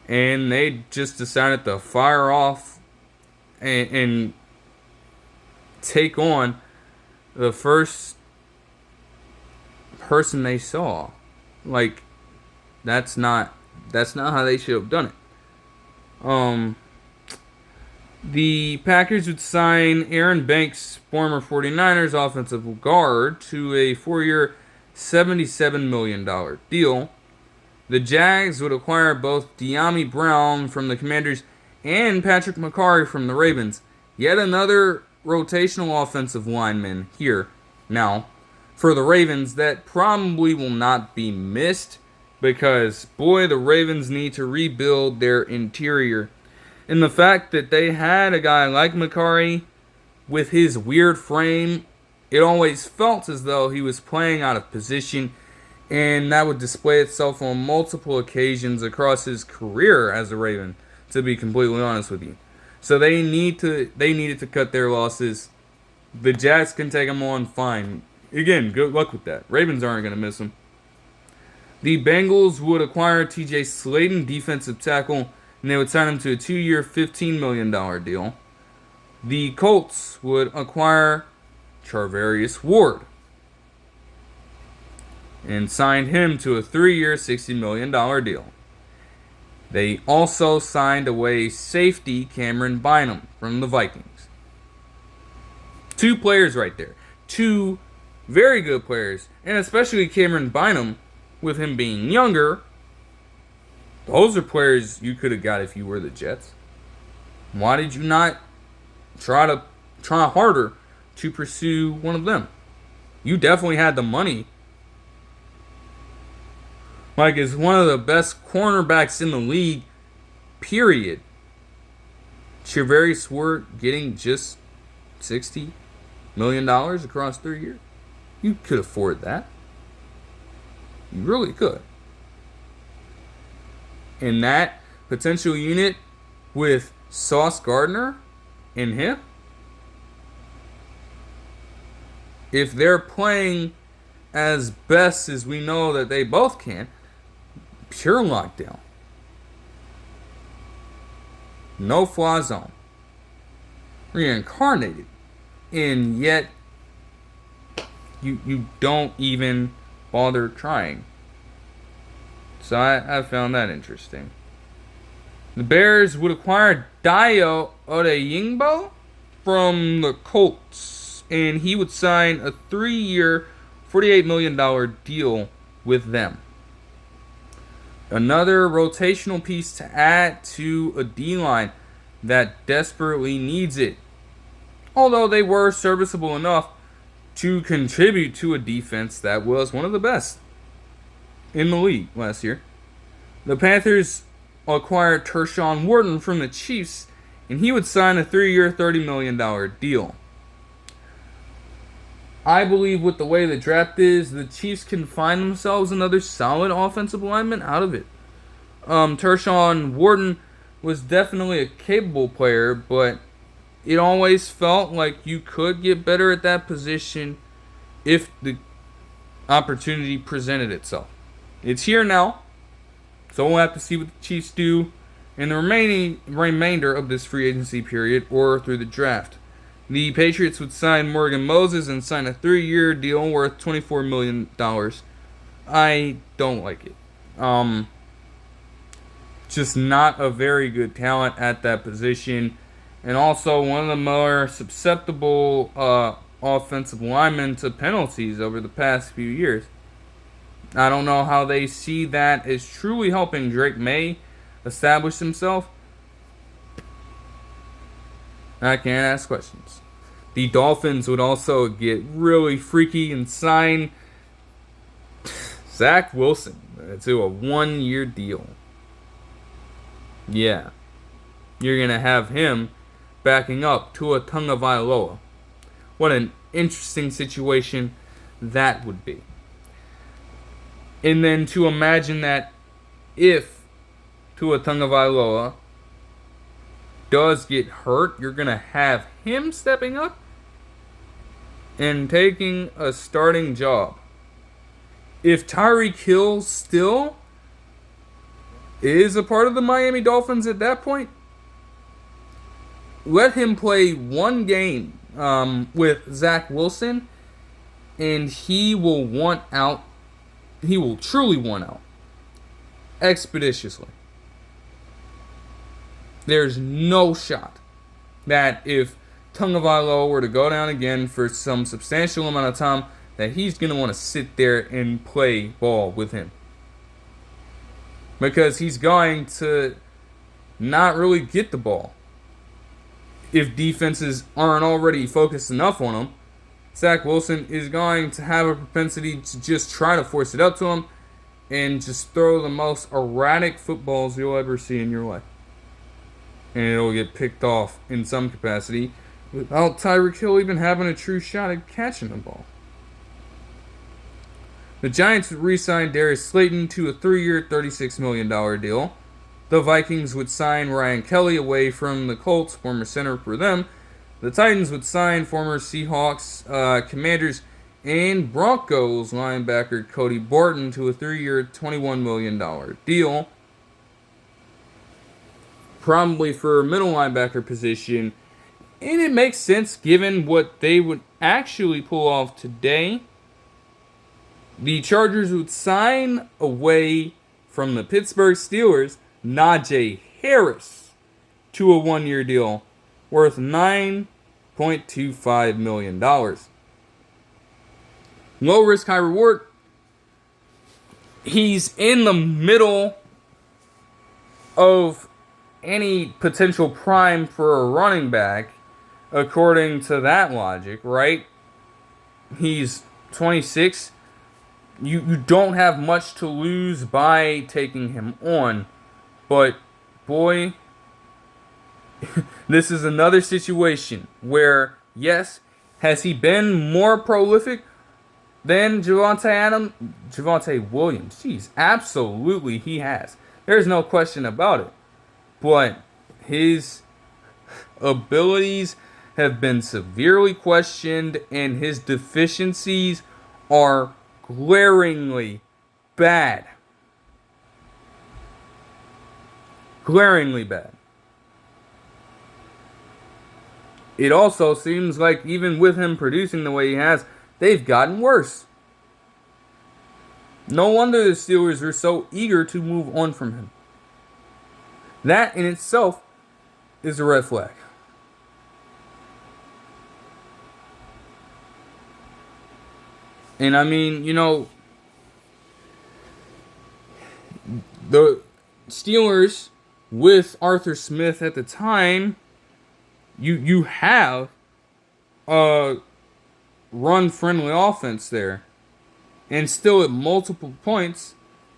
S1: and they just decided to fire off and take on the first person they saw. Like, that's not how they should have done it. The Packers would sign Aaron Banks, former 49ers offensive guard, to a 4-year, $77 million deal. The Jags would acquire both De'Ami Brown from the Commanders and Patrick McCarry from the Ravens. Yet another rotational offensive lineman here now for the Ravens that probably will not be missed because, boy, the Ravens need to rebuild their interior. And the fact that they had a guy like McCarry with his weird frame, it always felt as though he was playing out of position, and that would display itself on multiple occasions across his career as a Raven, to be completely honest with you. So they needed to cut their losses. The Jets can take them on fine. Again, good luck with that. Ravens aren't going to miss them. The Bengals would acquire TJ Slaton, defensive tackle, and they would sign him to a 2-year, $15 million deal. The Colts would acquire Charvarius Ward. and signed him to a 3-year, $60 million deal. They also signed away safety Cameron Bynum from the Vikings. 2 players right there. 2 very good players, and especially Cameron Bynum, with him being younger. Those are players you could have got if you were the Jets. Why did you not try harder to pursue one of them? You definitely had the money. Like, is one of the best cornerbacks in the league, period. Charvarius Ward getting just $60 million across 3 years. You could afford that. You really could. And that potential unit with Sauce Gardner and him, if they're playing as best as we know that they both can, pure lockdown. No fly zone. Reincarnated. And yet, you don't even bother trying. So I found that interesting. The Bears would acquire Dayo Odeyingbo from the Colts, and he would sign a 3-year, $48 million deal with them. Another rotational piece to add to a D-line that desperately needs it. Although they were serviceable enough to contribute to a defense that was one of the best in the league last year. The Panthers acquired Tershawn Wharton from the Chiefs, and he would sign a 3-year, $30 million deal. I believe with the way the draft is, the Chiefs can find themselves another solid offensive lineman out of it. Tershawn Wharton was definitely a capable player, but it always felt like you could get better at that position if the opportunity presented itself. It's here now, so we'll have to see what the Chiefs do in the remainder of this free agency period or through the draft. The Patriots would sign Morgan Moses and sign a 3-year deal worth $24 million. I don't like it. Just not a very good talent at that position. And also one of the more susceptible offensive linemen to penalties over the past few years. I don't know how they see that as truly helping Drake May establish himself. I can't ask questions. The Dolphins would also get really freaky and sign Zach Wilson to a 1-year deal. Yeah. You're going to have him backing up Tua Tagovailoa. What an interesting situation that would be. And then to imagine that if Tua Tagovailoa does get hurt, you're going to have him stepping up and taking a starting job. If Tyreek Hill still is a part of the Miami Dolphins at that point, let him play one game with Zach Wilson, and he will want out. He will truly want out expeditiously. There's no shot that if Tagovailoa were to go down again for some substantial amount of time, that he's going to want to sit there and play ball with him. Because he's going to not really get the ball. If defenses aren't already focused enough on him, Zach Wilson is going to have a propensity to just try to force it up to him and just throw the most erratic footballs you'll ever see in your life. And it'll get picked off in some capacity without Tyreek Hill even having a true shot at catching the ball. The Giants would re-sign Darius Slayton to a 3-year, $36 million deal. The Vikings would sign Ryan Kelly away from the Colts, former center for them. The Titans would sign former Seahawks, Commanders, and Broncos linebacker Cody Barton to a 3-year, $21 million deal. Probably for a middle linebacker position. And it makes sense given what they would actually pull off today. The Chargers would sign away from the Pittsburgh Steelers Najee Harris to a 1-year deal worth $9.25 million. Low risk, high reward. He's in the middle of any potential prime for a running back, according to that logic, right? He's 26. You don't have much to lose by taking him on. But, boy, this is another situation where, yes, has he been more prolific than Javonte Williams? Jeez, absolutely he has. There's no question about it. But his abilities have been severely questioned, and his deficiencies are glaringly bad. Glaringly bad. It also seems like even with him producing the way he has, they've gotten worse. No wonder the Steelers are so eager to move on from him. That in itself is a red flag. And I mean, the Steelers with Arthur Smith at the time, you have a run-friendly offense there. And still at multiple points,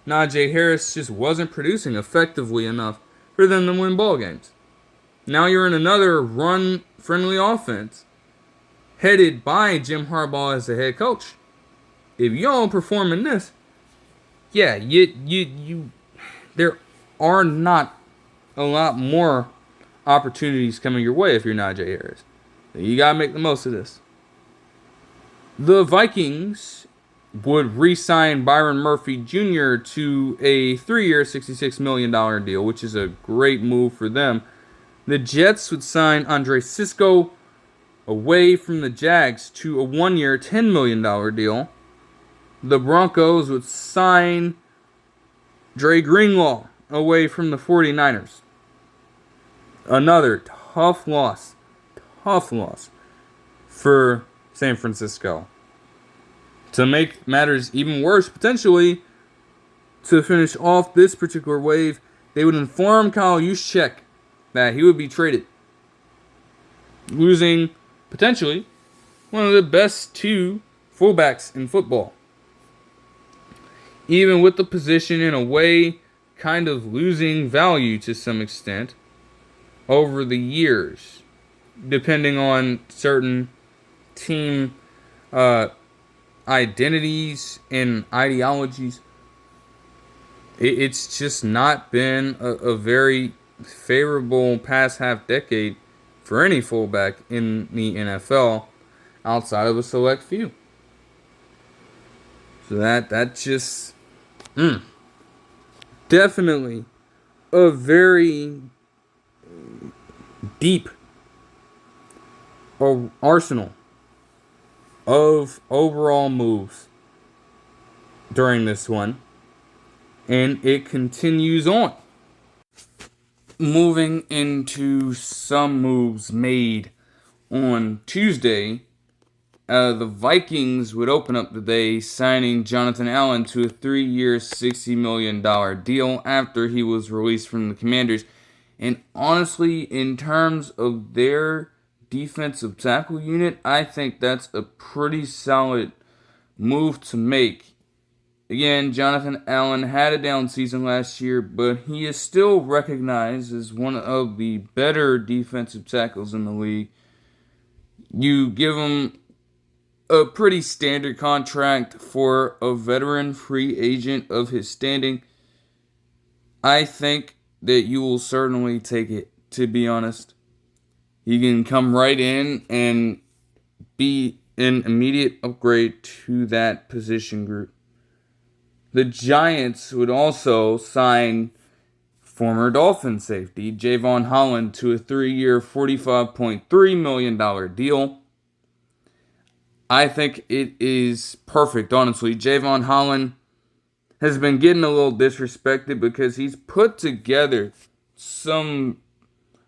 S1: Najee Harris just wasn't producing effectively enough for them to win ball games. Now you're in another run-friendly offense headed by Jim Harbaugh as the head coach. If you don't perform in this, yeah, there are not a lot more opportunities coming your way if you're Najee Harris. You gotta make the most of this. The Vikings would re-sign Byron Murphy Jr. to a 3-year, $66 million deal, which is a great move for them. The Jets would sign Andre Cisco away from the Jags to a 1-year, $10 million deal. The Broncos would sign Dre Greenlaw away from the 49ers. Another tough loss for San Francisco. To make matters even worse, potentially, to finish off this particular wave, they would inform Kyle Juszczyk that he would be traded, losing, potentially, one of the best 2 fullbacks in football. Even with the position, in a way, kind of losing value to some extent over the years, depending on certain team identities and ideologies. It's just not been a very favorable past half decade for any fullback in the NFL outside of a select few. So that just definitely a very deep arsenal of overall moves during this one, and it continues on. Moving into some moves made on Tuesday, the Vikings would open up the day signing Jonathan Allen to a 3-year, $60 million deal after he was released from the Commanders. And honestly, in terms of their defensive tackle unit, I think that's a pretty solid move to make. Again, Jonathan Allen had a down season last year, but he is still recognized as one of the better defensive tackles in the league. You give him a pretty standard contract for a veteran free agent of his standing. I think that you will certainly take it, to be honest. He can come right in and be an immediate upgrade to that position group. The Giants would also sign former Dolphin safety Javon Holland to a 3-year, $45.3 million deal. I think it is perfect, honestly. Javon Holland has been getting a little disrespected because he's put together some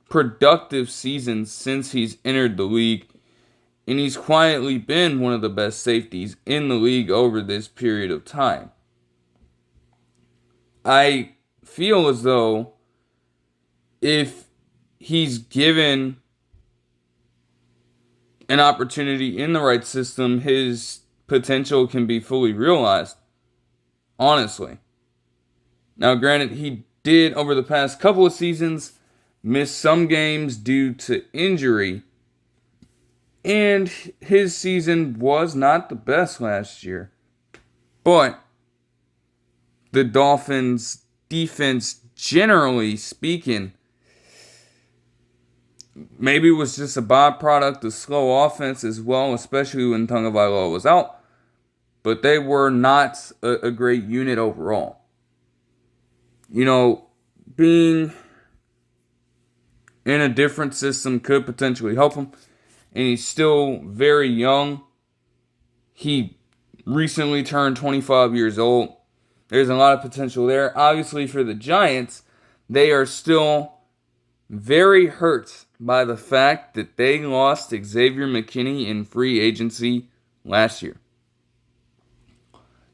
S1: productive seasons since he's entered the league, and he's quietly been one of the best safeties in the league over this period of time. I feel as though if he's given an opportunity in the right system, his potential can be fully realized, honestly. Now, granted, he did, over the past couple of seasons, miss some games due to injury, and his season was not the best last year. But the Dolphins' defense, generally speaking, maybe it was just a byproduct of slow offense as well, especially when Tagovailoa was out. But they were not a great unit overall. You know, being in a different system could potentially help him. And he's still very young. He recently turned 25 years old. There's a lot of potential there. Obviously, for the Giants, they are still very hurt by the fact that they lost Xavier McKinney in free agency last year.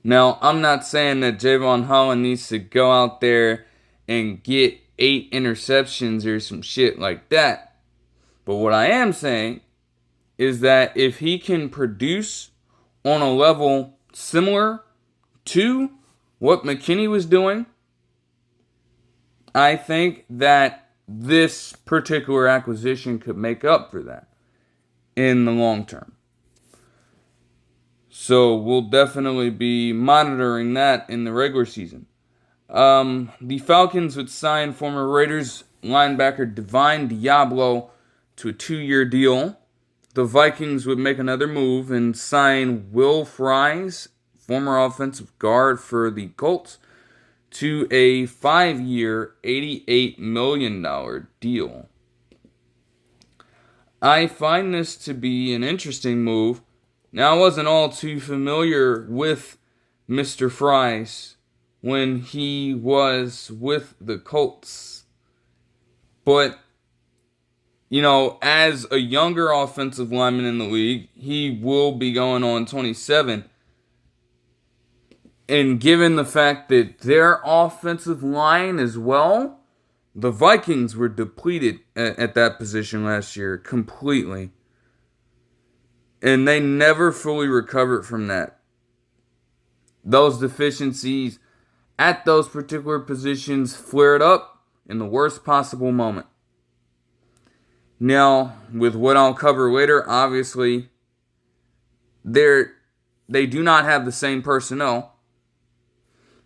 S1: Now, I'm not saying that Javon Holland needs to go out there and get 8 interceptions or some shit like that. But what I am saying is that if he can produce on a level similar to what McKinney was doing, I think that this particular acquisition could make up for that in the long term. So we'll definitely be monitoring that in the regular season. The Falcons would sign former Raiders linebacker Divine Diablo to a 2-year deal. The Vikings would make another move and sign Will Fries, former offensive guard for the Colts, to a 5-year, $88 million deal. I find this to be an interesting move. Now, I wasn't all too familiar with Mr. Fries when he was with the Colts. But, you know, as a younger offensive lineman in the league, he will be going on 27. And given the fact that their offensive line as well, the Vikings were depleted at that position last year completely. And they never fully recovered from that. Those deficiencies at those particular positions flared up in the worst possible moment. Now, with what I'll cover later, obviously, they do not have the same personnel.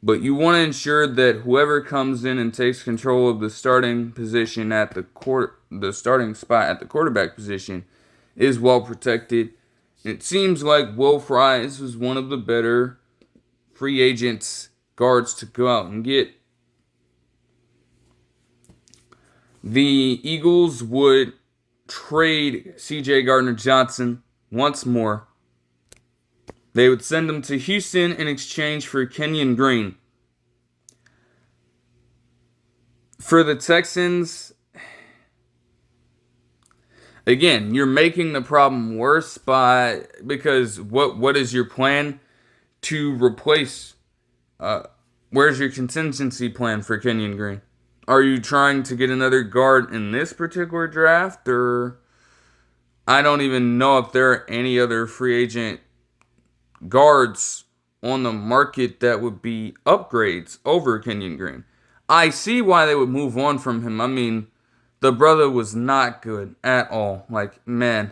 S1: But you want to ensure that whoever comes in and takes control of the starting position at the starting spot at the quarterback position is well protected. It seems like Will Fries was one of the better free agents guards to go out and get. The Eagles would trade C.J. Gardner-Johnson once more. They would send him to Houston in exchange for Kenyon Green. For the Texans, again, you're making the problem worse because what is your plan to replace? Where's your contingency plan for Kenyon Green? Are you trying to get another guard in this particular draft, or I don't even know if there are any other free agent guards on the market that would be upgrades over Kenyon Green. I see why they would move on from him. I mean, the brother was not good at all. Like, man,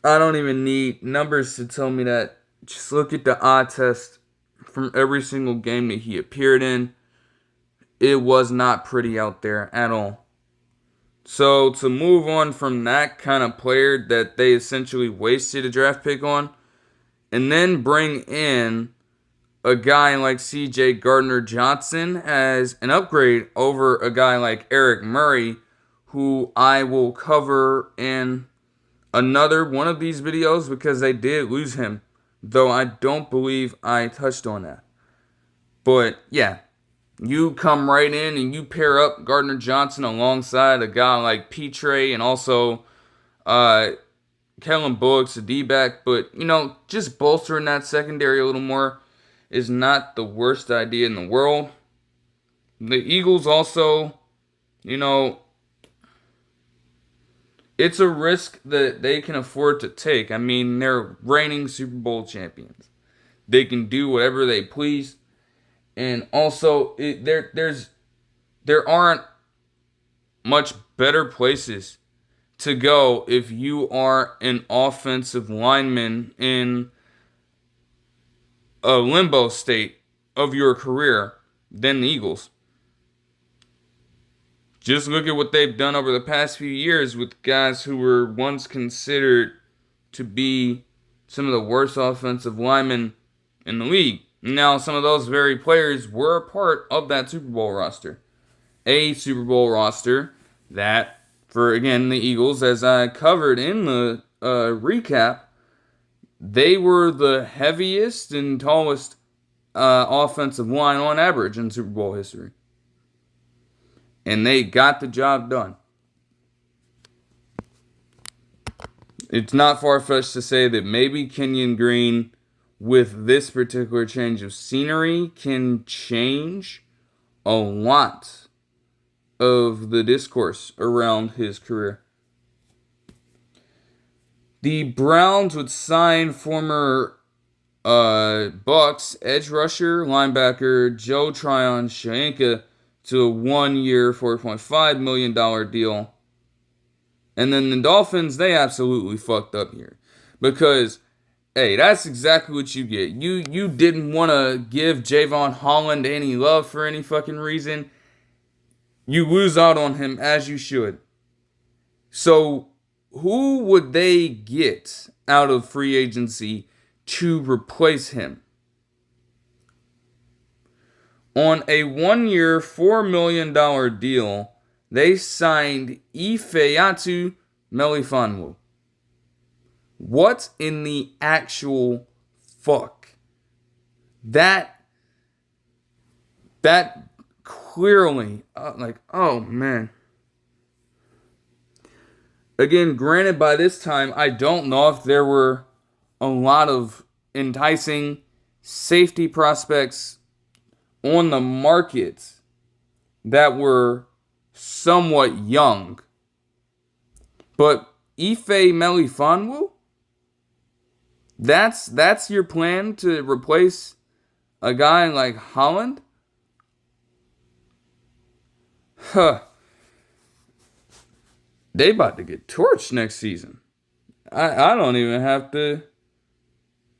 S1: I don't even need numbers to tell me that. Just look at the eye test from every single game that he appeared in. It was not pretty out there at all. So to move on from that kind of player that they essentially wasted a draft pick on, and then bring in a guy like C.J. Gardner-Johnson as an upgrade over a guy like Eric Murray, who I will cover in another one of these videos because they did lose him, though I don't believe I touched on that. But yeah, you come right in and you pair up Gardner Johnson alongside a guy like Petre and also uh, Kellen Bullock's a D-back. But, just bolstering that secondary a little more is not the worst idea in the world. The Eagles also, it's a risk that they can afford to take. I mean, they're reigning Super Bowl champions. They can do whatever they please. And also, there aren't much better places to go if you are an offensive lineman in a limbo state of your career than the Eagles. Just look at what they've done over the past few years with guys who were once considered to be some of the worst offensive linemen in the league. Now, some of those very players were a part of that Super Bowl roster. A Super Bowl roster that, for, again, the Eagles, as I covered in the recap, they were the heaviest and tallest offensive line on average in Super Bowl history. And they got the job done. It's not far-fetched to say that maybe Kenyon Green, with this particular change of scenery, can change a lot of the discourse around his career. The Browns would sign former Bucks edge rusher, linebacker Joe Tryon-Shoyinka to a 1-year, $4.5 million deal. And then the Dolphins, they absolutely fucked up here. Because, hey, that's exactly what you get. You didn't want to give Javon Holland any love for any fucking reason. You lose out on him as you should. So, who would they get out of free agency to replace him? On a 1-year, $4 million deal, they signed Ifeatu Melifonwu. What in the actual fuck? That clearly, oh man. Again, granted, by this time, I don't know if there were a lot of enticing safety prospects on the market that were somewhat young. But Ife Melifonwu? That's your plan to replace a guy like Holland? Huh. They about to get torched next season. I don't even have to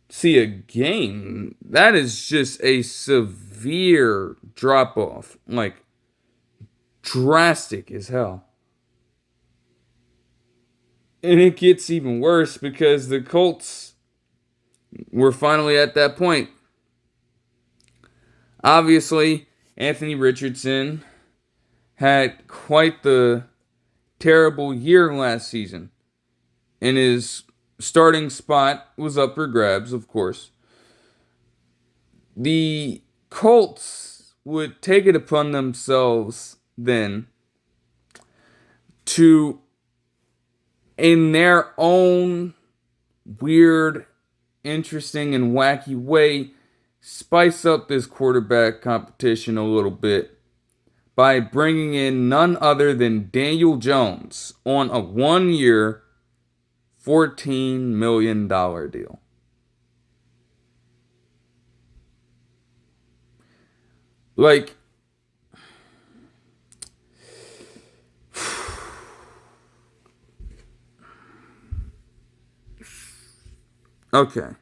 S1: see a game. That is just a severe drop-off. Drastic as hell. And it gets even worse because the Colts were finally at that point. Obviously, Anthony Richardson had quite the terrible year last season. And his starting spot was up for grabs, of course. The Colts would take it upon themselves then to, in their own weird, interesting, and wacky way, spice up this quarterback competition a little bit by bringing in none other than Daniel Jones on a 1-year, $14 million deal. Okay. Okay.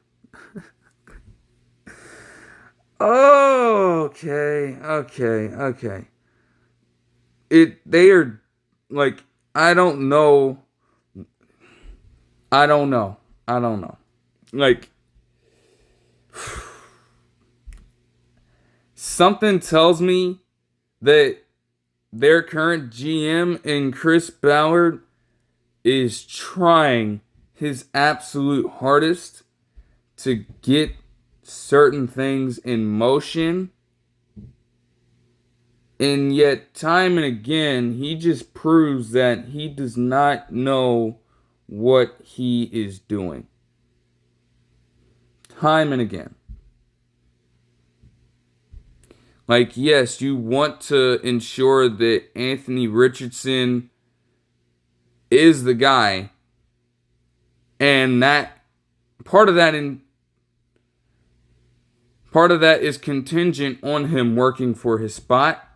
S1: They are, I don't know. Something tells me that their current GM and Chris Ballard is trying his absolute hardest to get certain things in motion. And yet, time and again, he just proves that he does not know what he is doing. Time and again. Like, yes, you want to ensure that Anthony Richardson is the guy. And that part of that is contingent on him working for his spot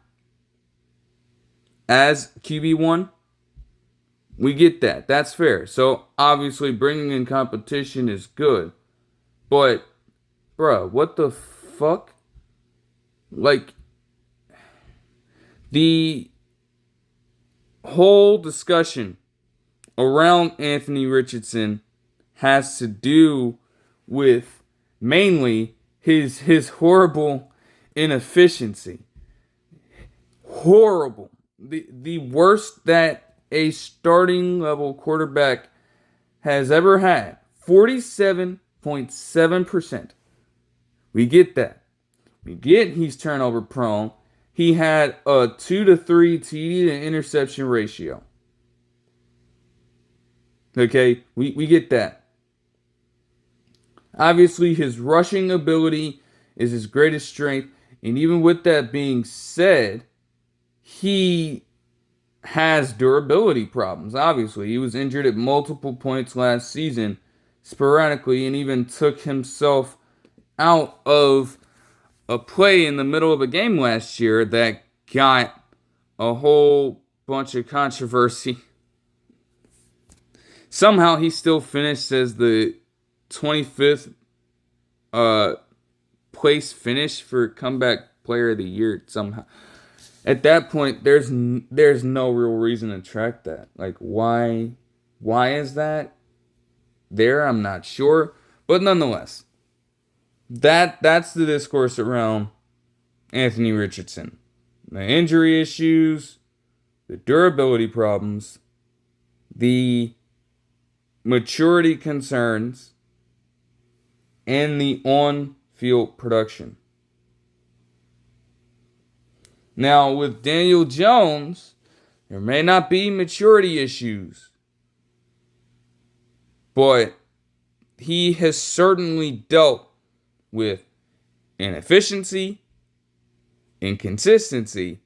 S1: as QB1. We get that. That's fair. So, obviously, bringing in competition is good. But, bruh, what the fuck? Like, the whole discussion around Anthony Richardson has to do with mainly his horrible inefficiency. Horrible. The worst that a starting level quarterback has ever had. 47.7%. We get that. We get he's turnover prone. He had a 2 to 3 TD to interception ratio. Okay, we get that. Obviously, his rushing ability is his greatest strength. And even with that being said, he has durability problems. Obviously, he was injured at multiple points last season, sporadically, and even took himself out of a play in the middle of a game last year that got a whole bunch of controversy. Somehow he still finished as the 25th place finish for comeback player of the year somehow. At that point, there's no real reason to track that. Like, why is that there? I'm not sure. But nonetheless, that's the discourse around Anthony Richardson. The injury issues, the durability problems, the maturity concerns, and the on-field production. Now, with Daniel Jones, there may not be maturity issues, but he has certainly dealt with inefficiency, inconsistency,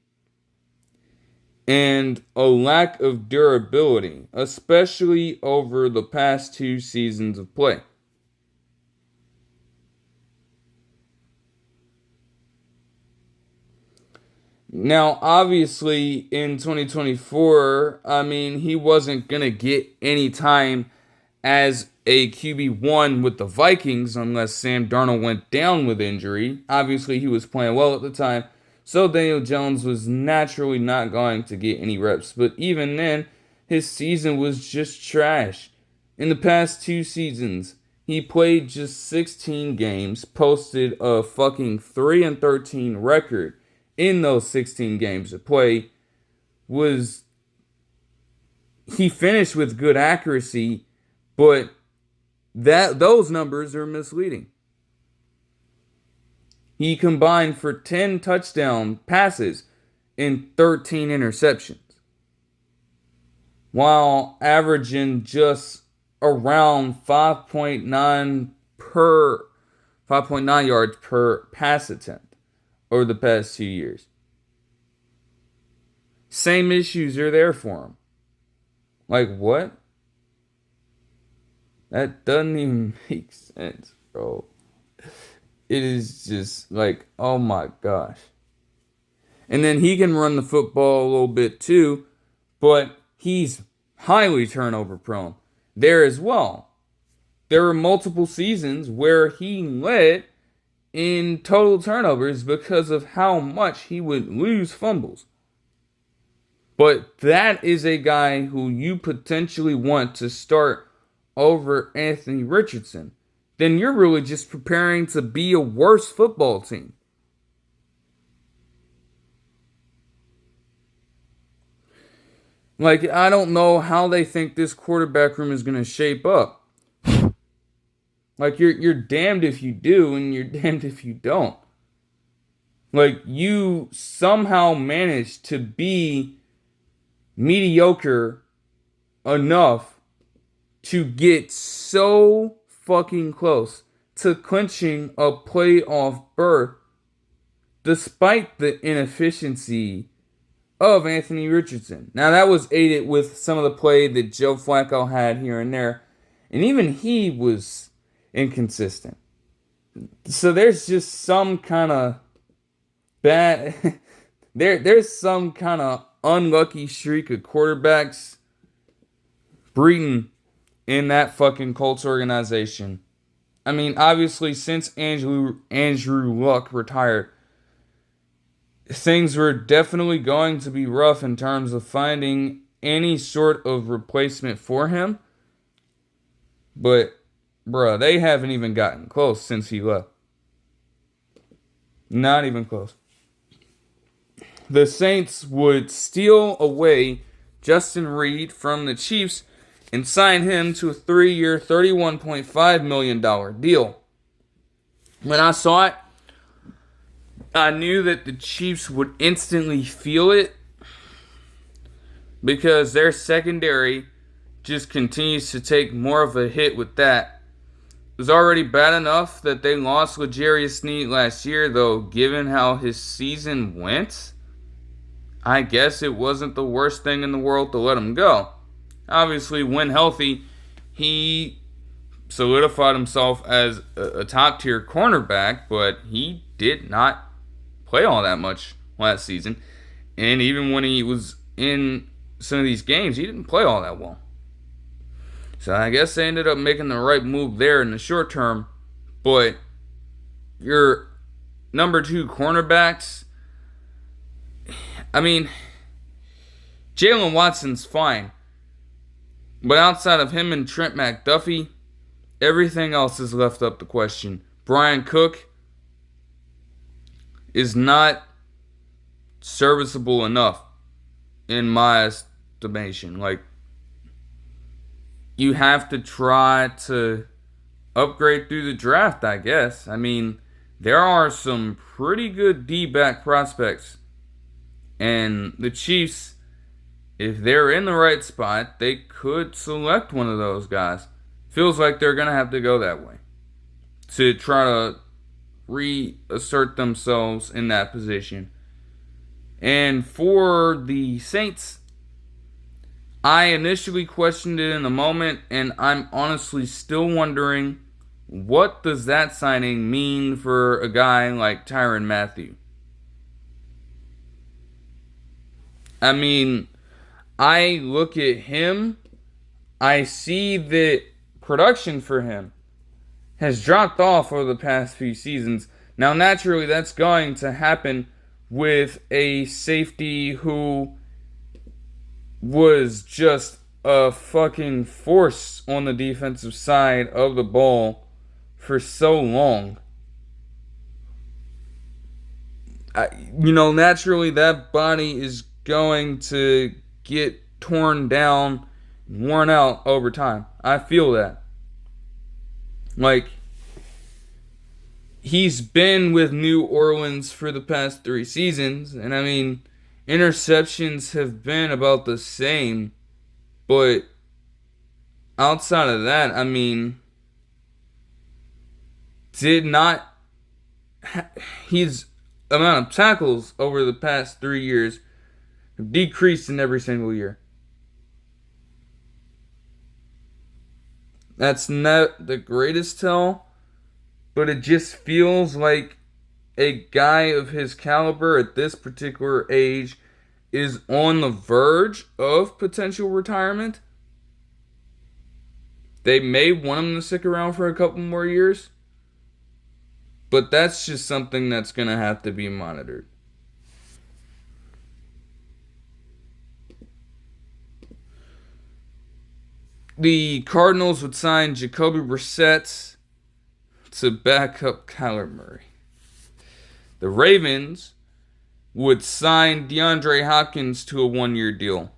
S1: and a lack of durability, especially over the past 2 seasons of play. Now, obviously, in 2024, he wasn't going to get any time as a QB1 with the Vikings unless Sam Darnold went down with injury. Obviously, he was playing well at the time, so Daniel Jones was naturally not going to get any reps. But even then, his season was just trash. In the past 2 seasons, he played just 16 games, posted a fucking 3-13 record in those 16 games of play. He finished with good accuracy, but those numbers are misleading. He combined for 10 touchdown passes and 13 interceptions, while averaging just around 5.9 yards per pass attempt over the past 2 years. Same issues are there for him. Like, what? That doesn't even make sense, bro. It is just like, oh my gosh. And then he can run the football a little bit too, but he's highly turnover prone there as well. There were multiple seasons where he led in total turnovers because of how much he would lose fumbles. But that is a guy who you potentially want to start over Anthony Richardson. Then you're really just preparing to be a worse football team. Like, I don't know how they think this quarterback room is going to shape up. Like you're damned if you do and you're damned if you don't. Like you somehow managed to be mediocre enough to get so fucking close to clinching a playoff berth despite the inefficiency of Anthony Richardson. Now, that was aided with some of the play that Joe Flacco had here and there, and even he was inconsistent. So there's just some kind of bad there's some kind of unlucky streak of quarterbacks breeding in that fucking Colts organization. I mean, obviously, since Andrew Luck retired, things were definitely going to be rough in terms of finding any sort of replacement for him. But, bruh, they haven't even gotten close since he left. Not even close. The Saints would steal away Justin Reed from the Chiefs and sign him to a 3-year, $31.5 million deal. When I saw it, I knew that the Chiefs would instantly feel it because their secondary just continues to take more of a hit with that. It was already bad enough that they lost L'Jarius Sneed last year, though, given how his season went, I guess it wasn't the worst thing in the world to let him go. Obviously, when healthy, he solidified himself as a top-tier cornerback, but he did not play all that much last season. And even when he was in some of these games, he didn't play all that well. So I guess they ended up making the right move there in the short term. But your number 2 cornerbacks, I mean, Jalen Watson's fine. But outside of him and Trent McDuffie, everything else is left up to question. Brian Cook is not serviceable enough in my estimation. Like, you have to try to upgrade through the draft, I guess. I mean, there are some pretty good D-back prospects. And the Chiefs, if they're in the right spot, they could select one of those guys. Feels like they're going to have to go that way to try to reassert themselves in that position. And for the Saints, I initially questioned it in the moment, and I'm honestly still wondering, what does that signing mean for a guy like Tyrann Mathieu? I mean, I look at him, I see that production for him has dropped off over the past few seasons. Now, naturally, that's going to happen with a safety who was just a fucking force on the defensive side of the ball for so long. Naturally, that body is going to get torn down, worn out over time. I feel that. Like, he's been with New Orleans for the past 3 seasons, and I mean, interceptions have been about the same, but outside of that, I mean, his amount of tackles over the past 3 years have decreased in every single year. That's not the greatest tell, but it just feels like a guy of his caliber at this particular age is on the verge of potential retirement. They may want him to stick around for a couple more years, but that's just something that's going to have to be monitored. The Cardinals would sign Jacoby Brissett to back up Kyler Murray. The Ravens would sign DeAndre Hopkins to a 1-year deal.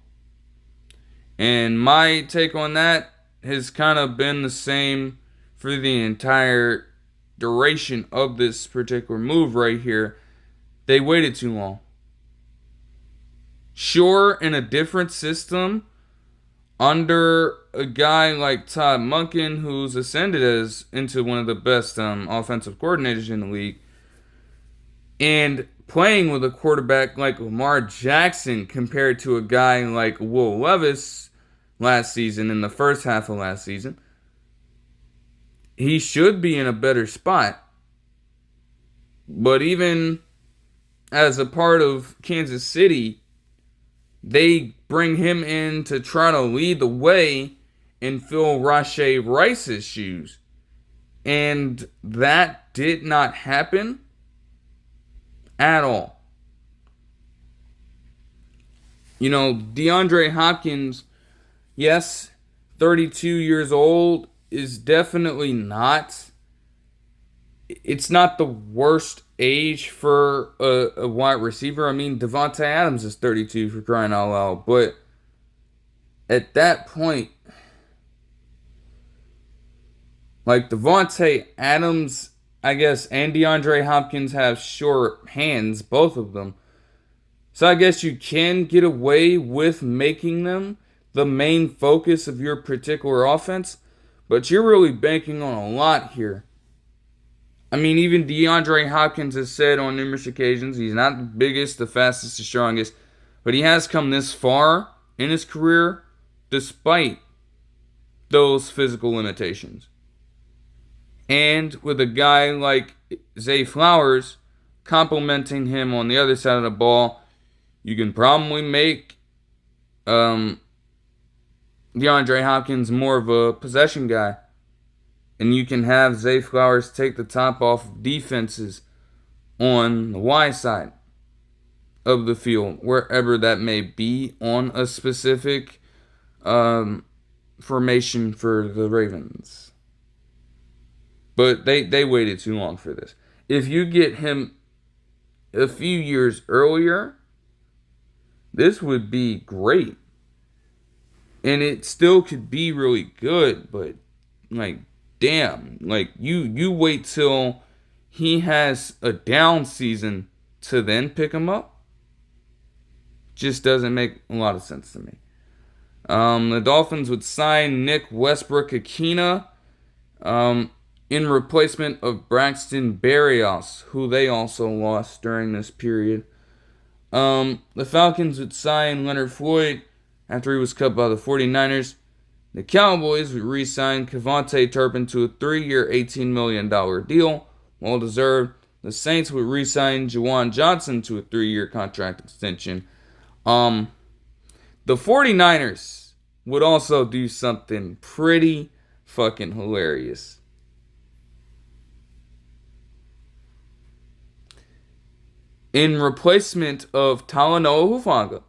S1: And my take on that has kind of been the same for the entire duration of this particular move right here. They waited too long. Sure, in a different system, under a guy like Todd Monken, who's ascended as into one of the best offensive coordinators in the league, and playing with a quarterback like Lamar Jackson compared to a guy like Will Levis last season, in the first half of last season, he should be in a better spot. But even as a part of Kansas City, they bring him in to try to lead the way and fill Rashee Rice's shoes. And that did not happen at all. You know, DeAndre Hopkins, yes, 32 years old, is definitely not. It's not the worst age for a wide receiver. I mean, Devontae Adams is 32 for crying out loud. But at that point, like Devontae Adams, I guess, and DeAndre Hopkins have short hands, both of them. So I guess you can get away with making them the main focus of your particular offense. But you're really banking on a lot here. I mean, even DeAndre Hopkins has said on numerous occasions he's not the biggest, the fastest, the strongest, but he has come this far in his career despite those physical limitations. And with a guy like Zay Flowers complimenting him on the other side of the ball, you can probably make DeAndre Hopkins more of a possession guy. And you can have Zay Flowers take the top off defenses on the Y side of the field, wherever that may be on a specific formation for the Ravens. But they waited too long for this. If you get him a few years earlier, this would be great. And it still could be really good, but like, damn, like you wait till he has a down season to then pick him up. Just doesn't make a lot of sense to me. The Dolphins would sign Nick Westbrook-Ikhine in replacement of Braxton Berrios, who they also lost during this period. The Falcons would sign Leonard Floyd after he was cut by the 49ers. The Cowboys would re-sign Kevontae Turpin to a 3-year, $18 million deal. Well deserved. The Saints would re-sign Juwan Johnson to a 3-year contract extension. The 49ers would also do something pretty fucking hilarious. In replacement of Talanoa Hufanga,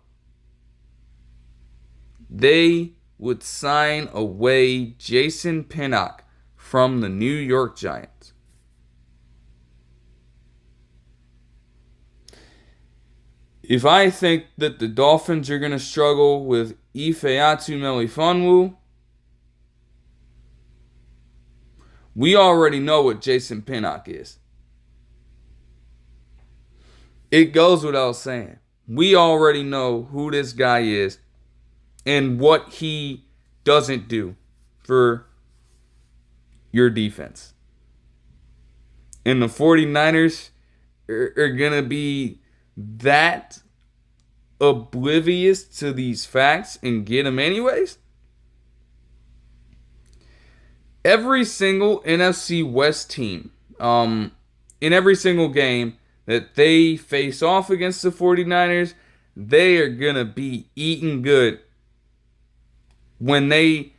S1: they would sign away Jason Pinnock from the New York Giants. If I think that the Dolphins are going to struggle with Ifeatu Melifonwu, we already know what Jason Pinnock is. It goes without saying. We already know who this guy is and what he doesn't do for your defense. And the 49ers are going to be that oblivious to these facts and get them anyways? Every single NFC West team, in every single game that they face off against the 49ers, they are going to be eating good when they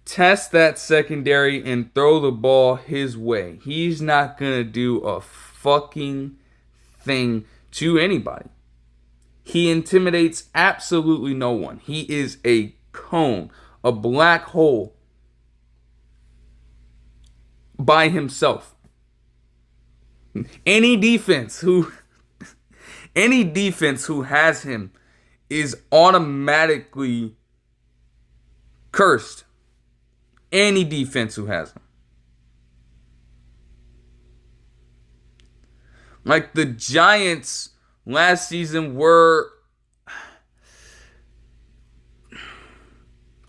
S1: test that secondary and throw the ball his way. He's not going to do a fucking thing to anybody. He intimidates absolutely no one. He is a cone, a black hole by himself. Any defense who has him is automatically cursed. Any defense who has him. Like the Giants last season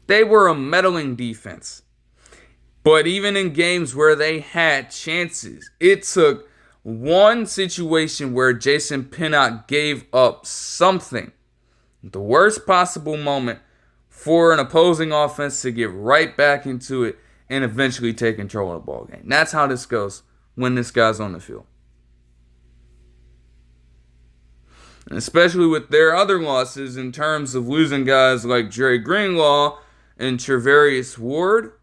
S1: they were a meddling defense. But even in games where they had chances, it took one situation where Jason Pinnock gave up something, the worst possible moment, for an opposing offense to get right back into it and eventually take control of the ball game. That's how this goes when this guy's on the field. And especially with their other losses in terms of losing guys like Dre Greenlaw and Trevarius Ward,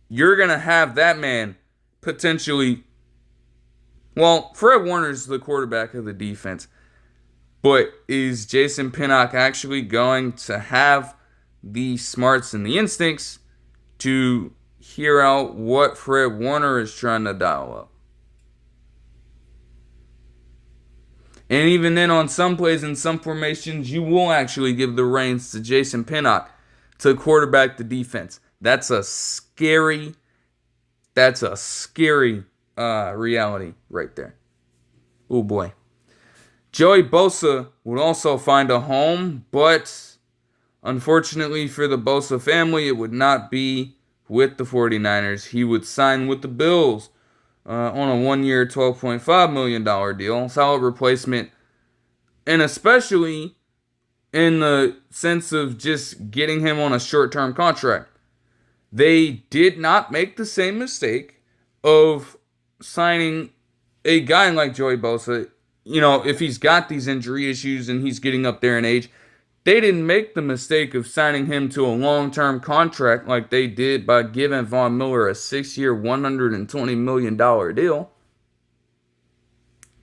S1: you're going to have that man potentially. Well, Fred Warner's the quarterback of the defense. But is Jason Pinnock actually going to have the smarts and the instincts to hear out what Fred Warner is trying to dial up? And even then, on some plays and some formations, you will actually give the reins to Jason Pinnock to quarterback the defense. That's a scary reality right there. Oh boy. Joey Bosa would also find a home, but unfortunately for the Bosa family, it would not be with the 49ers. He would sign with the Bills on a one-year, $12.5 million deal. Solid replacement, and especially in the sense of just getting him on a short-term contract. They did not make the same mistake of signing a guy like Joey Bosa. You know, if he's got these injury issues and he's getting up there in age, they didn't make the mistake of signing him to a long-term contract like they did by giving Von Miller a 6-year, $120 million deal.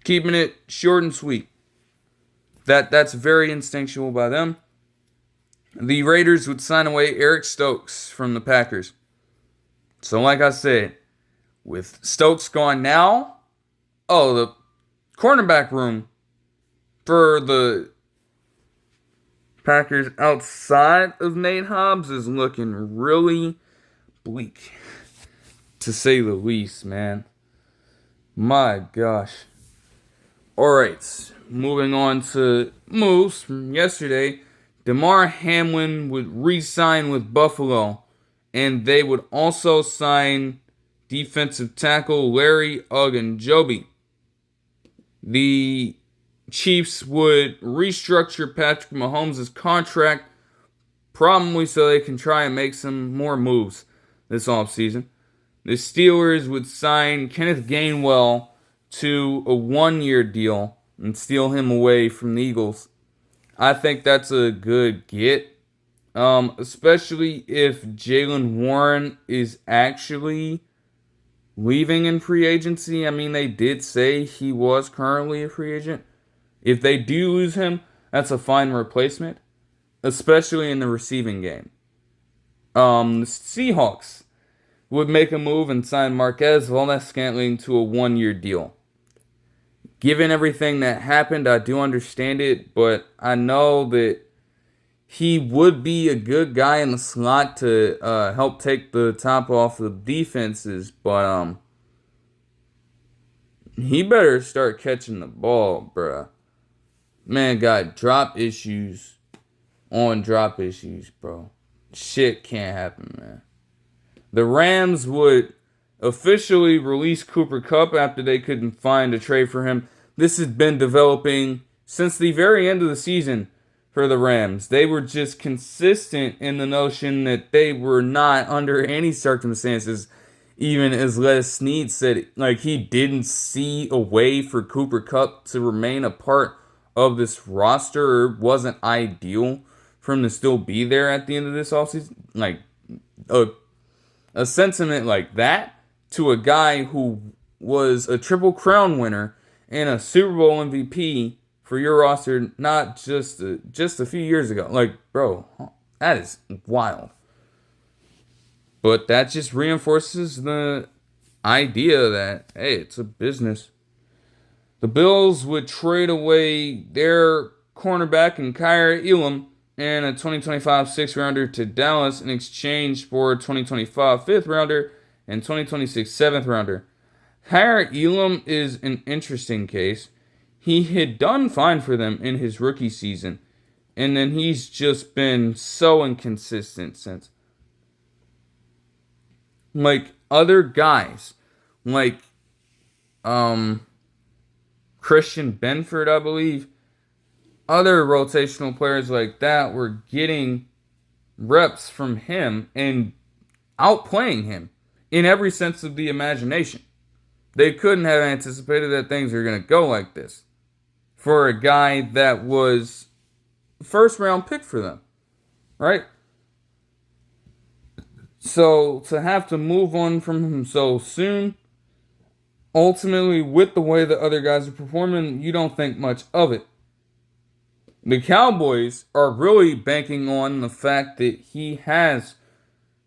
S1: Keeping it short and sweet. That's very instinctual by them. The Raiders would sign away Eric Stokes from the Packers. So like I said, with Stokes gone now, the cornerback room for the Packers outside of Nate Hobbs is looking really bleak, to say the least, man. My gosh. Alright, moving on to moves from yesterday. DeMar Hamlin would re-sign with Buffalo, and they would also sign defensive tackle Larry Ogunjobi. The Chiefs would restructure Patrick Mahomes' contract, probably so they can try and make some more moves this offseason. The Steelers would sign Kenneth Gainwell to a one-year deal and steal him away from the Eagles. I think that's a good get, especially if Jaylen Warren is actually leaving in free agency. I mean, they did say he was currently a free agent. If they do lose him, that's a fine replacement, especially in the receiving game. The Seahawks would make a move and sign Marquez Valdes-Scantling to a one-year deal. Given everything that happened, I do understand it, but I know that he would be a good guy in the slot to help take the top off of defenses, but he better start catching the ball, bruh. Man got drop issues on drop issues, bro. Shit can't happen, man. The Rams would officially release Cooper Kupp after they couldn't find a trade for him. This has been developing since the very end of the season for the Rams. They were just consistent in the notion that they were not, under any circumstances, even as Les Snead said, like he didn't see a way for Cooper Kupp to remain a part of this roster, or wasn't ideal for him to still be there at the end of this offseason. Like, a sentiment like that to a guy who was a Triple Crown winner and a Super Bowl MVP for your roster not just a few years ago. Like, bro, that is wild. But that just reinforces the idea that, hey, it's a business. The Bills would trade away their cornerback and Kyer Elam and a 2025 6th-rounder to Dallas in exchange for a 2025 5th-rounder and 2026 7th-rounder. Kyer Elam is an interesting case. he had done fine for them in his rookie season. And then he's just been so inconsistent since. Like other guys, like Christian Benford, I believe, other rotational players like that were getting reps from him and outplaying him in every sense of the imagination. They couldn't have anticipated that things were going to go like this for a guy that was first round pick for them, right? So to have to move on from him so soon, ultimately with the way the other guys are performing, you don't think much of it. The Cowboys are really banking on the fact that he has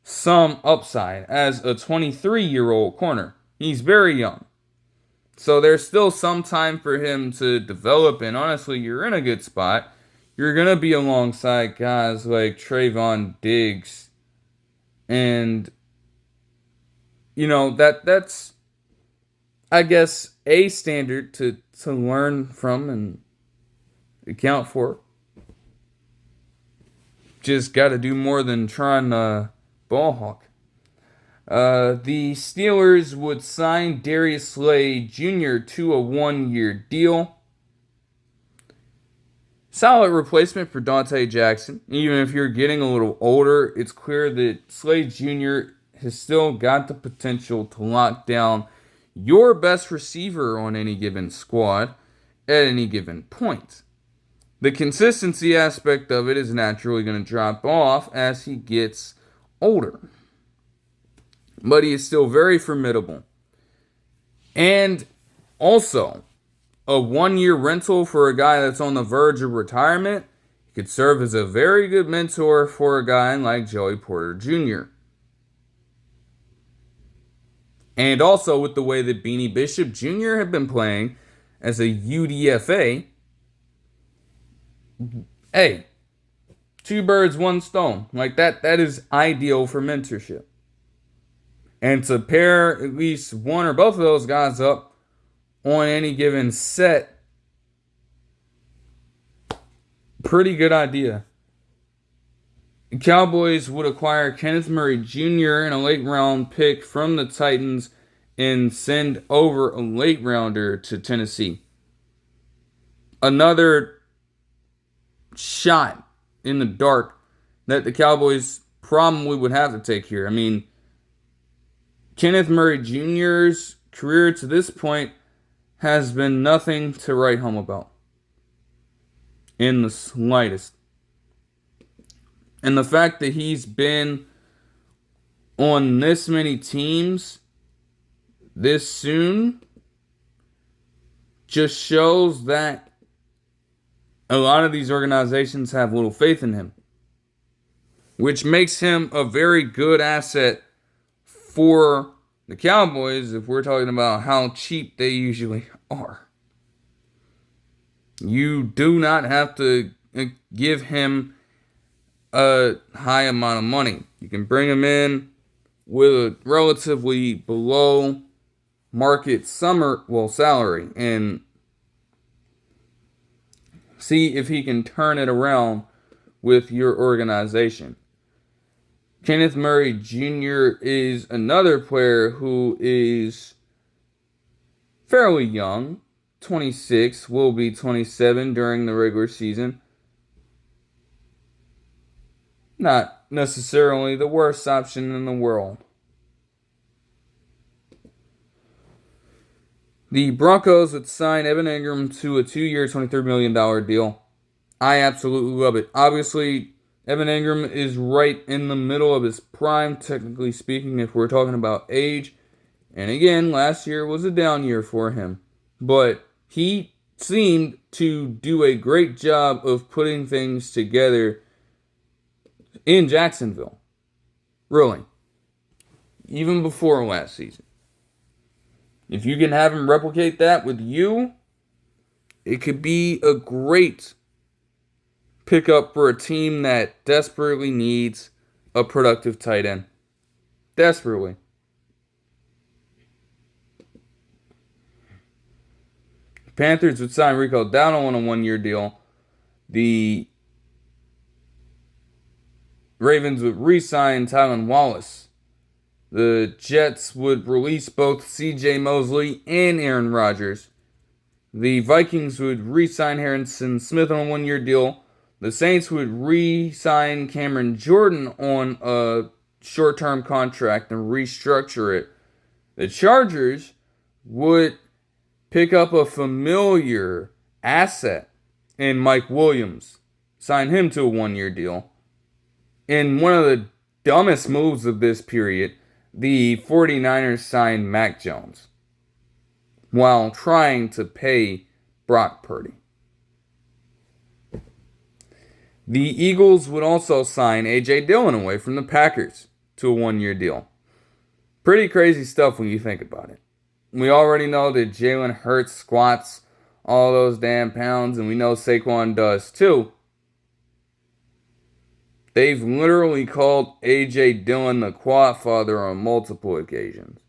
S1: some upside as a 23-year-old corner. He's very young. So there's still some time for him to develop, and honestly, you're in a good spot. You're going to be alongside guys like Trayvon Diggs. And, that's, I guess, a standard to learn from and account for. Just got to do more than trying to ball hawk. The Steelers would sign Darius Slay Jr. to a 1-year deal. Solid replacement for Dante Jackson. Even if you're getting a little older, it's clear that Slay Jr. has still got the potential to lock down your best receiver on any given squad at any given point. The consistency aspect of it is naturally going to drop off as he gets older. But he is still very formidable. And also, a 1-year rental for a guy that's on the verge of retirement could serve as a very good mentor for a guy like Joey Porter Jr. And also with the way that Beanie Bishop Jr. had been playing as a UDFA, hey, 2 birds, 1 stone. Like that is ideal for mentorship. And to pair at least one or both of those guys up on any given set, pretty good idea. The Cowboys would acquire Kenneth Murray Jr. and a late round pick from the Titans and send over a late rounder to Tennessee. Another shot in the dark that the Cowboys probably would have to take here. I mean, Kenneth Murray Jr.'s career to this point has been nothing to write home about. In the slightest. And the fact that he's been on this many teams this soon just shows that a lot of these organizations have little faith in him, which makes him a very good asset for the Cowboys if we're talking about how cheap they usually are. You do not have to give him a high amount of money. You can bring him in with a relatively below market salary and see if he can turn it around with your organization. Kenneth Murray Jr. is another player who is fairly young, 26, will be 27 during the regular season. Not necessarily the worst option in the world. The Broncos would sign Evan Ingram to a 2-year, $23 million deal. I absolutely love it. Obviously, Evan Ingram is right in the middle of his prime, technically speaking, if we're talking about age. And again, last year was a down year for him. But he seemed to do a great job of putting things together in Jacksonville. Really. Even before last season. If you can have him replicate that with you, it could be a great pickup for a team that desperately needs a productive tight end. Desperately. Panthers would sign Rico Dowdle on a 1-year deal. The Ravens would re-sign Tylan Wallace. The Jets would release both C.J. Mosley and Aaron Rodgers. The Vikings would re-sign Harrison Smith on a 1-year deal. The Saints would re-sign Cameron Jordan on a short-term contract and restructure it. The Chargers would pick up a familiar asset in Mike Williams, sign him to a 1-year deal. In one of the dumbest moves of this period, the 49ers signed Mac Jones while trying to pay Brock Purdy. The Eagles would also sign A.J. Dillon away from the Packers to a 1-year deal. Pretty crazy stuff when you think about it. We already know that Jalen Hurts squats all those damn pounds, and we know Saquon does too. They've literally called A.J. Dillon the quad father on multiple occasions.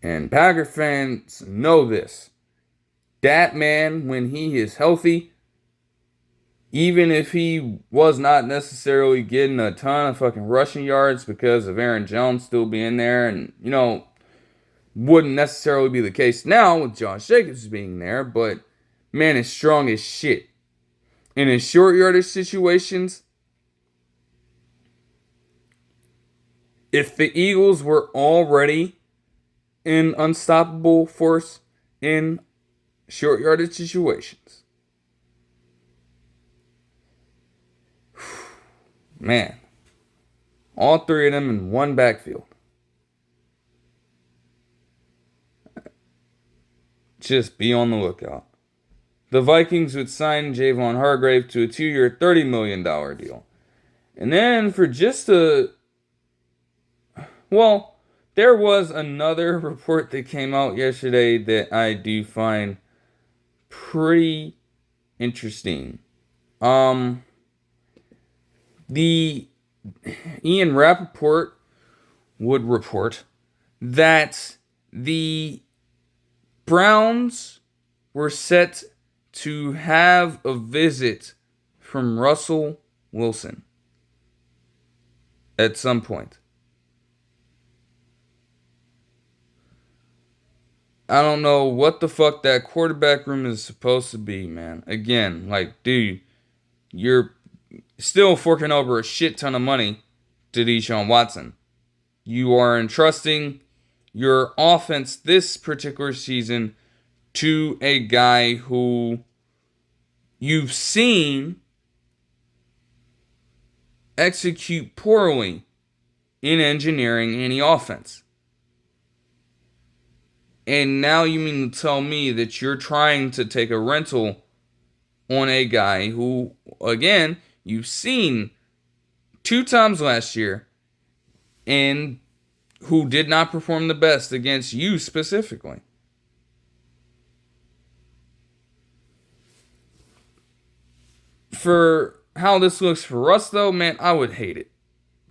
S1: And Packer fans know this. That man, when he is healthy, even if he was not necessarily getting a ton of fucking rushing yards because of Aaron Jones still being there, and, wouldn't necessarily be the case now with Josh Jacobs being there, but man is strong as shit. In his short yardage situations, if the Eagles were already an unstoppable force in short yardage situations, man, all three of them in one backfield. Just be on the lookout. The Vikings would sign Javon Hargrave to a 2-year, $30 million deal. And then for there was another report that came out yesterday that I do find pretty interesting. The Ian Rappaport would report that the Browns were set to have a visit from Russell Wilson at some point. I don't know what the fuck that quarterback room is supposed to be, man. Again, dude, you're still forking over a shit ton of money to Deshaun Watson. You are entrusting your offense this particular season to a guy who you've seen execute poorly in engineering any offense. And now you mean to tell me that you're trying to take a rental on a guy who, again, you've seen 2 times last year and who did not perform the best against you specifically. For how this looks for us, though, man, I would hate it.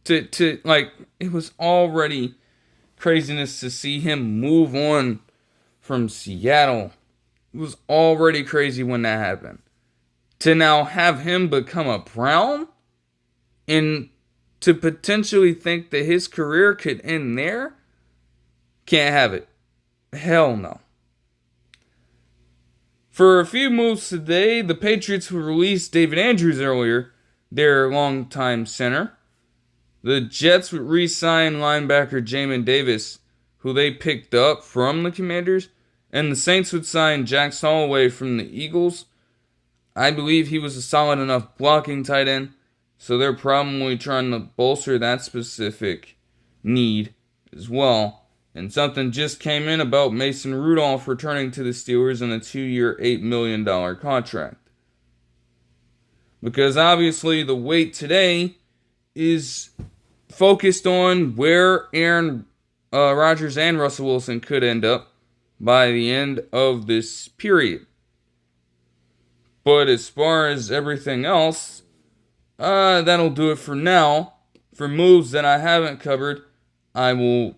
S1: It was already craziness to see him move on from Seattle. It was already crazy when that happened. To now have him become a Brown and to potentially think that his career could end there, can't have it. Hell no. For a few moves today, the Patriots would release David Andrews earlier, their longtime center. The Jets would re-sign linebacker Jamin Davis, who they picked up from the Commanders. And the Saints would sign Jax Holloway from the Eagles. I believe he was a solid enough blocking tight end, so they're probably trying to bolster that specific need as well. And something just came in about Mason Rudolph returning to the Steelers on a 2-year, $8 million contract. Because obviously the wait today is focused on where Aaron Rodgers and Russell Wilson could end up by the end of this period. But as far as everything else, that'll do it for now. For moves that I haven't covered, I will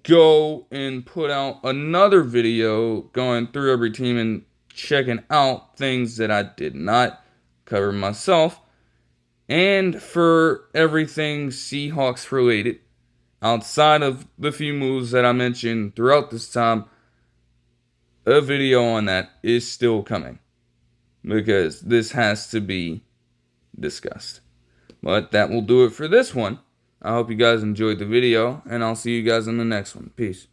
S1: go and put out another video going through every team and checking out things that I did not cover myself. And for everything Seahawks related, outside of the few moves that I mentioned throughout this time, a video on that is still coming because this has to be discussed. But that will do it for this one. I hope you guys enjoyed the video, and I'll see you guys in the next one. Peace.